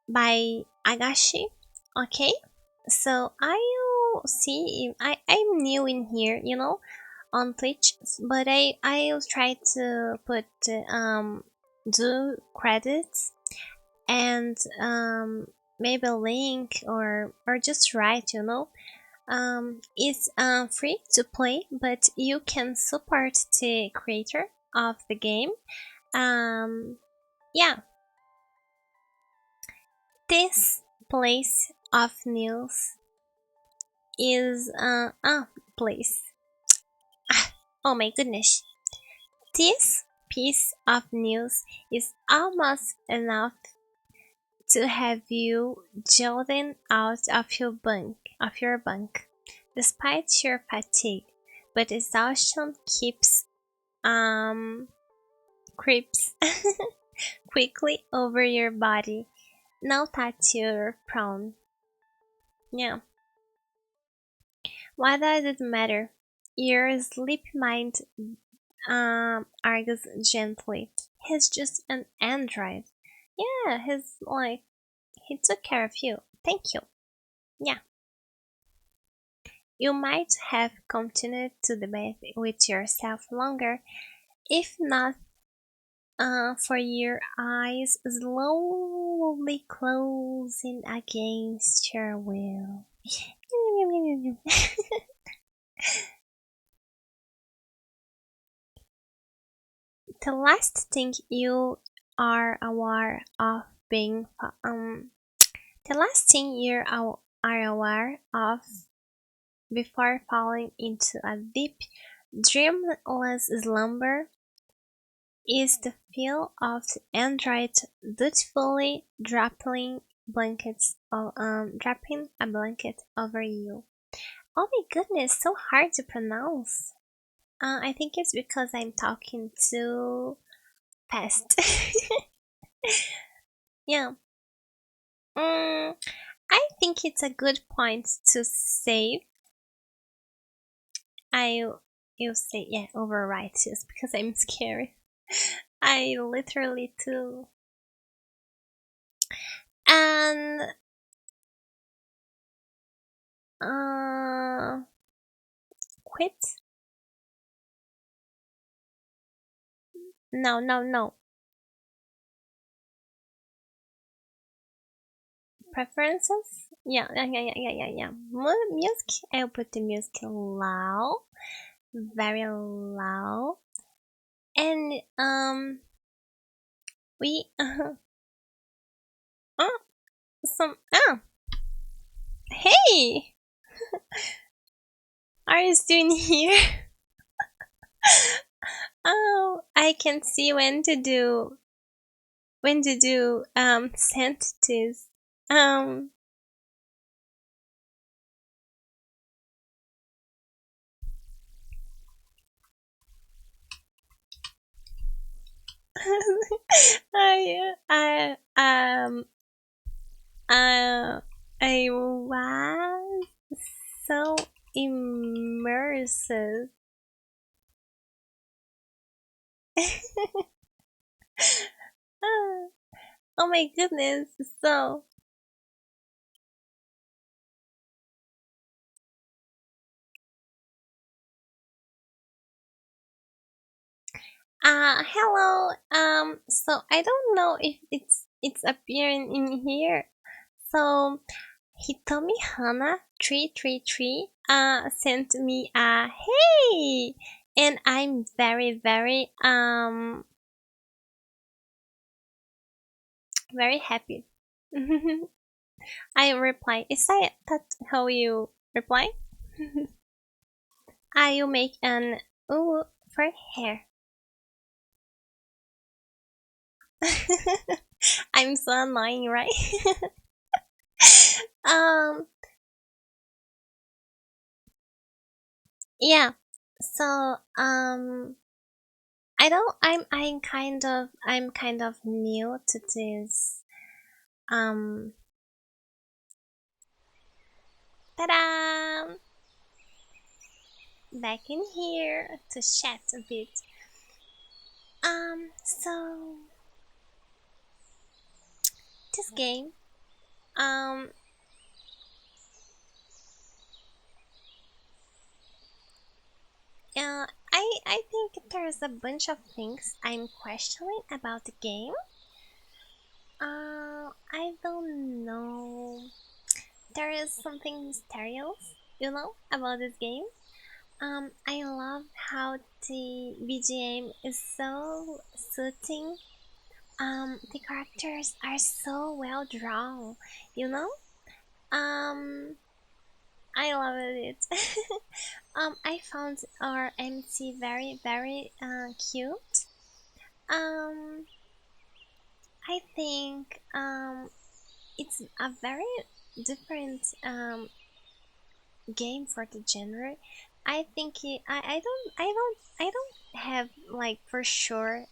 by Agashi. Okay, so I'll see. I'm new in here, you know, on Twitch, but I'll try to put do credits and maybe a link or just write, you know. It's free to play, but you can support the creator of the game. Um, yeah, this place of news is place. Oh my goodness, this piece of news is almost enough to have you jolting out of your bunk, despite your fatigue. But exhaustion keeps creeps quickly over your body. Now that you're prone. Yeah. Why does it matter? Your sleepy mind argues gently. He's just an android. Yeah, he's like he took care of you. Thank you. Yeah. You might have continued to debate with yourself longer, if not for your eyes slowly closing against your will. The last thing you are aware of being the last thing are aware of before falling into a deep, dreamless slumber is the feel of the android dutifully dropping a blanket over you. Oh my goodness, so hard to pronounce. I think it's because I'm talking too fast. Yeah. Mm, I think it's a good point to save. I you say yeah, overwrite just because I'm scared. I literally too. And uh quit? No, no, no. Preferences? Yeah, yeah, yeah, yeah, yeah, yeah. Music. I'll put the music low, very low, and we oh some hey, are you doing here? Oh, I can see when to do sentences. Um, I uh, I was so immersive. Oh my goodness! So, hello. So I don't know if it's appearing in here. So Hitomi Hana 333 sent me a hey, and I'm very very happy. I reply. Is that how you reply? You make an ooh for hair. I'm so annoying, right? um, yeah. So, I don't. I'm kind of new to this. Um, ta-da! Back in here to chat a bit. So this game, um, I think there's a bunch of things I'm questioning about the game. I don't know. There is something mysterious, about this game. I love how the BGM is so soothing. The characters are so well drawn, you know. Um, I love it. I found our MC very cute. Um, I think it's a very different game for the genre. I think I don't have like for sure.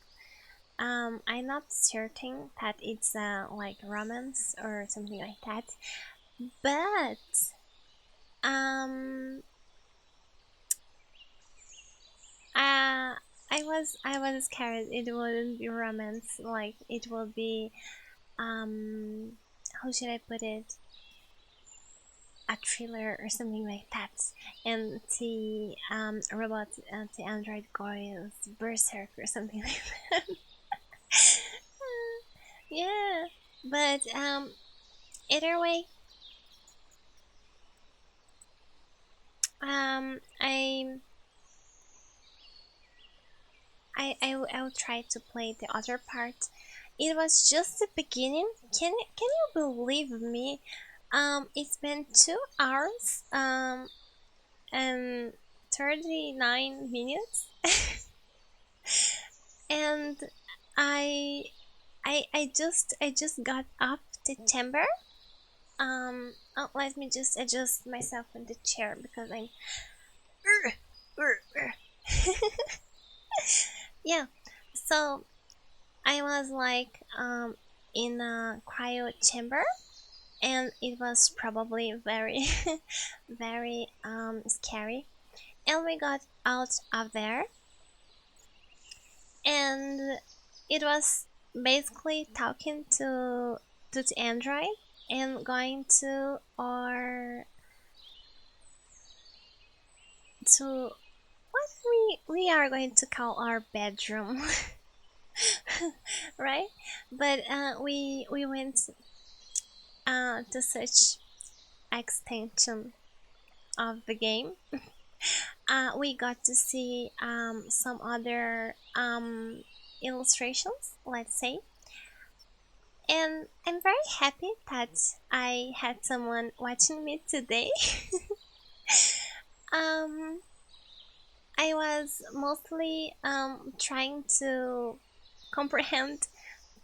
I'm not certain that it's like romance or something like that. But um uh I was scared it wouldn't be romance, like it will be how should I put it, a thriller or something like that, and the robot, the android goes berserk or something like that. Yeah, but either way, um i I'll try to play the other part. It was just the beginning. Can you believe me? It's been 2 hours and 39 minutes, and I I just got up the timber. Oh, let me just adjust myself in the chair because I'm. Yeah. So I was like in a cryo chamber, and it was probably very very scary. And we got out of there, and it was basically talking to the android and going to our to what we are going to call our bedroom. Right? But we went to such extension of the game. We got to see some other illustrations, let's say, and I'm very happy that I had someone watching me today. um, I was mostly trying to comprehend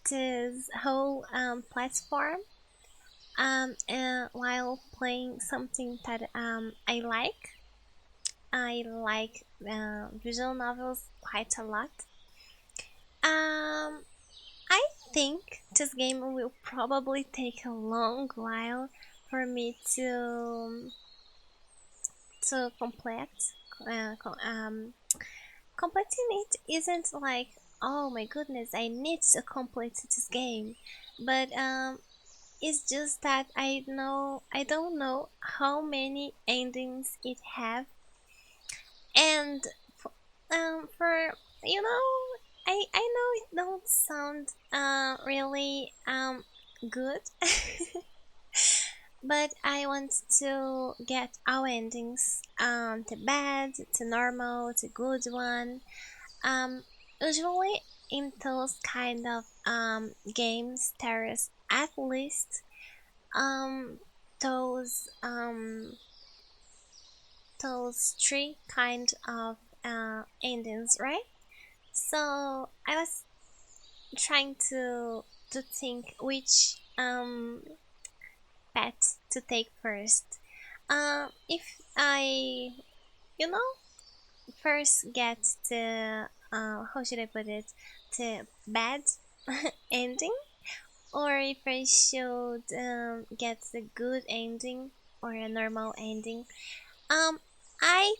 this whole platform while playing something that I like. I like visual novels quite a lot. I think this game will probably take a long while for me to complete. Uh, co- um, Completing it isn't like, oh my goodness, I need to complete this game, but it's just that I don't know how many endings it have, and for you know, I know it don't sound really good, but I want to get all endings, the bad, the normal, the good one. Um, Usually in those kind of games, there is at least um those um those three kind of endings, right? So I was trying to think which pet to take first. If I, you know, first get the how should I put it, the bad ending, or if I should get the good ending or a normal ending. Um, I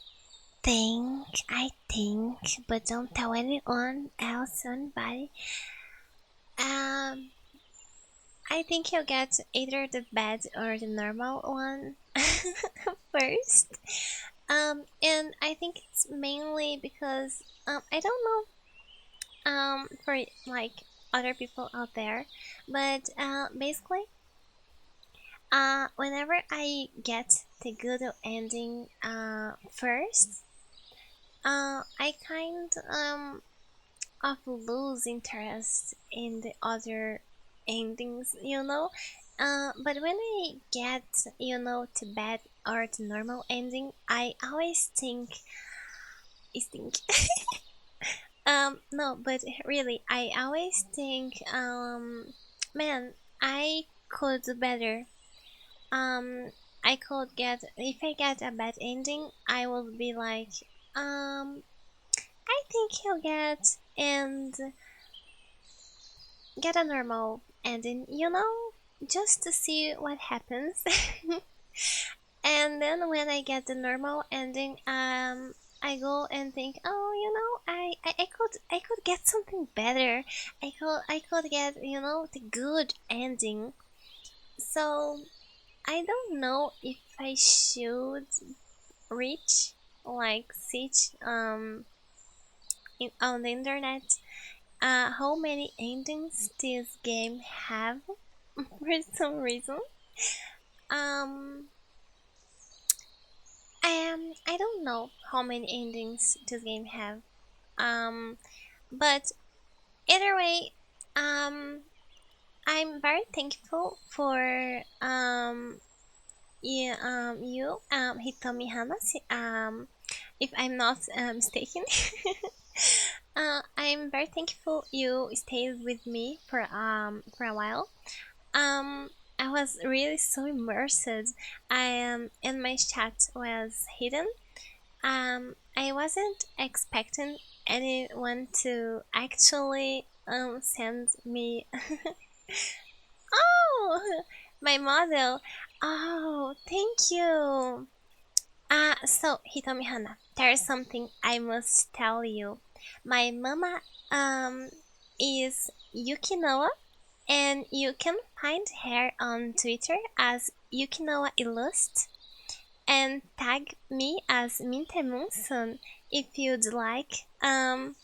I think, but don't tell anyone else, anybody. Um, I think you'll get either the bad or the normal one first. And I think it's mainly because I don't know for like other people out there, but basically whenever I get the good ending first, I kind of lose interest in the other endings, you know. But when I get, you know, the bad or the normal ending, I always think no, but really, I always think man, I could do better. Um, I could get, if I get a bad ending, I will be like, I think he'll and get a normal ending, you know, just to see what happens. And then when I get the normal ending, I go and think, oh, you know, I could get something better. I could get, you know, the good ending. So I don't know if I should reach like search on the internet how many endings this game have for some reason. Um, I don't know how many endings this game have. Um, But either way, um, I'm very thankful for Hitomi Hana. If I'm not mistaken. I'm very thankful you stayed with me for a while. I was really so immersed. And my chat was hidden. I wasn't expecting anyone to actually send me. Oh, my model. Oh, thank you. So Hitomi Hana, there's something I must tell you. My mama is Yukinoa, and you can find her on Twitter as Yukinoa Illust, and tag me as Minthe Munson if you'd like. Oh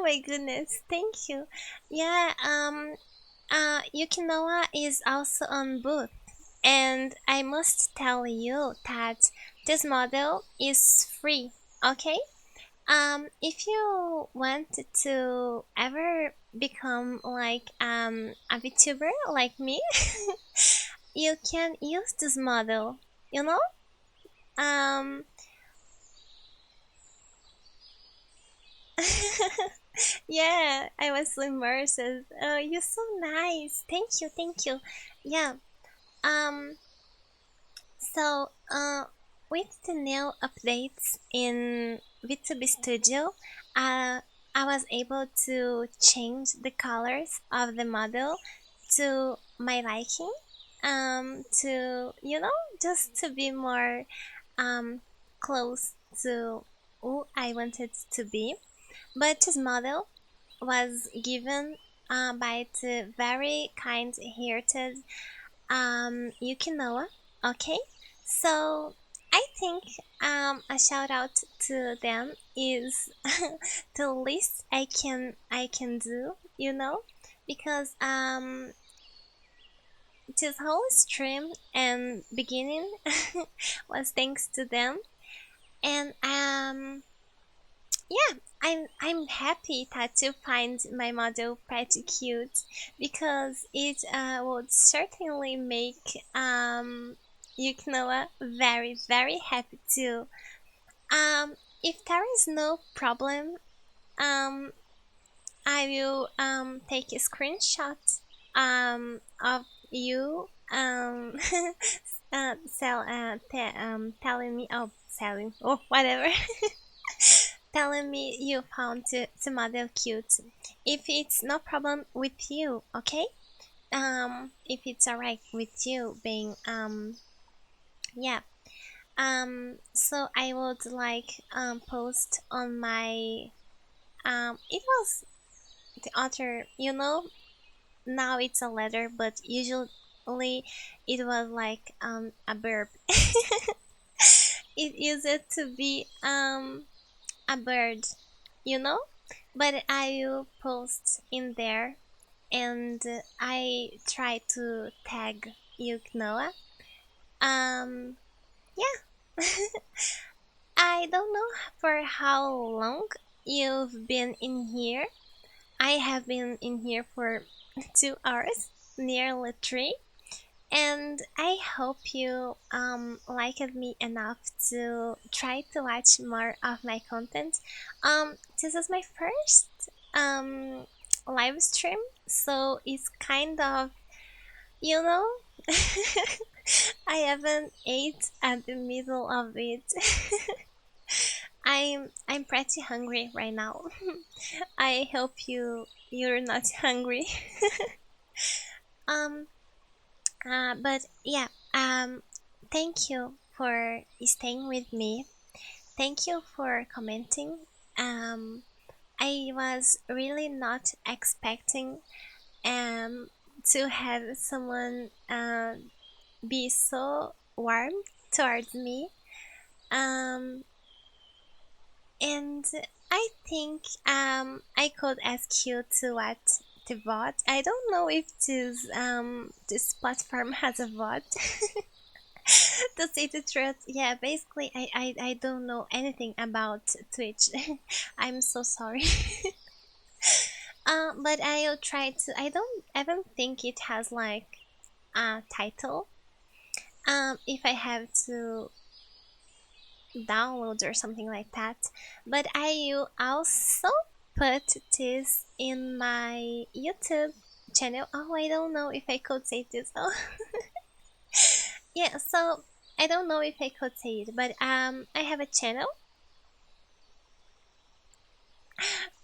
my goodness, thank you. Yeah, Yukinoa is also on Booth, and I must tell you that this model is free. Okay. If you want to ever become like a VTuber like me, you can use this model. You know. Um. Yeah, I was so immersed. Oh, you're so nice. Thank you, thank you. Yeah. Um. So, with the new updates in VTube Studio, I was able to change the colors of the model to my liking. To just to be more um close to who I wanted to be. But this model was given by the very kind-hearted Yukinoa. Okay, so I think a shout out to them is the least I can do, because this whole stream and beginning was thanks to them. And yeah, I'm happy that to find my model pretty cute, because it would certainly make Yukinoa very very happy too. If there is no problem, um, I will take a screenshot of you telling me, oh, selling, oh, whatever. Telling me you found the model cute. If it's no problem with you, okay? If it's alright with you being yeah. So I would like post on my it was the other, now it's a letter, but usually it was like a verb. It used to be a bird, you know? But I will post in there, and I try to tag Yukinoa. Um, yeah. I don't know for how long you've been in here. I have been in here for 2 hours, nearly three. And I hope you liked me enough to try to watch more of my content. This is my first live stream, so it's kind of, you know, I haven't ate at the middle of it. I'm pretty hungry right now. I hope you're not hungry. um but yeah, thank you for staying with me. Thank you for commenting. Um, I was really not expecting um to have someone be so warm towards me. Um, and I think I could ask you to watch the VOD. I don't know if this platform has a VOD. To say the truth, yeah, basically, I don't know anything about Twitch. I'm so sorry. But I'll try to. I don't even think it has like a title. If I have to download or something like that. But I will also put this in my YouTube channel. Oh, I don't know if I could say this. Oh, yeah. So I don't know if I could say it, but I have a channel.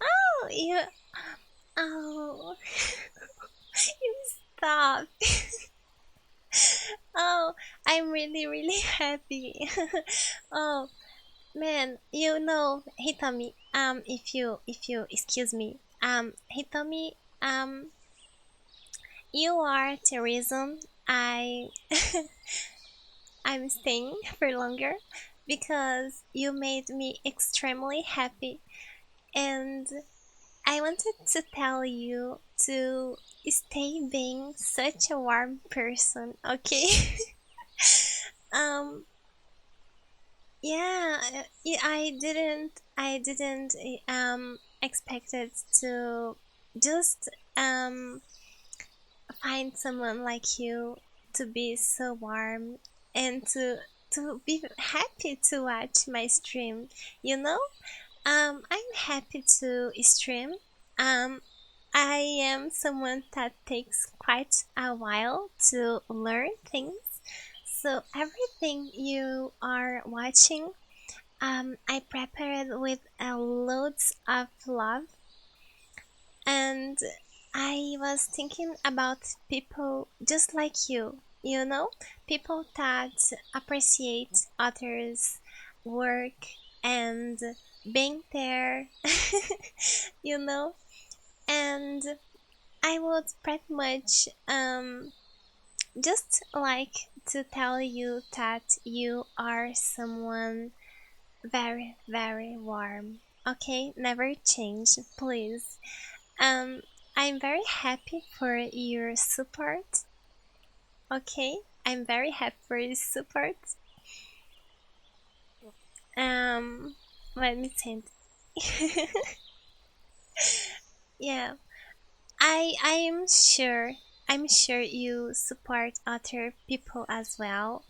Oh, you. Oh, you stop. Oh, I'm really really happy. Oh man, Hitomi. If you excuse me, Hitomi. You are the reason I I'm staying for longer because you made me extremely happy, and I wanted to tell you to stay being such a warm person, okay? um yeah, I didn't expected to just find someone like you to be so warm and to be happy to watch my stream, you know. I'm happy to stream. I am someone that takes quite a while to learn things, so everything you are watching, I prepared with a loads of love, and I was thinking about people just like you know, people that appreciate others' work and being there, you know, and I would pretty much just like to tell you that you are someone very, very warm. Okay, never change, please. Um, I'm very happy for your support. Okay, I'm very happy for your support. Um, Let me think. Yeah, I'm sure you support other people as well.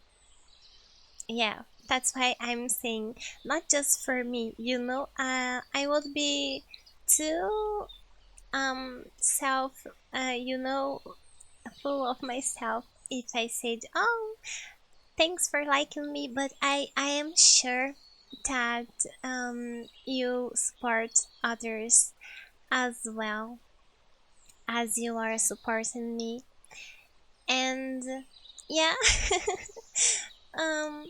Yeah, that's why I'm saying not just for me. I would be too self full of myself if I said, "Oh, thanks for liking me," but I am sure that you support others as well as you are supporting me, and yeah. um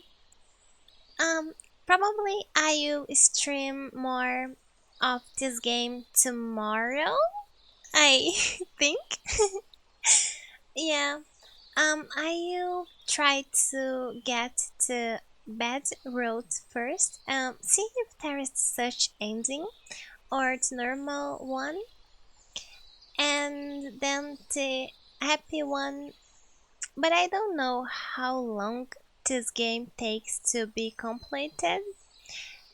um Probably I will stream more of this game tomorrow, I think. Yeah. I will try to get the bad route first. See if there is such ending or the normal one, and then the happy one. But I don't know how long this game takes to be completed,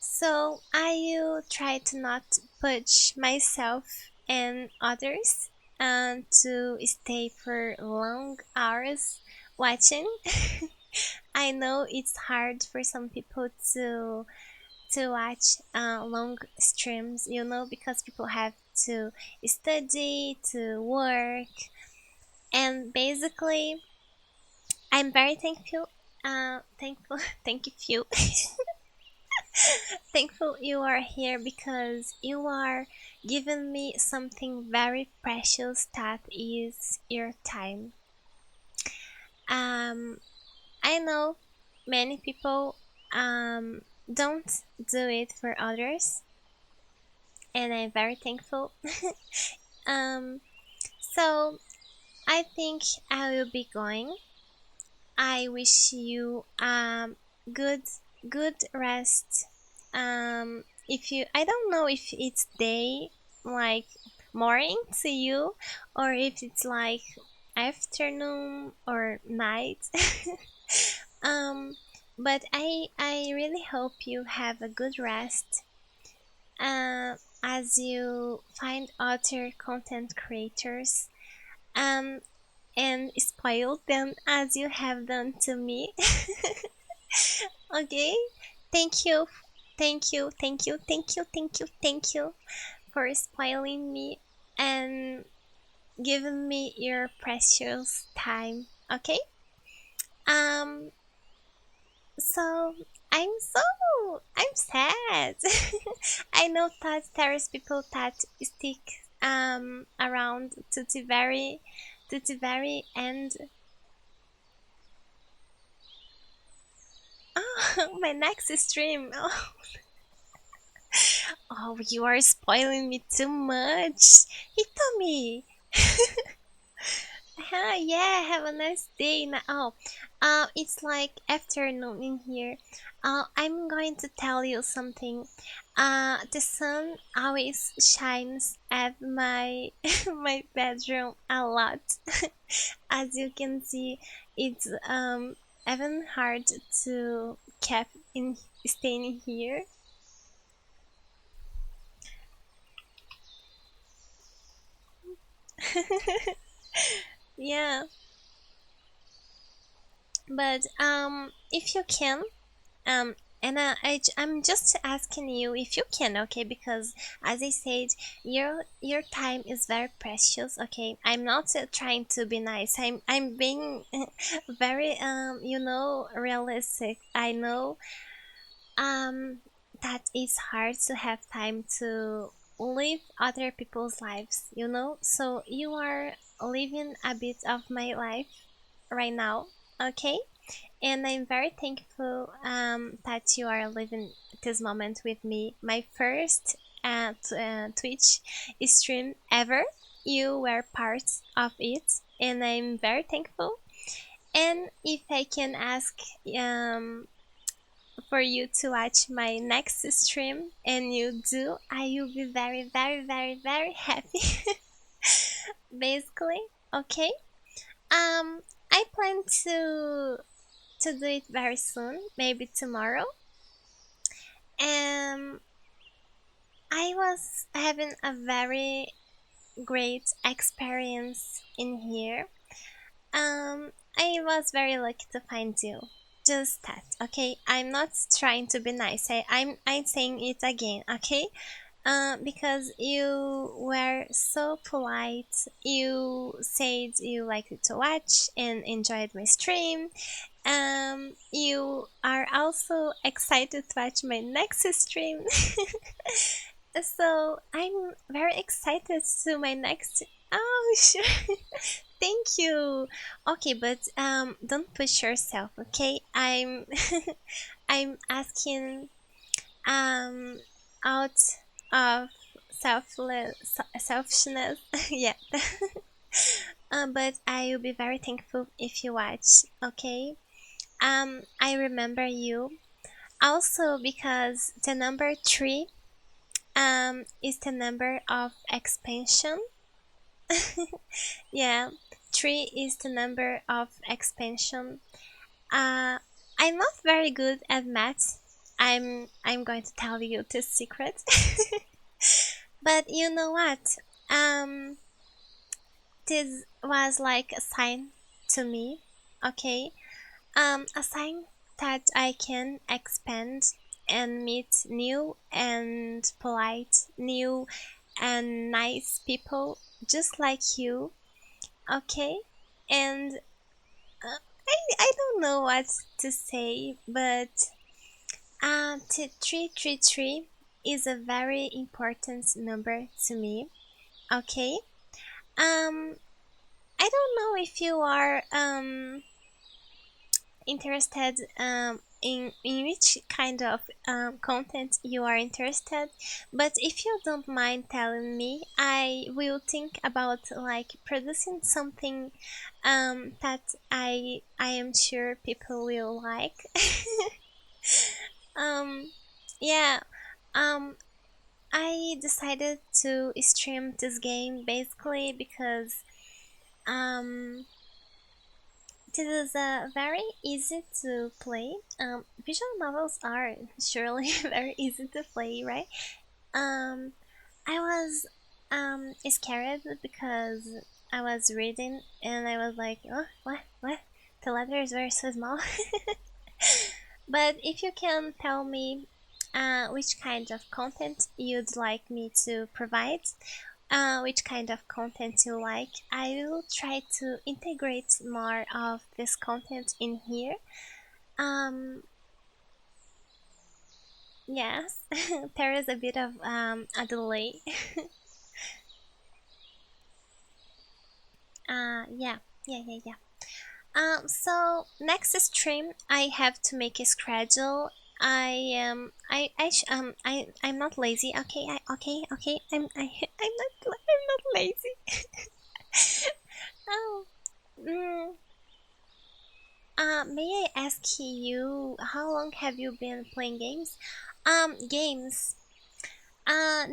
so I will try to not push myself and others and to stay for long hours watching. I know it's hard for some people to watch long streams, because people have to study, to work, and basically, I'm very thankful, thank you, thankful you are here because you are giving me something very precious that is your time. Um, I know many people don't do it for others, and I'm very thankful. um, so I think I will be going. I wish you good good rest. If you I don't know if it's day, like morning to you, or if it's like afternoon or night. Um, but I really hope you have a good rest. As you find other content creators. Um, and spoil them as you have done to me. Okay? Thank you. Thank you. Thank you. Thank you. Thank you. Thank you for spoiling me and giving me your precious time. Okay? Um so I'm sad. I know that there's people that stick around to the very end. Oh, my next stream. Oh, oh, you are spoiling me too much. Hitomi. Yeah, have a nice day. Oh, it's like afternoon in here. I'm going to tell you something. The sun always shines at my my bedroom a lot. As you can see, it's even hard to keep in staying here. Yeah, but if you can, and I'm just asking you if you can, okay? Because as I said, your time is very precious, okay? I'm not trying to be nice. I'm being very realistic. I know that it's hard to have time to live other people's lives, you know? So you are living a bit of my life right now, okay? And I'm very thankful that you are living this moment with me. My first Twitch stream ever. You were part of it, and I'm very thankful. And if I can ask um, for you to watch my next stream, and you do, I will be very, very, very, very happy. Basically, okay. I plan to do it very soon, maybe tomorrow. And I was having a very great experience in here. I was very lucky to find you. Just that, okay? I'm not trying to be nice. I'm saying it again, okay? Because you were so polite. You said you liked to watch and enjoyed my stream. You are also excited to watch my next stream. So I'm very excited to my next. Oh, sure. Thank you. Okay, but don't push yourself. Okay, I'm asking um out of selfishness. Yeah. But I will be very thankful if you watch. Okay. I remember you also because the number three is the number of expansion. Yeah, three is the number of expansion. Uh, I'm not very good at maths. I'm going to tell you the secret. But you know what? Um, this was like a sign to me. Okay, a sign that I can expand and meet new and polite, new and nice people just like you. Okay, and I don't know what to say, but 333 is a very important number to me. Okay, um, I don't know if you are interested in which kind of content you are interested, but if you don't mind telling me, I will think about like producing something that I am sure people will like. um yeah, um I decided to stream this game basically because um this is very easy to play. Visual novels are surely very easy to play, right? Um, I was scared because I was reading and I was like, oh, what? The letters were so small. But if you can tell me which kind of content you'd like me to provide, which kind of content you like, I will try to integrate more of this content in here. Um, yes, there is a bit of a delay. Yeah, yeah. So next stream, I have to make a schedule. I'm not lazy. Okay, okay. I'm not lazy. Oh, mm, may I ask you how long have you been playing games? Games.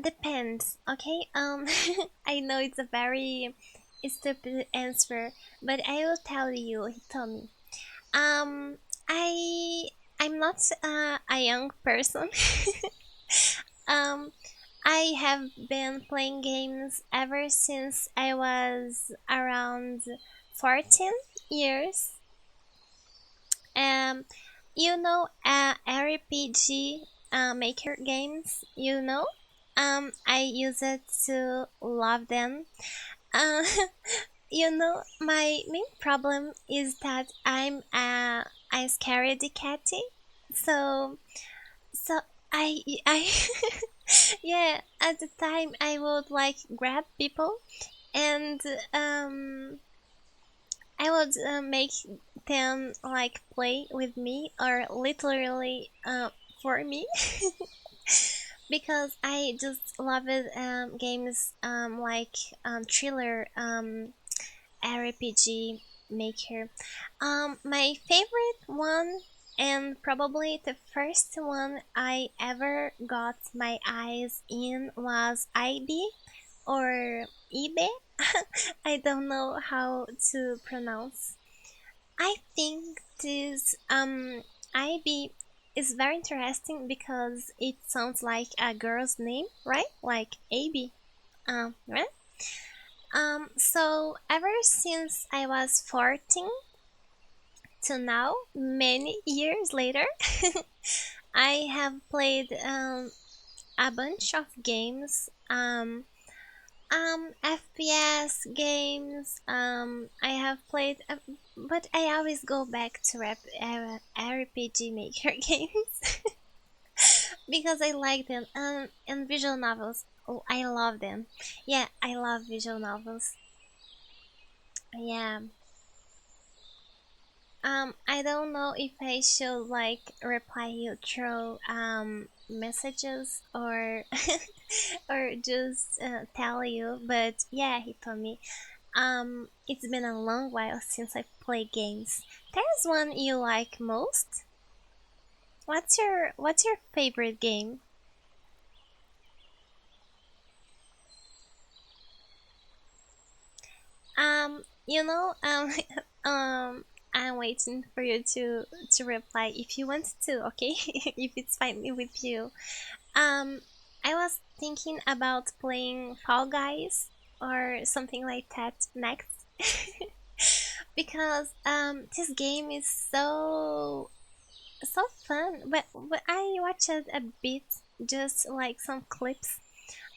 Depends. Okay. I know it's a very stupid answer, but I will tell you, Hitomi. Um, I I'm not a young person. um, I have been playing games ever since I was around 14 years. Um, RPG maker games. I use it to love them. Uh, my main problem is that I'm a scaredy catty. So so I yeah, at the time I would like grab people and I would make them like play with me or literally for me because I just love it games like thriller RPG maker. My favorite one, and probably the first one I ever got my eyes in, was IB or Ibe. I don't know how to pronounce. I think this IB is very interesting because it sounds like a girl's name, right? Like AB. Right? So ever since I was 14 to now, many years later, I have played a bunch of games, FPS games. I have played, but I always go back to RPG Maker games because I like them. And visual novels. Oh, I love them. Yeah, I love visual novels. Yeah. I don't know if I should like reply you through messages or or just tell you, but yeah, he told me. It's been a long while since I played games. There's one you like most. What's your favorite game? You know, I'm waiting for you to reply if you want to. Okay, if it's fine with you. Um, I was thinking about playing Fall Guys or something like that next because this game is so fun. But I watched a bit, just like some clips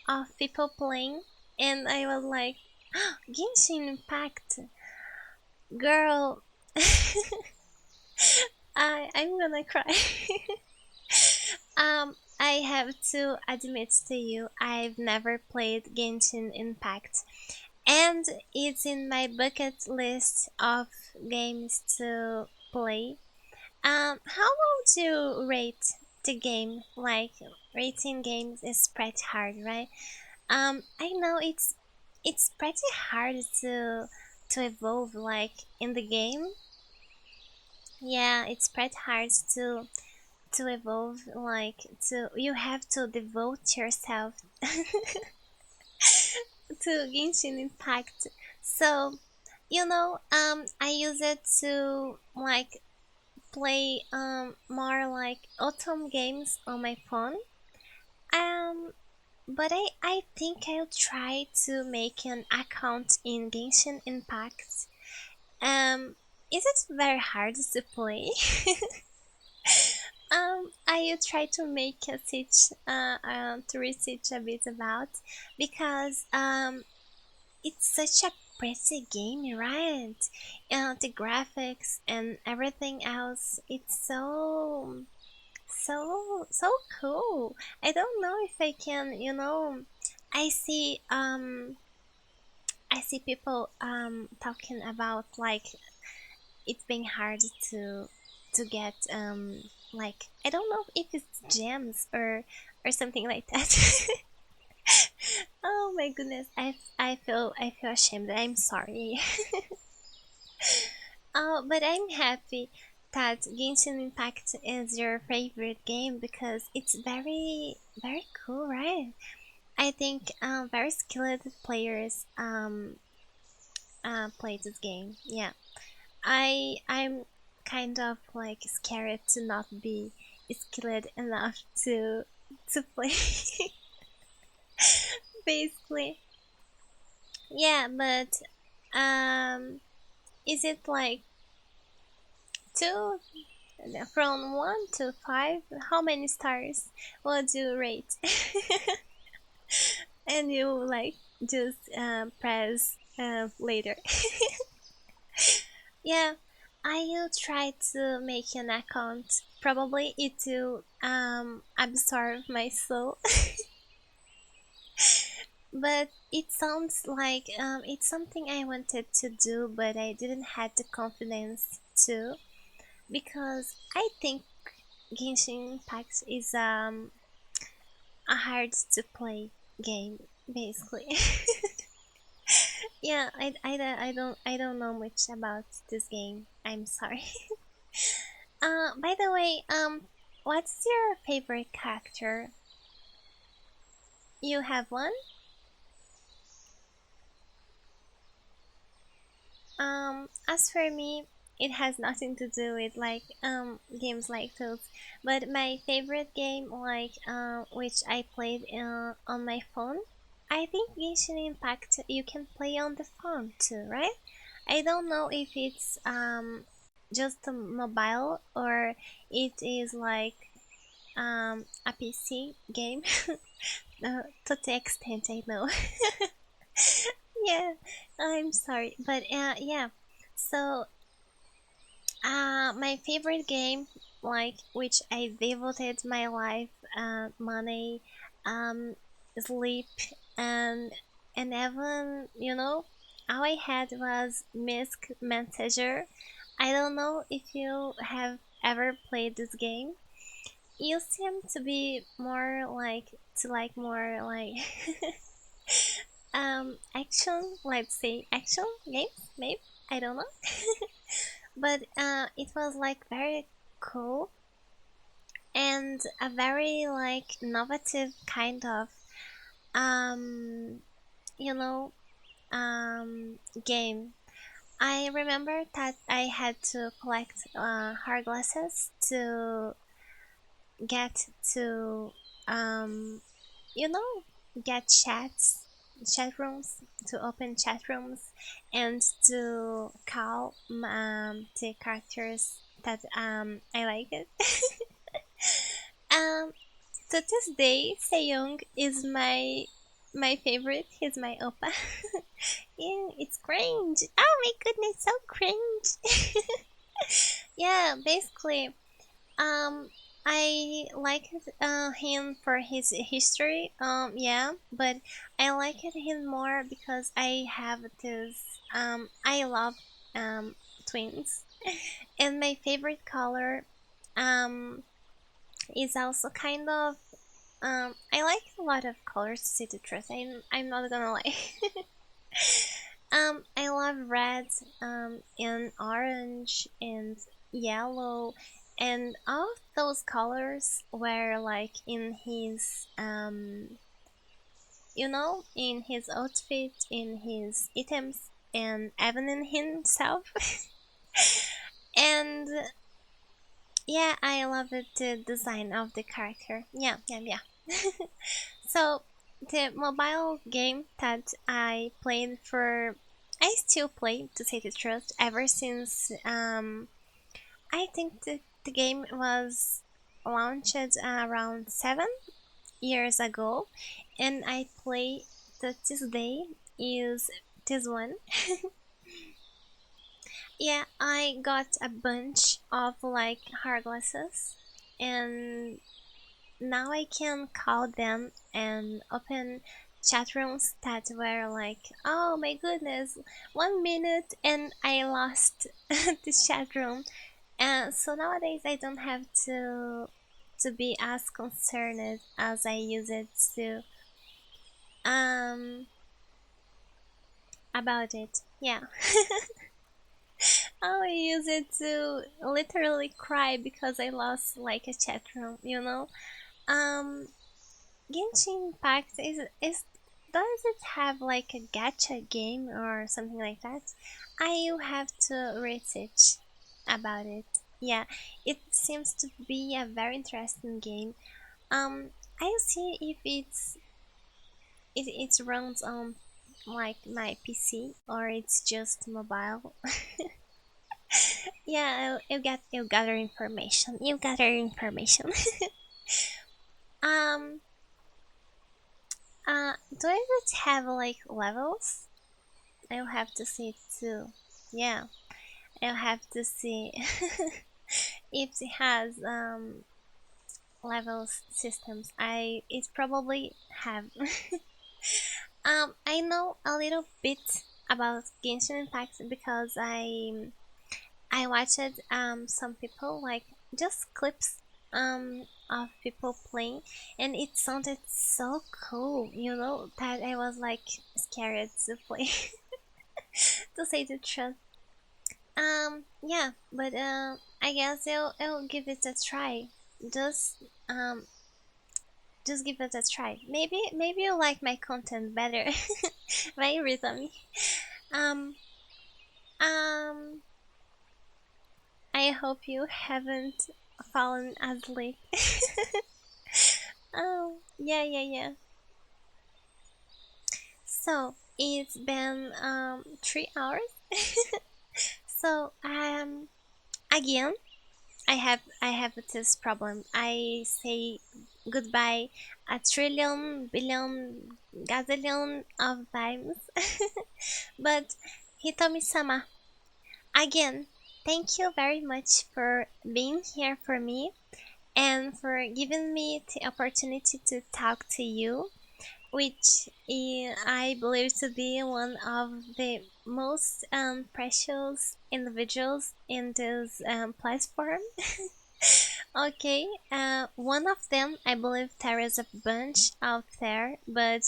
of people playing, and I was like, Genshin Impact, girl. I'm gonna cry. I have to admit to you, I've never played Genshin Impact, and it's in my bucket list of games to play. How would you rate the game? Like, rating games is pretty hard, right? I know it's pretty hard to evolve like in the game. Yeah, it's pretty hard to evolve, like to you have to devote yourself to Genshin Impact. So I use it to like play more like autumn games on my phone. Um, but I think I'll try to make an account in Genshin Impact. Is it very hard to play? I will try to make a teach to research a bit about because it's such a pretty game, right? The graphics and everything else, it's so cool. I don't know if I can, I see I see people talking about like it's being hard to get like I don't know if it's gems or something like that. Oh my goodness, I feel ashamed. I'm sorry. Oh, but I'm happy that Genshin Impact is your favorite game because it's very cool, right? I think very skilled players play this game. Yeah, I'm kind of like scared to not be skilled enough to play. Basically, yeah. But is it like two from 1 to 5? How many stars would you rate? And you like just press later. Yeah, I will try to make an account. Probably it will absorb my soul. But it sounds like it's something I wanted to do, but I didn't have the confidence to because I think Genshin Impact is a hard to play game basically. Yeah, I don't know much about this game. I'm sorry. By the way, what's your favorite character? You have one? As for me, it has nothing to do with like games like those. But my favorite game, like which I played on my phone, I think Genshin Impact you can play on the phone too, right? I don't know if it's just a mobile or it is like a PC game. To the extent I know. Yeah, I'm sorry, but yeah. So, my favorite game, like which I devoted my life, money, um, sleep, and and even all I had was Misk Manager. I don't know if you have ever played this game. You seem to be more like to like more like action, let's say action games, maybe. I don't know. But it was like very cool and a very like innovative kind of um you know game. I remember that I had to collect hard glasses to get to um you know get chat rooms, to open chat rooms and to call the characters that I like it. um to this day Sejong is my favorite. He's my oppa. Yeah, it's cringe. Oh my goodness, so cringe. Yeah, basically I liked him for his history. Yeah, but I liked him more because I have this. I love twins, and my favorite color um is also kind of I like a lot of colors to say the truth. I'm not gonna lie. I love red, and orange and yellow, and all of those colors were like in his in his outfit, in his items. and Evan himself. And yeah, I love it, the design of the character. Yeah, yeah, yeah. So the mobile game that I still play, to say the truth, ever since I think the game was launched around 7 years ago, and I play to this day is this one. Yeah, I got a bunch of like hard glasses, and now I can call them and open chat rooms that were like, oh my goodness, 1 minute and I lost the chat room. And so nowadays I don't have to be as concerned as I used it to um about it. Yeah. Oh, I use it to literally cry because I lost like a chat room, you know? Um Genshin Impact is does it have like a gacha game or something like that? I will have to research about it. Yeah, it seems to be a very interesting game. I'll see if it runs on like my PC or it's just mobile. Yeah, you'll gather information. You gather information. um, do it have like levels? I'll have to see it too. Yeah, I'll have to see if it has levels systems. It probably have. I know a little bit about Genshin Impact because I watched some people like just clips of people playing, and it sounded so cool, you know, that I was like scared to play. To say the truth. Yeah, but I guess I'll give it a try. Just um just give it a try. Maybe you like my content better. Vai, Hitomi. Um um I hope you haven't fallen asleep. Oh, yeah, yeah, yeah. So it's been 3 hours. So again, I have this problem. I say goodbye a trillion, billion, gazillion of times. But Hitomi-sama, again, thank you very much for being here for me and for giving me the opportunity to talk to you, which I believe to be one of the most precious individuals in this platform. Okay, one of them, I believe there is a bunch out there, but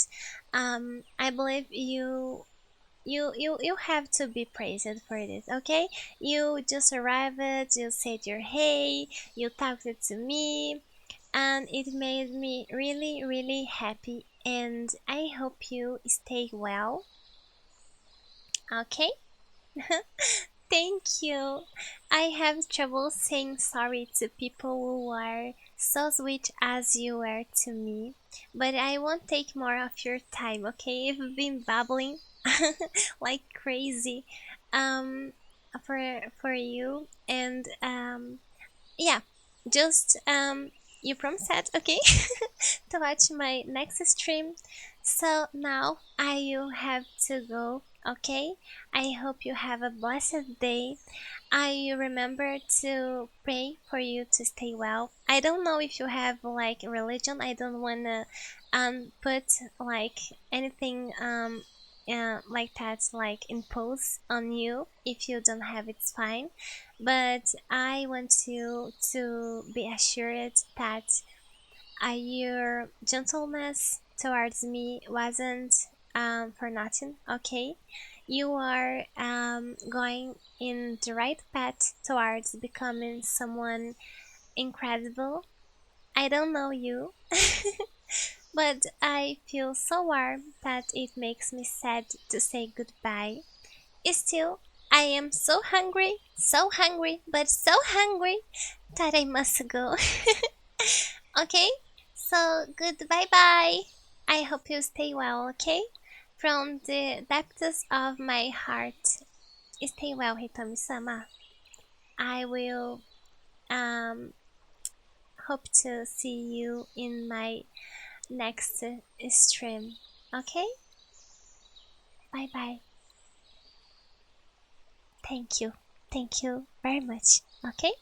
I believe you have to be praised for this. Okay, you just arrived, you said your hey, you talked to me, and it made me really really happy. And I hope you stay well. Okay. Thank you. I have trouble saying sorry to people who are so sweet as you were to me, but I won't take more of your time, okay? I've been babbling like crazy um for you, and yeah, just you promised that, okay? To watch my next stream. So now I will have to go, okay? I hope you have a blessed day. I remember to pray for you to stay well. I don't know if you have like religion. I don't wanna put like anything like that like impose on you. If you don't have, it's fine. But I want you to be assured that your gentleness towards me wasn't for nothing, okay? You are going in the right path towards becoming someone incredible. I don't know you, but I feel so warm that it makes me sad to say goodbye. Still, I am so hungry, but so hungry that I must go. Okay? So, goodbye bye. I hope you stay well, okay? From the depths of my heart. Stay well, Hitomi-sama. I will um hope to see you in my next stream. Okay? Bye bye. Thank you. Thank you very much. Okay?